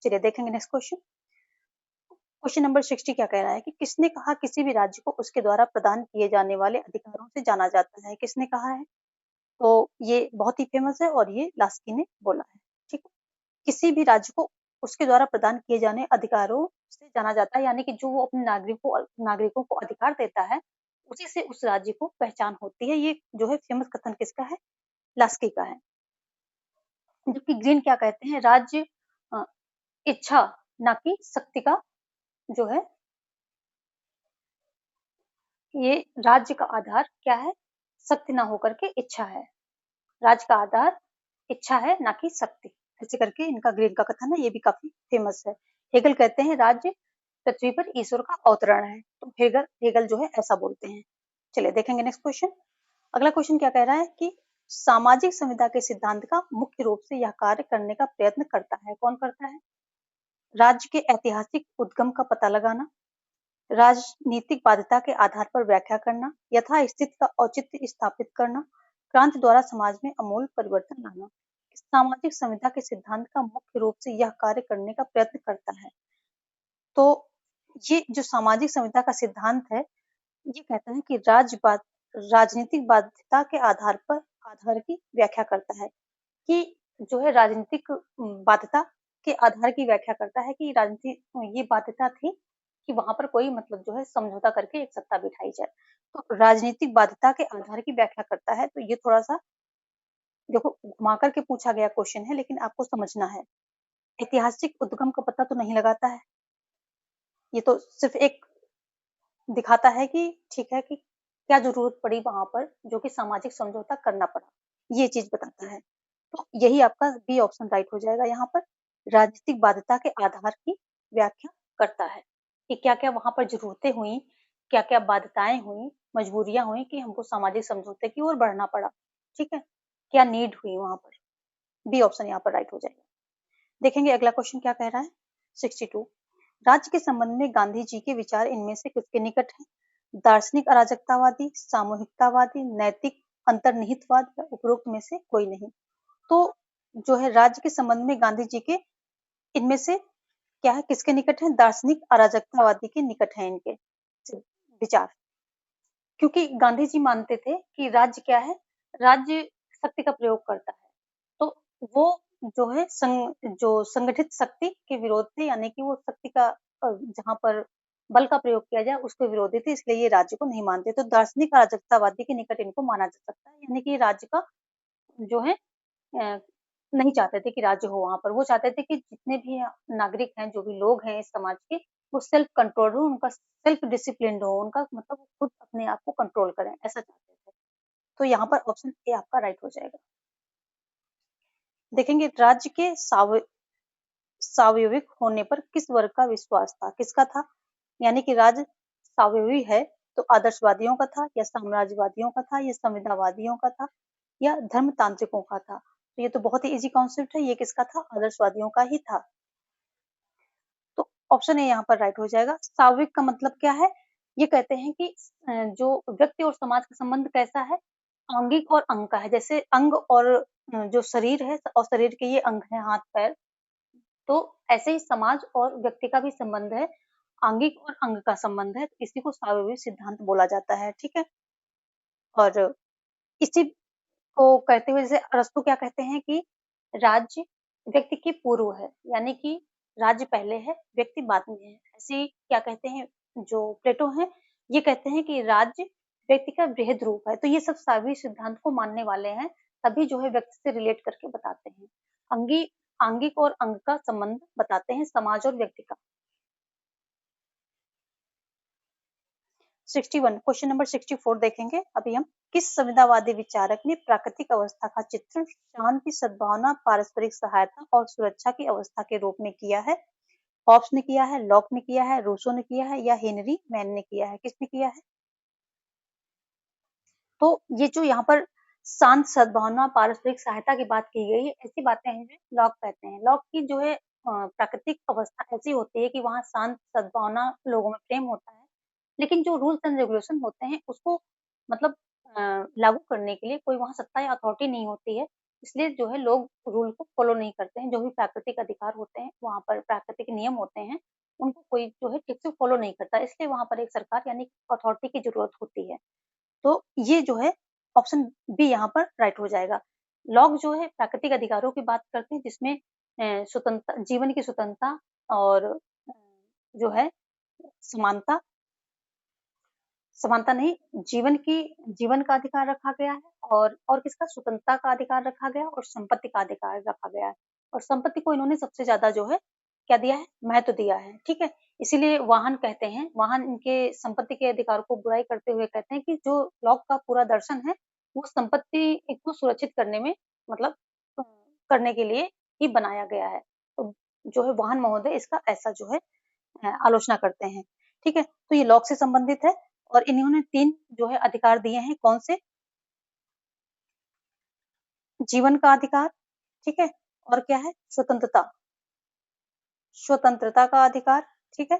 चलिए देखेंगे नेक्स्ट क्वेश्चन। क्वेश्चन नंबर 60 क्या कह रहा है कि किसने कहा किसी भी राज्य को उसके द्वारा प्रदान किए जाने वाले अधिकारों से जाना जाता है। किसने कहा है, तो ये बहुत ही फेमस है और ये लास्की ने बोला है। ठीक है, किसी भी राज्य को उसके द्वारा प्रदान किए जाने अधिकारों से जाना जाता है, यानी कि जो वो अपने नागरिकों को अधिकार देता है, उसी से उस राज्य को पहचान होती है। ये जो है फेमस कथन किसका है? लास्की का है। जबकि ग्रीन क्या कहते हैं? राज्य इच्छा ना कि शक्ति का जो है, ये राज्य का आधार क्या है? शक्ति ना होकर के इच्छा है। राज्य का आधार इच्छा है, ना कि शक्ति। ऐसे करके इनका ग्रीन का कथन है, ये भी काफी फेमस है। हेगल कहते हैं राज्य पृथ्वी पर ईश्वर का अवतरण है। तो हेगल हेगल जो है ऐसा बोलते हैं। चलिए देखेंगे नेक्स्ट क्वेश्चन। अगला क्वेश्चन क्या कह रहा है कि सामाजिक संविदा के सिद्धांत का मुख्य रूप से यह कार्य करने का प्रयत्न करता है। कौन करता है? राज्य के ऐतिहासिक उद्गम का पता लगाना, राजनीतिक बाध्यता के आधार पर व्याख्या करना, यथास्थिति का औचित्य स्थापित करना, क्रांति द्वारा समाज में अमूल परिवर्तन लाना। सामाजिक संविदा के सिद्धांत का मुख्य रूप से यह कार्य करने का प्रयत्न करता है। तो ये जो सामाजिक संविदा का सिद्धांत है, ये कहता है कि राजनीतिक बाध्यता के आधार की व्याख्या करता है, कि जो है राजनीतिक बाध्यता के आधार की व्याख्या करता है कि राजनीति ये बाध्यता थी कि वहां पर कोई मतलब जो है समझौता करके एक सत्ता बिठाई जाए। तो राजनीतिक बाध्यता के आधार की व्याख्या करता है। तो ये थोड़ा सा देखो घुमा करके पूछा गया क्वेश्चन है, लेकिन आपको समझना है। ऐतिहासिक उद्गम का पता तो नहीं लगाता है, ये तो सिर्फ एक दिखाता है कि ठीक है कि क्या जरूरत पड़ी वहां पर जो कि सामाजिक समझौता करना पड़ा, ये चीज बताता है। तो यही आपका बी ऑप्शन राइट हो जाएगा। यहाँ पर राजनीतिक बाध्यता के आधार की व्याख्या करता है कि क्या क्या वहां पर जरूरतें हुई, क्या क्या बाध्यताएं हुई, मजबूरियां हुई कि हमको सामाजिक समझौते की ओर बढ़ना पड़ा। ठीक है, क्या नीड हुई वहां पर। बी ऑप्शन यहाँ पर राइट हो जाएगा। देखेंगे अगला क्वेश्चन क्या कह रहा है। 62, राज्य के संबंध में गांधी जी के विचार इनमें से किसके निकट है? दार्शनिक अराजकतावादी, सामूहिकतावादी, नैतिक अंतर्निहितवाद या उपरोक्त में से कोई नहीं। तो जो है राज्य के संबंध में गांधी जी के इनमें से क्या है, किसके निकट है? दार्शनिक अराजकतावादी के निकट है इनके विचार। क्योंकि गांधी जी मानते थे कि राज्य क्या है? राज्य शक्ति का प्रयोग करता है। तो वो जो है जो संगठित शक्ति के विरोध थे, यानी कि वो शक्ति का जहां पर बल का प्रयोग किया जाए उसके विरोधी थे, इसलिए ये राज्य को नहीं मानते। तो दार्शनिक अराजकतावादी के निकट इनको माना जा सकता है, यानी कि राज्य का जो है नहीं चाहते थे कि राज्य हो वहां पर। वो चाहते थे कि जितने भी नागरिक हैं, जो भी लोग हैं इस समाज के, वो सेल्फ कंट्रोल हो, उनका सेल्फ डिसिप्लिन हो, उनका मतलब खुद अपने आप को कंट्रोल करें, ऐसा चाहते थे। तो यहाँ पर ऑप्शन ए आपका राइट हो जाएगा। देखेंगे राज्य के स्वाभाविक होने पर किस वर्ग का विश्वास था? किसका था? यानी कि राज्य स्वाभाविक है तो आदर्शवादियों का था, या साम्राज्यवादियों का था, या संविदावादियों का था, या धर्मतांत्रिकों का था? तो ये तो बहुत ही इजी कॉन्सेप्ट है, ये किसका था? आदर्शवादियों का ही था। तो ऑप्शन ए यहाँ पर राइट हो जाएगा। स्वाभाविक का मतलब क्या है? ये कहते हैं कि जो व्यक्ति और समाज का संबंध कैसा है? आंगिक और अंग का है। जैसे अंग और जो शरीर है, और शरीर के ये अंग है हाथ पैर, तो ऐसे ही समाज और व्यक्ति का भी संबंध है, आंगिक और अंग का संबंध है। इसी को स्वाभाविक सिद्धांत बोला जाता है। ठीक है, और इसी को कहते हुए जैसे अरस्तु क्या कहते हैं कि राज्य व्यक्ति के पूर्व है, यानी कि राज्य पहले है, व्यक्ति बाद में है। ऐसे ही क्या कहते हैं जो प्लेटो है, ये कहते हैं कि राज्य व्यक्ति का बृहद रूप है। तो ये सब स्वाभाविक सिद्धांत को मानने वाले हैं, तभी जो है व्यक्ति से रिलेट करके बताते हैं। अंगी आंगिक और अंग का संबंध बताते हैं समाज और व्यक्ति का। 61, क्वेश्चन नंबर 64 देखेंगे अभी हम। किस संविदावादी विचारक ने प्राकृतिक अवस्था का चित्रण शांति, सद्भावना, पारस्परिक सहायता और सुरक्षा की अवस्था के रूप में किया है? हॉब्स ने किया है, लॉक ने किया है, रूसो ने किया है, या हेनरी मैन ने किया है? किसने किया है? तो ये जो यहाँ पर शांत, सद्भावना, पारस्परिक सहायता की बात की गई है, ऐसी बातें हैं जो लॉक कहते हैं। लॉक की जो है प्राकृतिक अवस्था ऐसी होती है कि वहाँ शांत, सद्भावना, लोगों में प्रेम होता है, लेकिन जो रूल्स एंड रेगुलेशन होते हैं उसको मतलब लागू करने के लिए कोई वहाँ सत्ता या अथॉरिटी नहीं होती है, इसलिए जो है लोग रूल को फॉलो नहीं करते हैं। जो भी प्राकृतिक अधिकार होते हैं, वहाँ पर प्राकृतिक नियम होते हैं, उनको कोई जो है ठीक से फॉलो नहीं करता, इसलिए वहाँ पर एक सरकार यानी अथॉरिटी की जरूरत होती है। तो ये जो है ऑप्शन बी यहाँ पर राइट हो जाएगा। लॉक जो है प्राकृतिक अधिकारों की बात करते हैं, जिसमें स्वतंत्रता, जीवन की स्वतंत्रता और जो है समानता, समानता नहीं, जीवन का अधिकार रखा गया है, और किसका, स्वतंत्रता का अधिकार रखा गया और संपत्ति का अधिकार रखा गया है। और संपत्ति को इन्होंने सबसे ज्यादा जो है क्या दिया है, महत्व दिया है। ठीक है, इसीलिए वाहन कहते हैं, वाहन इनके संपत्ति के अधिकार को बुराई करते हुए कहते हैं कि जो लॉक का पूरा दर्शन है वो संपत्ति को सुरक्षित करने में, मतलब करने के लिए ही बनाया गया है। तो जो है वाहन महोदय इसका ऐसा जो है आलोचना करते हैं। ठीक है, तो ये लॉक से संबंधित है और इन्होंने 3 जो है अधिकार दिए हैं, कौन से? जीवन का अधिकार, ठीक है, और क्या है? स्वतंत्रता, स्वतंत्रता का अधिकार, ठीक है,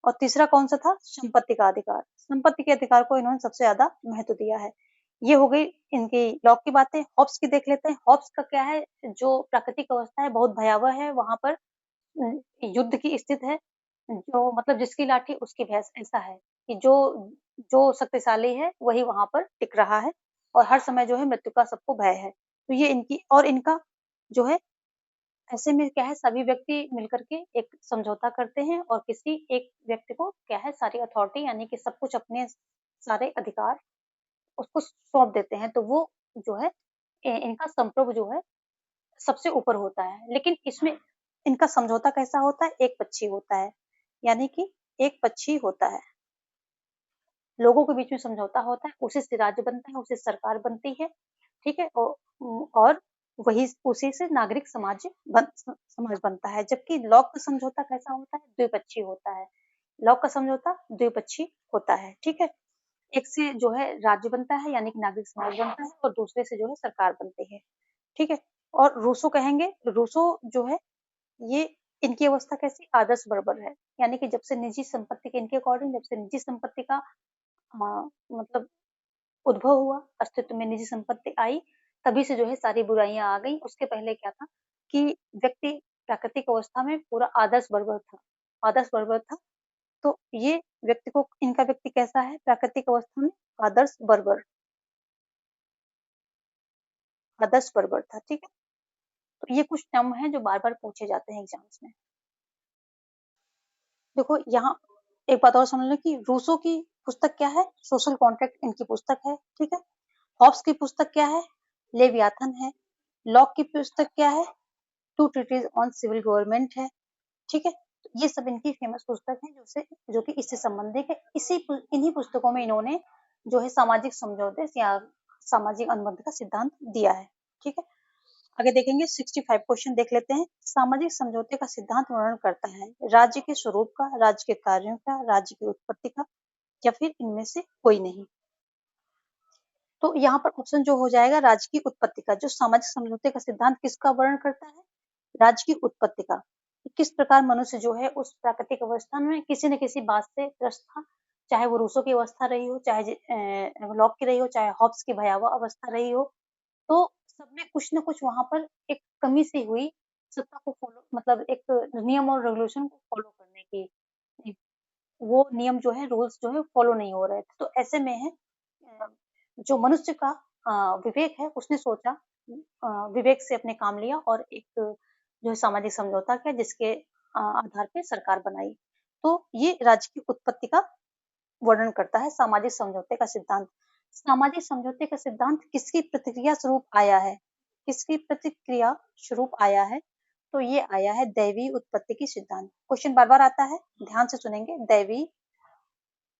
और तीसरा कौन सा था? संपत्ति का अधिकार। संपत्ति के अधिकार को इन्होंने सबसे ज्यादा महत्व दिया है। ये हो गई इनकी लॉक की बातें। हॉब्स की देख लेते हैं। हॉब्स का क्या है, जो प्राकृतिक अवस्था है बहुत भयावह है, वहां पर युद्ध की स्थिति है, जो मतलब जिसकी लाठी उसकी भैंस, ऐसा है कि जो जो शक्तिशाली है वही वहां पर टिक रहा है, और हर समय जो है मृत्यु का सबको भय है। तो ये इनकी और इनका जो है, ऐसे में क्या है, सभी व्यक्ति मिलकर के एक समझौता करते हैं और किसी एक व्यक्ति को क्या है, सारी अथॉरिटी यानी कि सब कुछ, अपने सारे अधिकार उसको सौंप देते हैं। तो वो जो है इनका संप्रभु जो है सबसे ऊपर होता है। लेकिन इसमें इनका समझौता कैसा होता है? एक पक्षी होता है, यानी कि एक पक्षी होता है, लोगों के बीच में समझौता होता है, उसी से राज्य बनता है, उसी से सरकार बनती है। ठीक है, और वही उसी से नागरिक समाज बनता है। जबकि लॉक का समझौता कैसा होता है? द्विपक्षीय होता है। लॉक का समझौता द्विपक्षीय होता है। ठीक है, एक से जो है राज्य बनता है यानी कि नागरिक समाज बनता है, और दूसरे से जो है सरकार बनती है। ठीक है, और रूसो कहेंगे, रूसो जो है ये इनकी अवस्था कैसी, आदर्श बर्बर है, यानी कि जब से निजी संपत्ति के, इनके अकॉर्डिंग जब से निजी संपत्ति का मतलब उद्भव हुआ, अस्तित्व में निजी संपत्ति आई, तभी से जो है सारी बुराइयां आ गई। उसके पहले क्या था कि व्यक्ति प्राकृतिक अवस्था में पूरा आदर्श बर्बर था, आदर्श बर्बर था। तो ये व्यक्ति को, इनका व्यक्ति कैसा है प्राकृतिक अवस्था में? आदर्श बर्बर, आदर्श बर्बर था। ठीक है, तो ये कुछ टर्म है जो बार बार पूछे जाते हैं एग्जाम्स में। देखो यहाँ एक बात और समझ लो कि रूसो की पुस्तक क्या है, सोशल कॉन्ट्रैक्ट इनकी पुस्तक है। ठीक है, हॉब्स की पुस्तक क्या है, लेवियाथन है। लॉक की पुस्तक क्या है, two treatise on civil government है। ठीक है, ये सब इनकी फेमस पुस्तक है, जो कि इससे संबंधित है। इन्हीं पुस्तकों में इन्होंने जो है सामाजिक समझौते या सामाजिक अनुबंध का सिद्धांत दिया है। ठीक है, आगे देखेंगे 65 क्वेश्चन देख लेते हैं। सामाजिक समझौते का सिद्धांत वर्णन करता है राज्य के स्वरूप का, राज्य के कार्यों का, राज्य की उत्पत्ति का, या फिर इनमें से कोई नहीं। तो यहाँ पर ऑप्शन जो हो जाएगा राज्य की उत्पत्ति का। जो सामाजिक समझौते का सिद्धांत किसका वर्णन करता है? राज्य की उत्पत्ति का। किस प्रकार मनुष्य जो है उस प्राकृतिक अवस्था में किसी न किसी बात से त्रस्त था, चाहे वो रूसो की अवस्था रही हो, चाहे लॉक की रही हो, चाहे हॉब्स की भयावह अवस्था रही हो। तो सब में कुछ न कुछ वहां पर एक कमी सी हुई, सत्ता को फॉलो, मतलब एक नियम और रेगुलेशन को फॉलो करने की। वो नियम जो है, रूल्स जो है फॉलो नहीं हो रहे थे। तो ऐसे में है जो मनुष्य का विवेक है, उसने सोचा, विवेक से अपने काम लिया और एक जो है सामाजिक समझौता किया, जिसके आधार पे सरकार बनाई। तो ये राज्य की उत्पत्ति का वर्णन करता है सामाजिक समझौते का सिद्धांत। सामाजिक समझौते का सिद्धांत किसकी प्रतिक्रिया स्वरूप आया है? किसकी प्रतिक्रिया स्वरूप आया है? तो ये आया है दैवी उत्पत्ति की सिद्धांत। क्वेश्चन बार बार आता है, ध्यान से सुनेंगे। दैवी,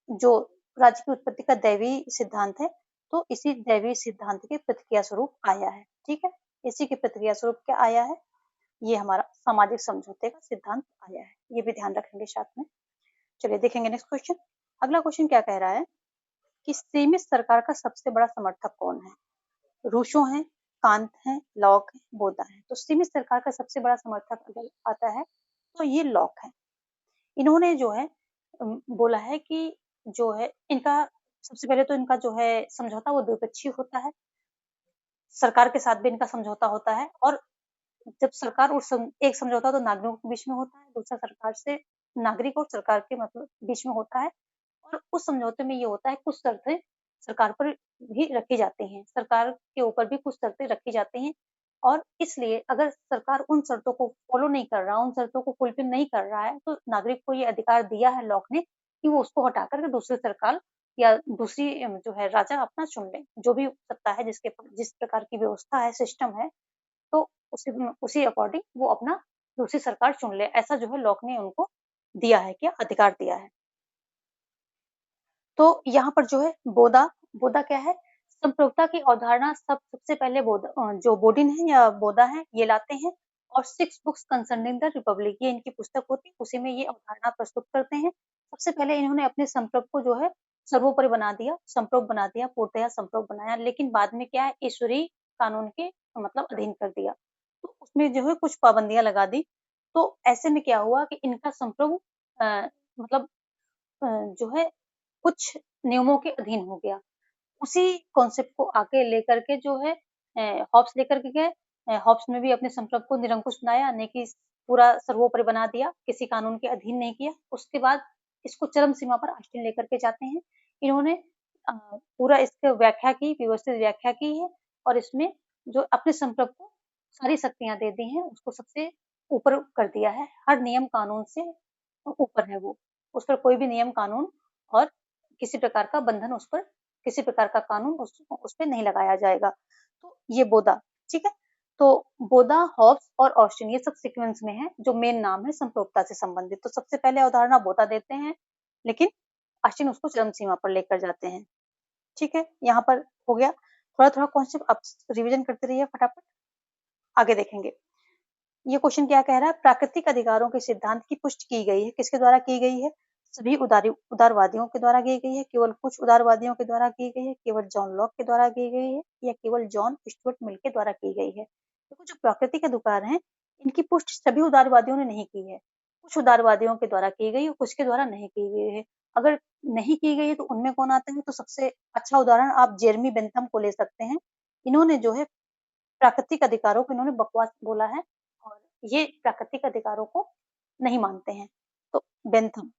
जो राज्य की उत्पत्ति का दैवी सिद्धांत है, तो इसी दैवी सिद्धांत के प्रतिक्रिया स्वरूप आया है। ठीक है, इसी के प्रतिक्रिया स्वरूप क्या आया है? ये हमारा सामाजिक समझौते का सिद्धांत आया है। ये भी ध्यान रखेंगे साथ में। चलिए देखेंगे नेक्स्ट क्वेश्चन। अगला क्वेश्चन क्या कह रहा है कि सीमित सरकार का सबसे बड़ा समर्थक कौन है? रूसो है, कांत है, लॉक है, बोधा है। तो सीमित सरकार का सबसे बड़ा समर्थक अगर आता है तो ये लॉक है। इन्होंने जो है बोला है कि जो है इनका, सबसे पहले तो इनका जो है समझौता वो द्विपक्षीय होता है, सरकार के साथ भी इनका समझौता होता है। और जब सरकार और एक समझौता तो नागरिकों के बीच में होता है, दूसरा सरकार से, नागरिक और सरकार के मतलब बीच में होता है। और उस समझौते में ये होता है, कुछ शर्तें सरकार पर भी रखी जाती हैं, सरकार के ऊपर भी कुछ शर्तें रखी जाती हैं और इसलिए अगर सरकार उन शर्तों को फॉलो नहीं कर रहा, उन शर्तों को फुलफिल नहीं कर रहा है, तो नागरिक को ये अधिकार दिया है लॉ ने कि वो उसको हटा करके दूसरी सरकार या दूसरी जो है राजा अपना चुन ले, जो भी सत्ता है, जिस प्रकार की व्यवस्था है, सिस्टम है, तो उसी अकॉर्डिंग वो अपना दूसरी सरकार चुन ले। ऐसा जो है लॉ ने उनको दिया है, क्या अधिकार दिया है। तो यहाँ पर जो है बोदा, बोदा क्या है, संप्रभुता की अवधारणा सबसे पहले जो बोडिन है या बोदा है ये लाते हैं, और 6 बुक्स कंसर्निंग द रिपब्लिक, ये इनकी पुस्तक होती है, उसी में ये अवधारणा प्रस्तुत करते हैं। सबसे पहले इन्होंने अपने संप्रभु को जो है सर्वोपरि बना दिया, संप्रभु बना दिया, पूर्णतया संप्रभु बनाया, लेकिन बाद में क्या है, ईश्वरीय कानून के मतलब अधीन कर दिया, तो उसमें जो है कुछ पाबंदियां लगा दी। तो ऐसे में क्या हुआ कि इनका संप्रभु मतलब जो है कुछ नियमों के अधीन हो गया। उसी कॉन्सेप्ट को आगे लेकर के जो है हॉब्स लेकर के गए। हॉब्स ने भी अपने संप्रभु को निरंकुश बनाया, यानी कि पूरा सर्वोपरि बना दिया, किसी कानून के अधीन नहीं किया। उसके बाद इसको चरम सीमा पर ऑस्टिन लेकर के जाते हैं। इन्होंने पूरा इसकी व्याख्या की, व्यवस्थित व्याख्या की है, और इसमें जो अपने संप्रभु को सारी शक्तियां दे दी हैं, उसको सबसे ऊपर कर दिया है, हर नियम कानून से ऊपर है वो, उस पर कोई भी नियम कानून और किसी प्रकार का बंधन, उस पर किसी प्रकार का कानून उस पे नहीं लगाया जाएगा। तो ये बोदा, ठीक है। तो बोदा, हॉब्स और ऑस्टिन ये सब सीक्वेंस में है, जो मेन नाम है संप्रभुता से संबंधित। तो सबसे पहले अवधारणा बोदा देते हैं, लेकिन ऑस्टिन उसको चरम सीमा पर लेकर जाते हैं, ठीक है। यहाँ पर हो गया थोड़ा थोड़ा कॉन्सेप्ट, आप रिविजन करते रहिए फटाफट, आगे देखेंगे। ये क्वेश्चन क्या कह रहा है, प्राकृतिक अधिकारों के सिद्धांत की पुष्टि की गई है, किसके द्वारा की गई है, सभी उदारवादियों के द्वारा की गई है, केवल कुछ उदारवादियों के द्वारा की गई है, केवल जॉन लॉक के द्वारा की गई है, या केवल जॉन स्टुअर्ट मिल के द्वारा की गई है। देखो जो प्राकृतिक अधिकार हैं, इनकी पुष्टि सभी उदारवादियों ने नहीं की है, कुछ उदारवादियों के द्वारा की गई और कुछ के द्वारा नहीं की गई है। अगर नहीं की गई है तो उनमें कौन आते हैं, तो सबसे अच्छा उदाहरण आप जेरमी बेंथम को ले सकते हैं। इन्होंने जो है प्राकृतिक अधिकारों को इन्होंने बकवास बोला है, और ये प्राकृतिक अधिकारों को नहीं मानते हैं। तो बेंथम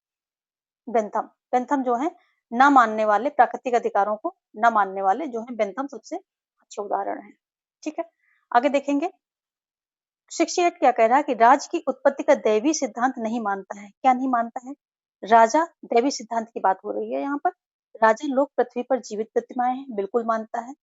बेंथम बेंथम जो है ना मानने वाले, प्राकृतिक अधिकारों को न मानने वाले जो है बेंथम सबसे अच्छे उदाहरण है, ठीक है। आगे देखेंगे, 68 क्या कह रहा है कि राज की उत्पत्ति का दैवी सिद्धांत नहीं मानता है। क्या नहीं मानता है, राजा दैवी सिद्धांत की बात हो रही है यहाँ पर। राजा लोग पृथ्वी पर जीवित प्रतिमाएं हैं, बिल्कुल मानता है।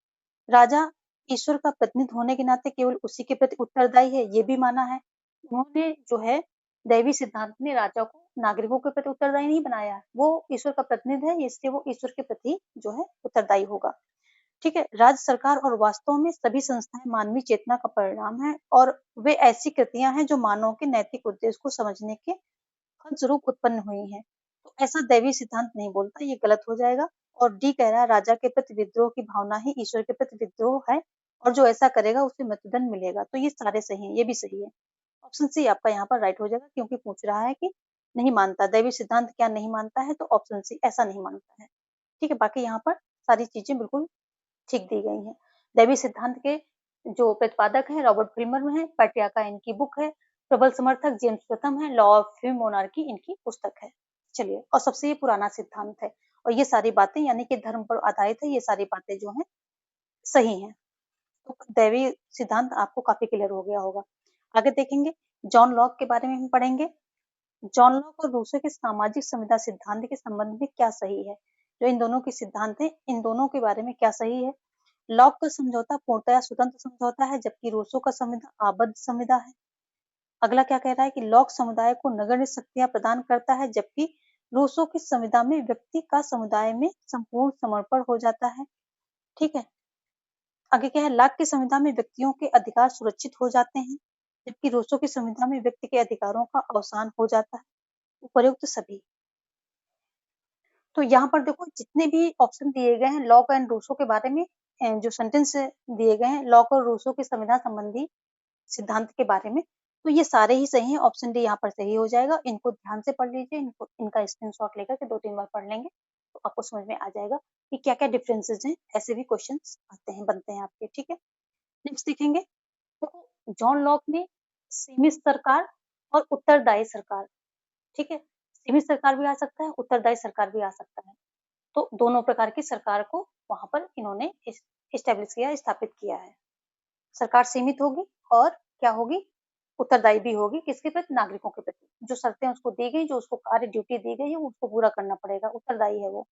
राजा ईश्वर का प्रतिनिधि होने के नाते केवल उसी के प्रति उत्तरदायी है, ये भी माना है। उन्होंने जो है दैवी सिद्धांत ने राजा को नागरिकों के प्रति उत्तरदायी नहीं बनाया है, वो ईश्वर का प्रतिनिधि है, इसलिए वो ईश्वर के प्रति जो है उत्तरदायी होगा, ठीक है। राज्य सरकार और वास्तव में सभी संस्थाएं मानवीय चेतना का परिणाम है, और वे ऐसी कृतियां हैं जो मानव के नैतिक उद्देश्य को समझने के फलस्वरूप उत्पन्न हुई हैं। तो ऐसा दैवी सिद्धांत नहीं बोलता, ये गलत हो जाएगा। और डी कह रहा है राजा के प्रति विद्रोह की भावना ही ईश्वर के प्रति विद्रोह है, और जो ऐसा करेगा उसे मृत्युदंड मिलेगा। तो ये सारे सही हैं, ये भी सही है। ऑप्शन सी आपका यहाँ पर राइट हो जाएगा, क्योंकि पूछ रहा है कि नहीं मानता, दैवी सिद्धांत क्या नहीं मानता है, तो ऑप्शन सी ऐसा नहीं मानता है, ठीक है। बाकी यहाँ पर सारी चीजें बिल्कुल ठीक दी गई हैं। दैवी सिद्धांत के जो प्रतिपादक हैं रॉबर्ट फिल्मर है, पैट्रियाका इनकी बुक है, प्रबल समर्थक जेम्स प्रथम है, लॉ ऑफ फ्री मोनार्की इनकी पुस्तक है। चलिए, और सबसे ये पुराना सिद्धांत है, और ये सारी बातें यानी कि धर्म पर आधारित है, ये सारी बातें जो हैं सही हैं। तो दैवी सिद्धांत आपको काफी क्लियर हो गया होगा। आगे देखेंगे, जॉन लॉक के बारे में हम पढ़ेंगे। जॉन लॉक और रूसो के सामाजिक संविदा सिद्धांत के संबंध में क्या सही है, जो इन दोनों के सिद्धांत है, इन दोनों के बारे में क्या सही है। लॉक का समझौता पूर्णतया स्वतंत्र समझौता है, जबकि रूसो का संविदा आबद्ध संविदा है। अगला क्या कह रहा है कि लॉक समुदाय को नगण्य शक्तियां प्रदान करता है, जबकि रूसो की संविदा में व्यक्ति का समुदाय में संपूर्ण समर्पण हो जाता है, ठीक है। आगे क्या है, लॉक की संविदा में व्यक्तियों के अधिकार सुरक्षित हो जाते हैं, जबकि रूसो की संविधा में व्यक्ति के अधिकारों का अवसान हो जाता है। उपर्युक्त सभी। तो यहाँ पर देखो जितने भी ऑप्शन दिए गए हैं लॉक एंड रूसो के बारे में, जो सेंटेंस दिए गए हैं लॉक और रूसो की संविधान संबंधी सिद्धांत के बारे में, तो ये सारे ही सही हैं। ऑप्शन डी यहाँ पर सही हो जाएगा। इनको ध्यान से पढ़ लीजिए, इनको इनका स्क्रीनशॉट लेकर के 2-3 बार पढ़ लेंगे तो आपको समझ में आ जाएगा कि क्या क्या डिफरेंसेस हैं। ऐसे भी क्वेश्चन आते हैं, बनते हैं आपके, ठीक है। नेक्स्ट देखेंगे, तो जॉन लॉक ने सीमित सरकार और उत्तरदायी सरकार, ठीक है, सीमित सरकार भी आ सकता है, उत्तरदायी सरकार भी आ सकता है। तो दोनों प्रकार की सरकार को वहां पर इन्होंने स्टैब्लिश किया, स्थापित किया है। सरकार सीमित होगी और क्या होगी, उत्तरदायी भी होगी किसके प्रति, नागरिकों के प्रति। जो शर्तें उसको दी गई, जो उसको कार्य ड्यूटी दी गई है, वो उसको पूरा करना पड़ेगा, उत्तरदायी है वो।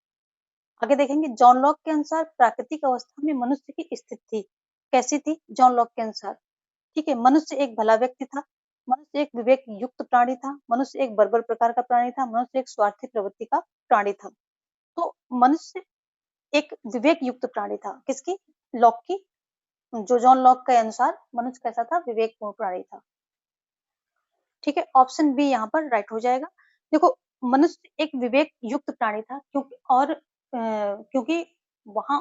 आगे देखेंगे, जॉन लॉक के अनुसार प्राकृतिक अवस्था में मनुष्य की स्थिति कैसी थी। जॉन लॉक के अनुसार, ठीक है, मनुष्य एक भला व्यक्ति था, मनुष्य एक विवेक युक्त प्राणी था, मनुष्य एक बर्बर प्रकार का प्राणी था, मनुष्य एक स्वार्थी प्रवृत्ति का प्राणी था। तो मनुष्य एक विवेक युक्त प्राणी था, किसकी, लॉक की। जो जॉन लॉक के अनुसार मनुष्य कैसा था, विवेकपूर्ण प्राणी था। ठीक है, ऑप्शन बी यहाँ पर राइट हो जाएगा। देखो, मनुष्य एक विवेक युक्त प्राणी था, क्योंकि वहां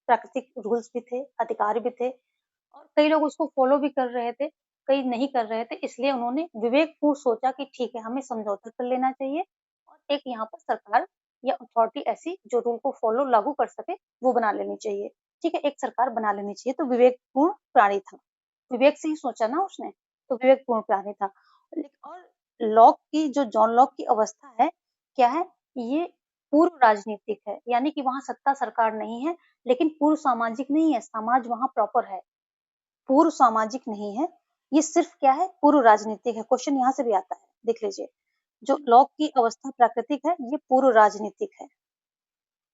प्राकृतिक रूल्स भी थे, अधिकार भी थे, और कई लोग उसको फॉलो भी कर रहे थे, कई नहीं कर रहे थे, इसलिए उन्होंने विवेकपूर्ण सोचा कि ठीक है, हमें समझौता कर लेना चाहिए और एक यहाँ पर सरकार या अथॉरिटी ऐसी जो रूल को फॉलो लागू कर सके वो बना लेनी चाहिए। ठीक है, एक सरकार बना लेनी चाहिए। तो विवेकपूर्ण प्राणी था, विवेक से ही सोचा ना उसने, तो विवेकपूर्ण प्राणी था। और लॉक की, जो जॉन लॉक की अवस्था है, क्या है, ये पूर्व राजनीतिक है, यानी कि वहां सत्ता सरकार नहीं है, लेकिन पूर्व सामाजिक नहीं है, समाज वहां प्रॉपर है, पूर्व सामाजिक नहीं है, ये सिर्फ क्या है, पूर्व राजनीतिक है। क्वेश्चन यहाँ से भी आता है, देख लीजिए, जो लॉक की अवस्था प्राकृतिक है, ये पूर्व राजनीतिक है,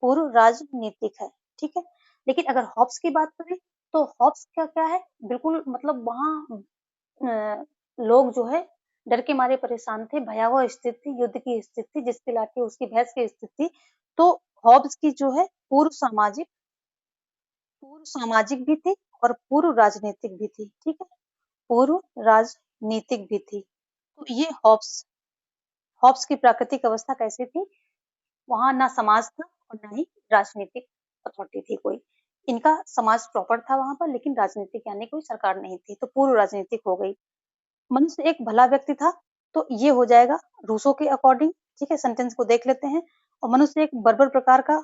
पूर्व राजनीतिक है। ठीक है, लेकिन अगर हॉब्स की बात करें, तो हॉब्स का क्या है, बिल्कुल मतलब वहां लोग जो है डर के मारे परेशान थे, भयावह स्थिति थी, युद्ध की स्थिति थी, जिसकी लाठी उसकी भैंस की स्थिति थी। तो हॉब्स की जो है पूर्व सामाजिक भी थी और पूर्व राजनीतिक भी थी। ठीक है, पूर्व राजनीतिक भी थी। तो ये हॉब्स हॉब्स की प्राकृतिक अवस्था कैसी थी, वहां ना समाज था और ना ही राजनीतिक अथॉरिटी थी कोई। इनका समाज प्रॉपर था वहां पर, लेकिन राजनीतिक यानी कोई सरकार नहीं थी, तो पूर्व राजनीतिक हो गई। मनुष्य एक भला व्यक्ति था, तो ये हो जाएगा रूसो के अकॉर्डिंग। ठीक है, सेंटेंस को देख लेते हैं। और मनुष्य एक बर्बर प्रकार का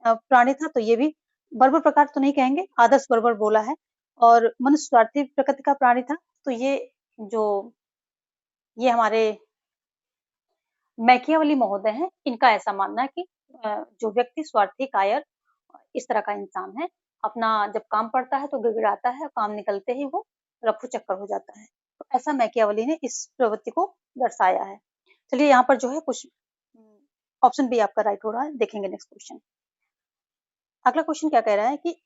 प्राणी था, तो ये भी बर्बर प्रकार तो नहीं कहेंगे, आदर्श बर्बर बोला है। और मनुष्य स्वार्थी प्रकृति का प्राणी था, तो जो ये हमारे मैकियावेली महोदय हैं, इनका ऐसा मानना है कि जो व्यक्ति स्वार्थी, कायर, इस तरह का इंसान है, अपना जब काम पड़ता है तो गिड़गिड़ाता है, काम निकलते ही वो रफू चक्कर हो जाता है। तो ऐसा मैकियावेली ने इस प्रवृत्ति को दर्शाया है। चलिए, यहाँ पर जो है कुछ ऑप्शन बी आपका राइट हो रहा है। देखेंगे नेक्स्ट क्वेश्चन। अगला क्वेश्चन क्या कह रहा है कि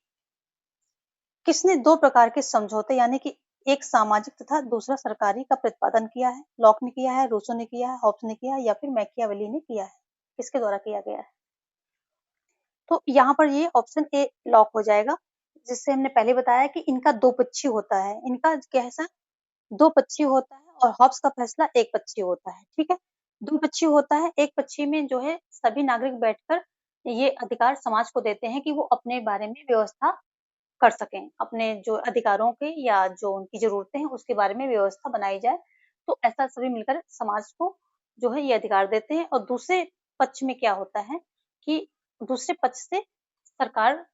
किसने दो प्रकार के समझौते, यानी कि एक सामाजिक तथा दूसरा सरकारी का प्रतिपादन किया है। लॉक ने किया है, रूसो ने किया है, हॉब्स ने किया है, या फिर मैकियावेली ने किया है। किसके द्वारा किया गया है? तो यहाँ पर ये ऑप्शन ए लॉक हो जाएगा, जिससे हमने पहले बताया कि इनका दो पक्षी होता है, इनका कैसा, दो पक्षी होता है, और हॉब्स का फैसला एक पक्षी होता है। ठीक है, दो पक्षी होता है, एक पक्षी में जो है सभी नागरिक बैठकर ये अधिकार समाज को देते हैं कि वो अपने बारे में व्यवस्था कर सकें, अपने जो अधिकारों के या जो उनकी जरूरतें हैं उसके बारे में व्यवस्था बनाई जाए। तो ऐसा सभी मिलकर समाज को जो है ये अधिकार देते हैं। और दूसरे पक्ष में क्या होता है कि दूसरे पक्ष से सरकार,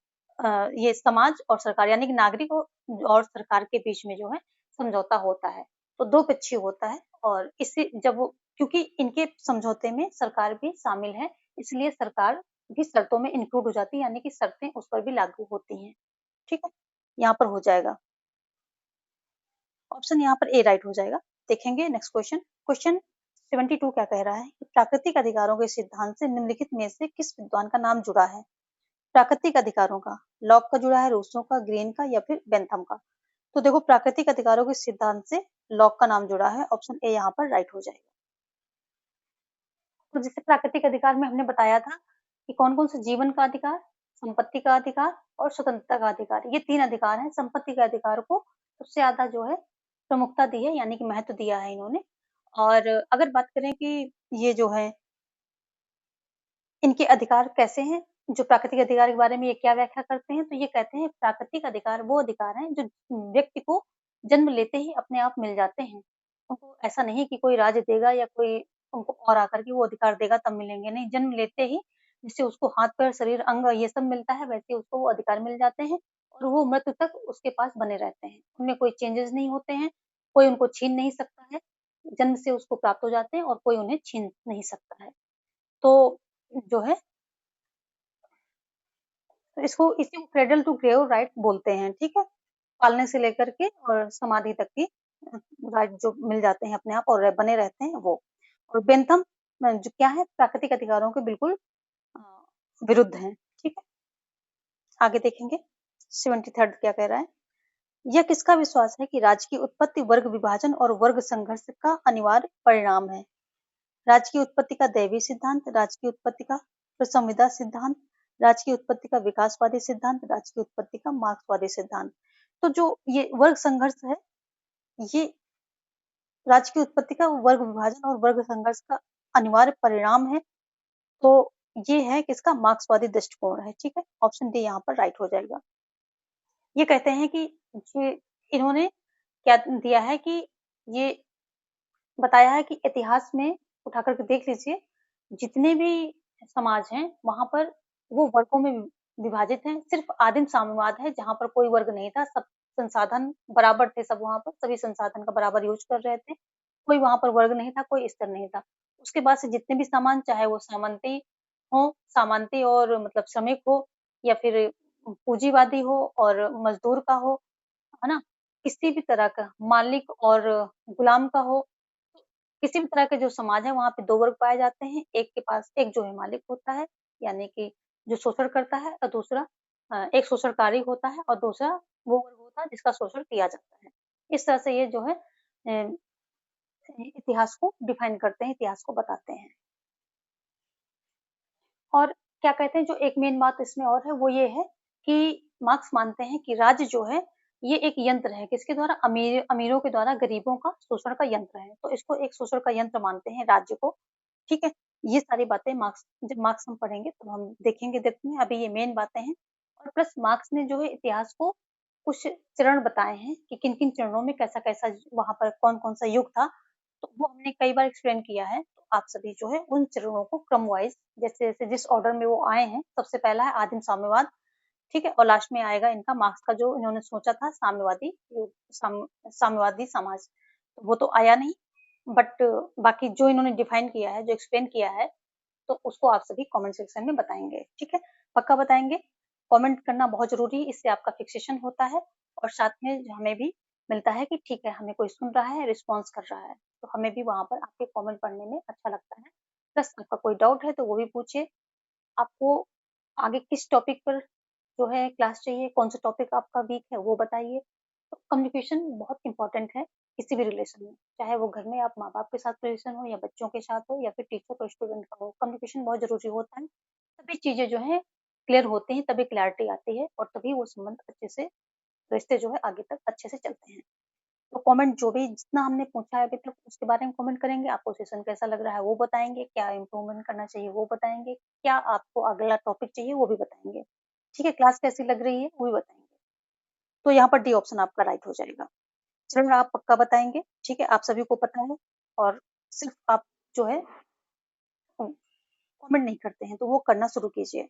ये समाज और सरकार यानी कि नागरिक और सरकार के बीच में जो है समझौता होता है। तो दो पक्षीय होता है, और इससे जब वो, क्योंकि इनके समझौते में सरकार भी शामिल है, इसलिए सरकार भी शर्तों में इंक्लूड हो जाती है, यानी कि शर्तें उस पर भी लागू होती हैं। ठीक है, यहाँ पर हो जाएगा ऑप्शन, यहाँ पर ए राइट हो जाएगा। देखेंगे नेक्स्ट क्वेश्चन। क्वेश्चन 72 क्या कह रहा है कि प्राकृतिक अधिकारों के सिद्धांत से निम्नलिखित में से किस विद्वान का नाम जुड़ा है। प्राकृतिक अधिकारों का, लॉक का जुड़ा है, रूसो का, ग्रीन का, या फिर बेंथम का। तो देखो, प्राकृतिक अधिकारों के सिद्धांत से लॉक का नाम जुड़ा है, ऑप्शन ए यहाँ पर राइट हो जाएगा। तो जैसे प्राकृतिक अधिकार में हमने बताया था कि कौन कौन से, जीवन का अधिकार, संपत्ति का अधिकार और स्वतंत्रता का अधिकार, ये तीन अधिकार हैं। संपत्ति के अधिकार को सबसे ज्यादा जो है प्रमुखता दी है, यानी कि महत्व दिया है इन्होंने। और अगर बात करें कि ये जो है इनके अधिकार कैसे हैं, जो प्राकृतिक अधिकार के बारे में ये क्या व्याख्या करते हैं, तो ये कहते हैं प्राकृतिक अधिकार वो अधिकार हैं जो व्यक्ति को जन्म लेते ही अपने आप मिल जाते हैं। उनको ऐसा नहीं कि कोई राज्य देगा या कोई उनको और आकर के वो अधिकार देगा तब मिलेंगे, नहीं, जन्म लेते ही जिससे उसको हाथ पैर शरीर अंग ये सब मिलता है, वैसे उसको वो अधिकार मिल जाते हैं, और वो मृत्यु तक उसके पास बने रहते हैं, उनमें कोई चेंजेस नहीं होते हैं, कोई उनको छीन नहीं सकता है, जन्म से उसको प्राप्त हो जाते हैं और कोई उन्हें छीन नहीं सकता है। तो जो है, तो इसी को क्रेडल टू ग्रेव राइट बोलते हैं। ठीक है, पालने से लेकर के और समाधि तक की राइट जो मिल जाते हैं अपने आप और बने रहते हैं वो। और बेंथम जो क्या है, प्राकृतिक अधिकारों के बिल्कुल अ, विरुद्ध है। ठीक है, आगे देखेंगे 73rd क्या कह रहा है। यह किसका विश्वास है कि राज्य की उत्पत्ति वर्ग विभाजन और वर्ग संघर्ष का अनिवार्य परिणाम है। राज्य की उत्पत्ति का दैवीय सिद्धांत, राज्य की उत्पत्ति का संविदा सिद्धांत, राज्य की उत्पत्ति का विकासवादी सिद्धांत, राज्य की उत्पत्ति का मार्क्सवादी सिद्धांत। तो जो ये वर्ग संघर्ष है, ये राज्य की उत्पत्ति का वर्ग विभाजन और वर्ग संघर्ष का अनिवार्य परिणाम है। तो ये है किसका, मार्क्सवादी दृष्टिकोण है। ठीक है, ऑप्शन डी यहाँ पर राइट हो जाएगा। ये कहते हैं कि ये इन्होंने क्या दिया है कि ये बताया है कि इतिहास में उठा करके देख लीजिए, जितने भी समाज हैं वहां पर वो वर्गों में विभाजित हैं। सिर्फ आदिम साम्यवाद है जहां पर कोई वर्ग नहीं था, सब संसाधन बराबर थे, सब वहां पर सभी संसाधन का बराबर यूज कर रहे थे, कोई वहां पर वर्ग नहीं था, कोई स्तर नहीं था। उसके बाद से जितने भी सामान, चाहे वो सामंती और मतलब श्रमिक हो, या फिर पूंजीवादी हो और मजदूर का हो, है ना, किसी भी तरह का मालिक और गुलाम का हो, किसी भी तरह के जो समाज है वहाँ पे 2 वर्ग पाए जाते हैं। एक के पास एक जो है मालिक होता है, यानी कि जो शोषण करता है, और दूसरा एक शोषणकारी होता है और दूसरा वो वर्ग होता है जिसका शोषण किया जाता है। इस तरह से ये जो है इतिहास को डिफाइन करते हैं, इतिहास को बताते हैं। और क्या कहते हैं, जो एक मेन बात इसमें और है वो ये है कि मार्क्स मानते हैं कि राज्य जो है ये एक यंत्र है, किसके द्वारा, अमीरों के द्वारा गरीबों का शोषण का यंत्र है। तो इसको एक शोषण का यंत्र मानते हैं राज्य को। ठीक है, ये सारी बातें मार्क्स, जब मार्क्स हम पढ़ेंगे तो हम देखेंगे, देखते हैं, अभी ये मेन बातें हैं। और प्लस मार्क्स ने जो है इतिहास को कुछ चरण बताए हैं कि किन किन चरणों में कैसा कैसा वहां पर कौन कौन सा युग था, तो वो हमने कई बार एक्सप्लेन किया है। तो आप सभी जो है उन चरणों को क्रम वाइज, जैसे जैसे जिस ऑर्डर में वो आए हैं, सबसे पहला है आदिम साम्यवाद। ठीक है, और लास्ट में आएगा इनका मार्क्स का जो इन्होंने सोचा था साम्यवादी समाज, तो वो तो आया नहीं। बट बाकी जो इन्होंने डिफाइन किया है, जो एक्सप्लेन किया है, तो उसको आप सभी कमेंट सेक्शन में बताएंगे। ठीक है, पक्का बताएंगे, कमेंट करना बहुत जरूरी है, इससे आपका फिक्सेशन होता है और साथ में हमें भी मिलता है कि ठीक है, हमें कोई सुन रहा है, रिस्पॉन्स कर रहा है, तो हमें भी वहां पर आपके कमेंट पढ़ने में अच्छा लगता है। प्लस आपका कोई डाउट है तो वो भी पूछिए। आपको आगे किस टॉपिक पर जो है क्लास चाहिए, कौन सा टॉपिक आपका वीक है वो बताइए। तो कम्युनिकेशन बहुत इंपॉर्टेंट है किसी भी रिलेशन में, चाहे वो घर में आप माँ बाप के साथ रिलेशन हो, या बच्चों के साथ हो, या फिर टीचर और स्टूडेंट का हो, कम्युनिकेशन बहुत जरूरी होता है। तभी चीजें जो है क्लियर होती हैं, तभी क्लैरिटी आती है और तभी वो संबंध अच्छे से, रिश्ते जो है आगे तक अच्छे से चलते हैं। तो कमेंट जो भी जितना हमने पूछा है अभी तक उसके बारे में कमेंट करेंगे, आपको सेशन कैसा लग रहा है वो बताएंगे, क्या इम्प्रूवमेंट करना चाहिए वो बताएंगे, क्या आपको अगला टॉपिक चाहिए वो भी बताएंगे। ठीक है, क्लास कैसी लग रही है वो भी बताएंगे। तो यहाँ पर डी ऑप्शन आपका राइट हो जाएगा। चलो, आप पक्का बताएंगे, ठीक है, आप सभी को पता है। और सिर्फ आप जो है कमेंट नहीं करते हैं तो वो करना शुरू कीजिए।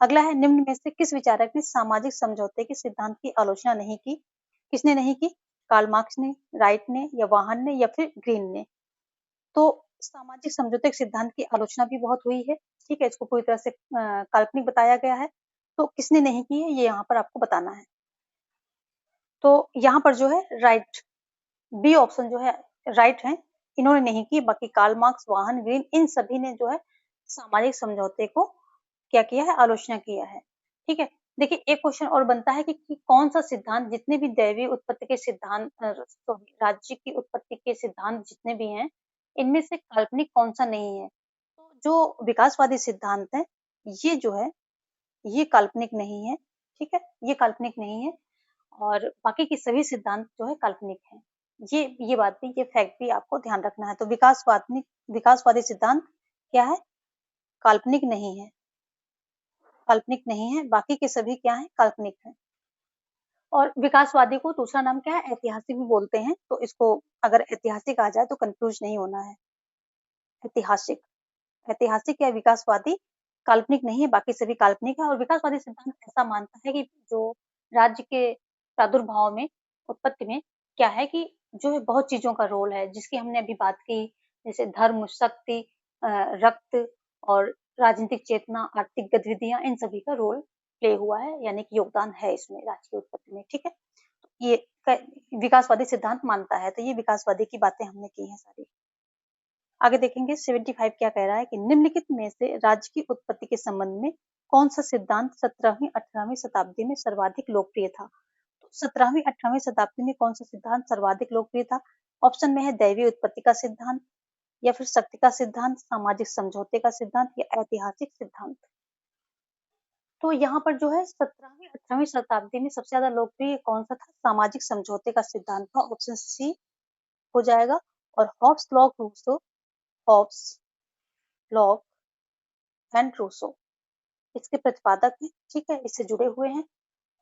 अगला है, निम्न में से किस विचारक ने सामाजिक समझौते के सिद्धांत की आलोचना नहीं की। किसने नहीं की, कार्ल मार्क्स ने, राइट ने, या वाहन ने, या फिर ग्रीन ने। तो सामाजिक समझौते के सिद्धांत की आलोचना भी बहुत हुई है। ठीक है, इसको पूरी तरह से काल्पनिक बताया गया है। तो किसने नहीं की है ये यहाँ पर आपको बताना है। तो यहाँ पर जो है राइट, बी ऑप्शन जो है राइट है, इन्होंने नहीं की। बाकी कार्ल मार्क्स, वाहन, ग्रीन, इन सभी ने जो है सामाजिक समझौते को क्या किया है, आलोचना किया है। ठीक है, देखिए एक क्वेश्चन और बनता है कि कौन सा सिद्धांत, जितने भी दैवीय उत्पत्ति के सिद्धांत, राज्य की उत्पत्ति के सिद्धांत जितने भी हैं, इनमें से काल्पनिक कौन सा नहीं है। तो जो विकासवादी सिद्धांत है, ये जो है ये काल्पनिक नहीं है। ठीक है, ये काल्पनिक नहीं है, और बाकी के सभी सिद्धांत जो है काल्पनिक है। ये बात भी, ये फैक्ट भी आपको ध्यान रखना है। तो विकासवादी सिद्धांत क्या है, काल्पनिक नहीं है, काल्पनिक नहीं है, बाकी के सभी क्या है, काल्पनिक है। और विकासवादी को दूसरा नाम क्या है, ऐतिहासिक भी बोलते हैं। तो इसको अगर ऐतिहासिक आ जाए तो कंफ्यूज नहीं होना है। ऐतिहासिक, ऐतिहासिक या विकासवादी काल्पनिक नहीं है, बाकी सभी काल्पनिक है। और विकासवादी सिद्धांत ऐसा मानता है कि जो राज्य के प्रादुर्भाव में, उत्पत्ति में क्या है कि जो है बहुत चीजों का रोल है, जिसकी हमने अभी बात की, जैसे धर्म, शक्ति, रक्त और राजनीतिक चेतना, आर्थिक गतिविधियां, इन सभी का रोल प्ले हुआ है, यानी कि योगदान है इसमें राज्य की उत्पत्ति में। ठीक है, ये विकासवादी सिद्धांत मानता है। तो ये विकासवादी की बातें हमने की हैं सारी। आगे देखेंगे 75 क्या कह रहा है कि निम्नलिखित में से राज्य की उत्पत्ति के संबंध में कौन सा सिद्धांत 17वीं 18वीं शताब्दी में सर्वाधिक लोकप्रिय था? तो 17वीं 18वीं शताब्दी में कौन सा सिद्धांत सर्वाधिक लोकप्रिय था? ऑप्शन में है दैवीय उत्पत्ति का सिद्धांत, या फिर शक्ति का सिद्धांत, सामाजिक समझौते का सिद्धांत, या ऐतिहासिक सिद्धांत। तो यहाँ पर जो है 17वीं 18वीं शताब्दी में सबसे ज्यादा लोकप्रिय कौन सा था? सामाजिक समझौते का सिद्धांत था। ऑप्शन सी हो जाएगा। और Hobbes Locke Rousseau, Hobbes Locke and Rousseau इसके प्रतिपादक हैं, ठीक है, इससे जुड़े हुए हैं।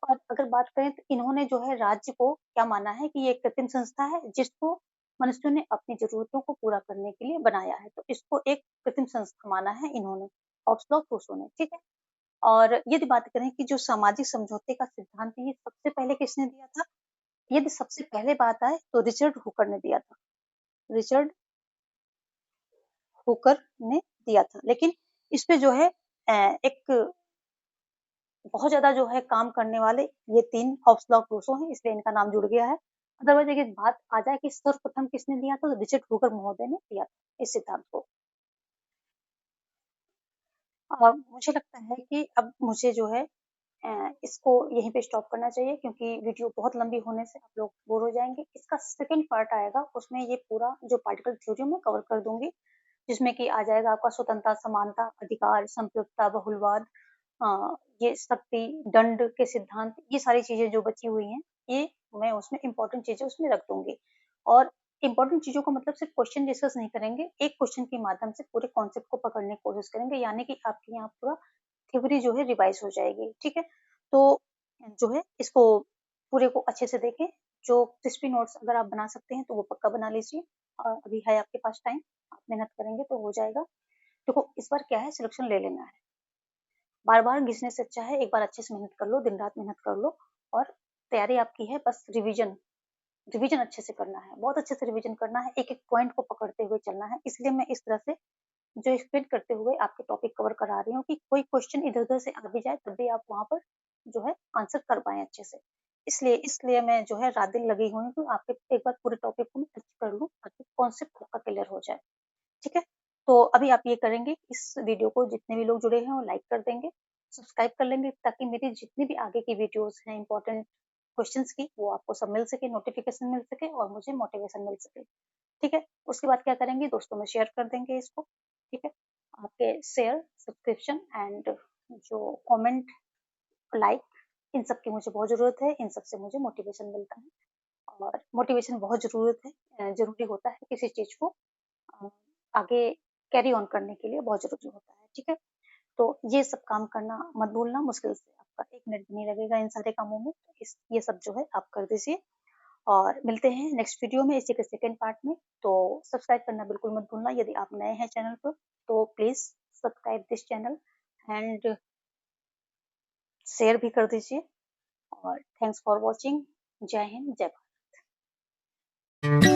और अगर बात करें तो इन्होंने जो है राज्य को क्या माना है कि ये एक कृत्रिम संस्था है जिसको मनुष्यों ने अपनी जरूरतों को पूरा करने के लिए बनाया है। तो इसको एक कृत्रिम संस्था माना है इन्होंने, हॉब्स रूसो ने, ठीक है। और यदि बात करें कि जो सामाजिक समझौते का सिद्धांत है ये सबसे पहले किसने दिया था? यदि सबसे पहले बात आए तो रिचर्ड हुकर ने दिया था। रिचर्ड हुकर ने दिया था। लेकिन इस पे जो है एक बहुत ज्यादा जो है काम करने वाले ये 3 हॉब्स रूसो हैं, इसलिए इनका नाम जुड़ गया है। अदरवाइज अगर बात आ जाए कि सर्वप्रथम किसने दिया तो रिचर्ड हुकर महोदय ने दिया था इस सिद्धांत को। और मुझे लगता है कि अब मुझे जो है इसको यहीं पे स्टॉप करना चाहिए, क्योंकि वीडियो बहुत लंबी होने से आप लोग बोर हो जाएंगे। इसका सेकंड पार्ट आएगा, उसमें ये पूरा जो पार्टिकल थ्योरी मैं कवर कर दूंगी, जिसमें कि आ जाएगा आपका स्वतंत्रता, समानता, अधिकार, संप्रभुता, बहुलवाद, ये शक्ति, दंड के सिद्धांत, ये सारी चीजें जो बची हुई हैं ये मैं उसमें इंपॉर्टेंट चीजें उसमें रख दूंगी। और इंपॉर्टेंट चीजों का मतलब सिर्फ क्वेश्चन डिस्कस नहीं करेंगे, एक क्वेश्चन के माध्यम से पूरे कॉन्सेप्ट को पकड़ने की कोशिश करेंगे, यानी कि आपके यहाँ पूरा थ्योरी जो है रिवाइज हो जाएगी, ठीक है। तो जो है इसको पूरे को अच्छे से देखें। जो क्रिस्पी नोट्स अगर आप बना सकते हैं तो वो पक्का बना लीजिए, और अभी है आपके पास टाइम, आप मेहनत करेंगे तो हो जाएगा। देखो इस बार क्या है, सिलेक्शन ले लेना है, बार बार घिसने से अच्छा है एक बार अच्छे से मेहनत कर लो, दिन रात मेहनत कर लो। और तैयारी आपकी है, बस रिवीजन, रिवीजन अच्छे से करना है, बहुत अच्छे से रिवीजन करना है, एक एक पॉइंट को पकड़ते हुए चलना है। इसलिए मैं इस तरह से जो एक्सप्लेन करते हुए आपके टॉपिक कवर करा रही हूँ कि कोई क्वेश्चन इधर उधर से आ भी जाए तब भी आप वहां पर जो है आंसर कर पाए अच्छे से। इसलिए इसलिए मैं जो है रात दिन लगी हुई हूँ, आपके एक बार पूरे टॉपिक को मैं टच कर लूँ ताकि कॉन्सेप्ट आपका क्लियर हो जाए, ठीक है। तो अभी आप ये करेंगे, इस वीडियो को जितने भी लोग जुड़े हैं वो लाइक कर देंगे, सब्सक्राइब कर लेंगे, ताकि मेरी जितनी भी आगे की वीडियोस हैं इंपॉर्टेंट क्वेश्चंस की वो आपको सब मिल सके, नोटिफिकेशन मिल सके और मुझे मोटिवेशन मिल सके, ठीक है। उसके बाद क्या करेंगे, दोस्तों में शेयर कर देंगे इसको, ठीक है। आपके शेयर, सब्सक्रिप्शन एंड जो कमेंट, लाइक, इन सब की मुझे बहुत जरूरत है, इन सब से मुझे मोटिवेशन मिलता है। और मोटिवेशन बहुत जरूरत है, जरूरी होता है किसी चीज को अ, आगे कैरी ऑन करने के लिए बहुत जरूरी होता है, ठीक है। तो ये सब काम करना मत भूलना, मुश्किल से आपका 1 मिनट भी नहीं लगेगा इन सारे कामों में। ये सब जो है आप कर दीजिए, और मिलते हैं नेक्स्ट वीडियो में इसी के सेकंड पार्ट में। तो सब्सक्राइब करना बिल्कुल मत भूलना, यदि आप नए हैं चैनल पर तो please subscribe this channel and share भी कर दीजिए। और थैंक्स फॉर वॉचिंग। जय हिंद, जय भारत।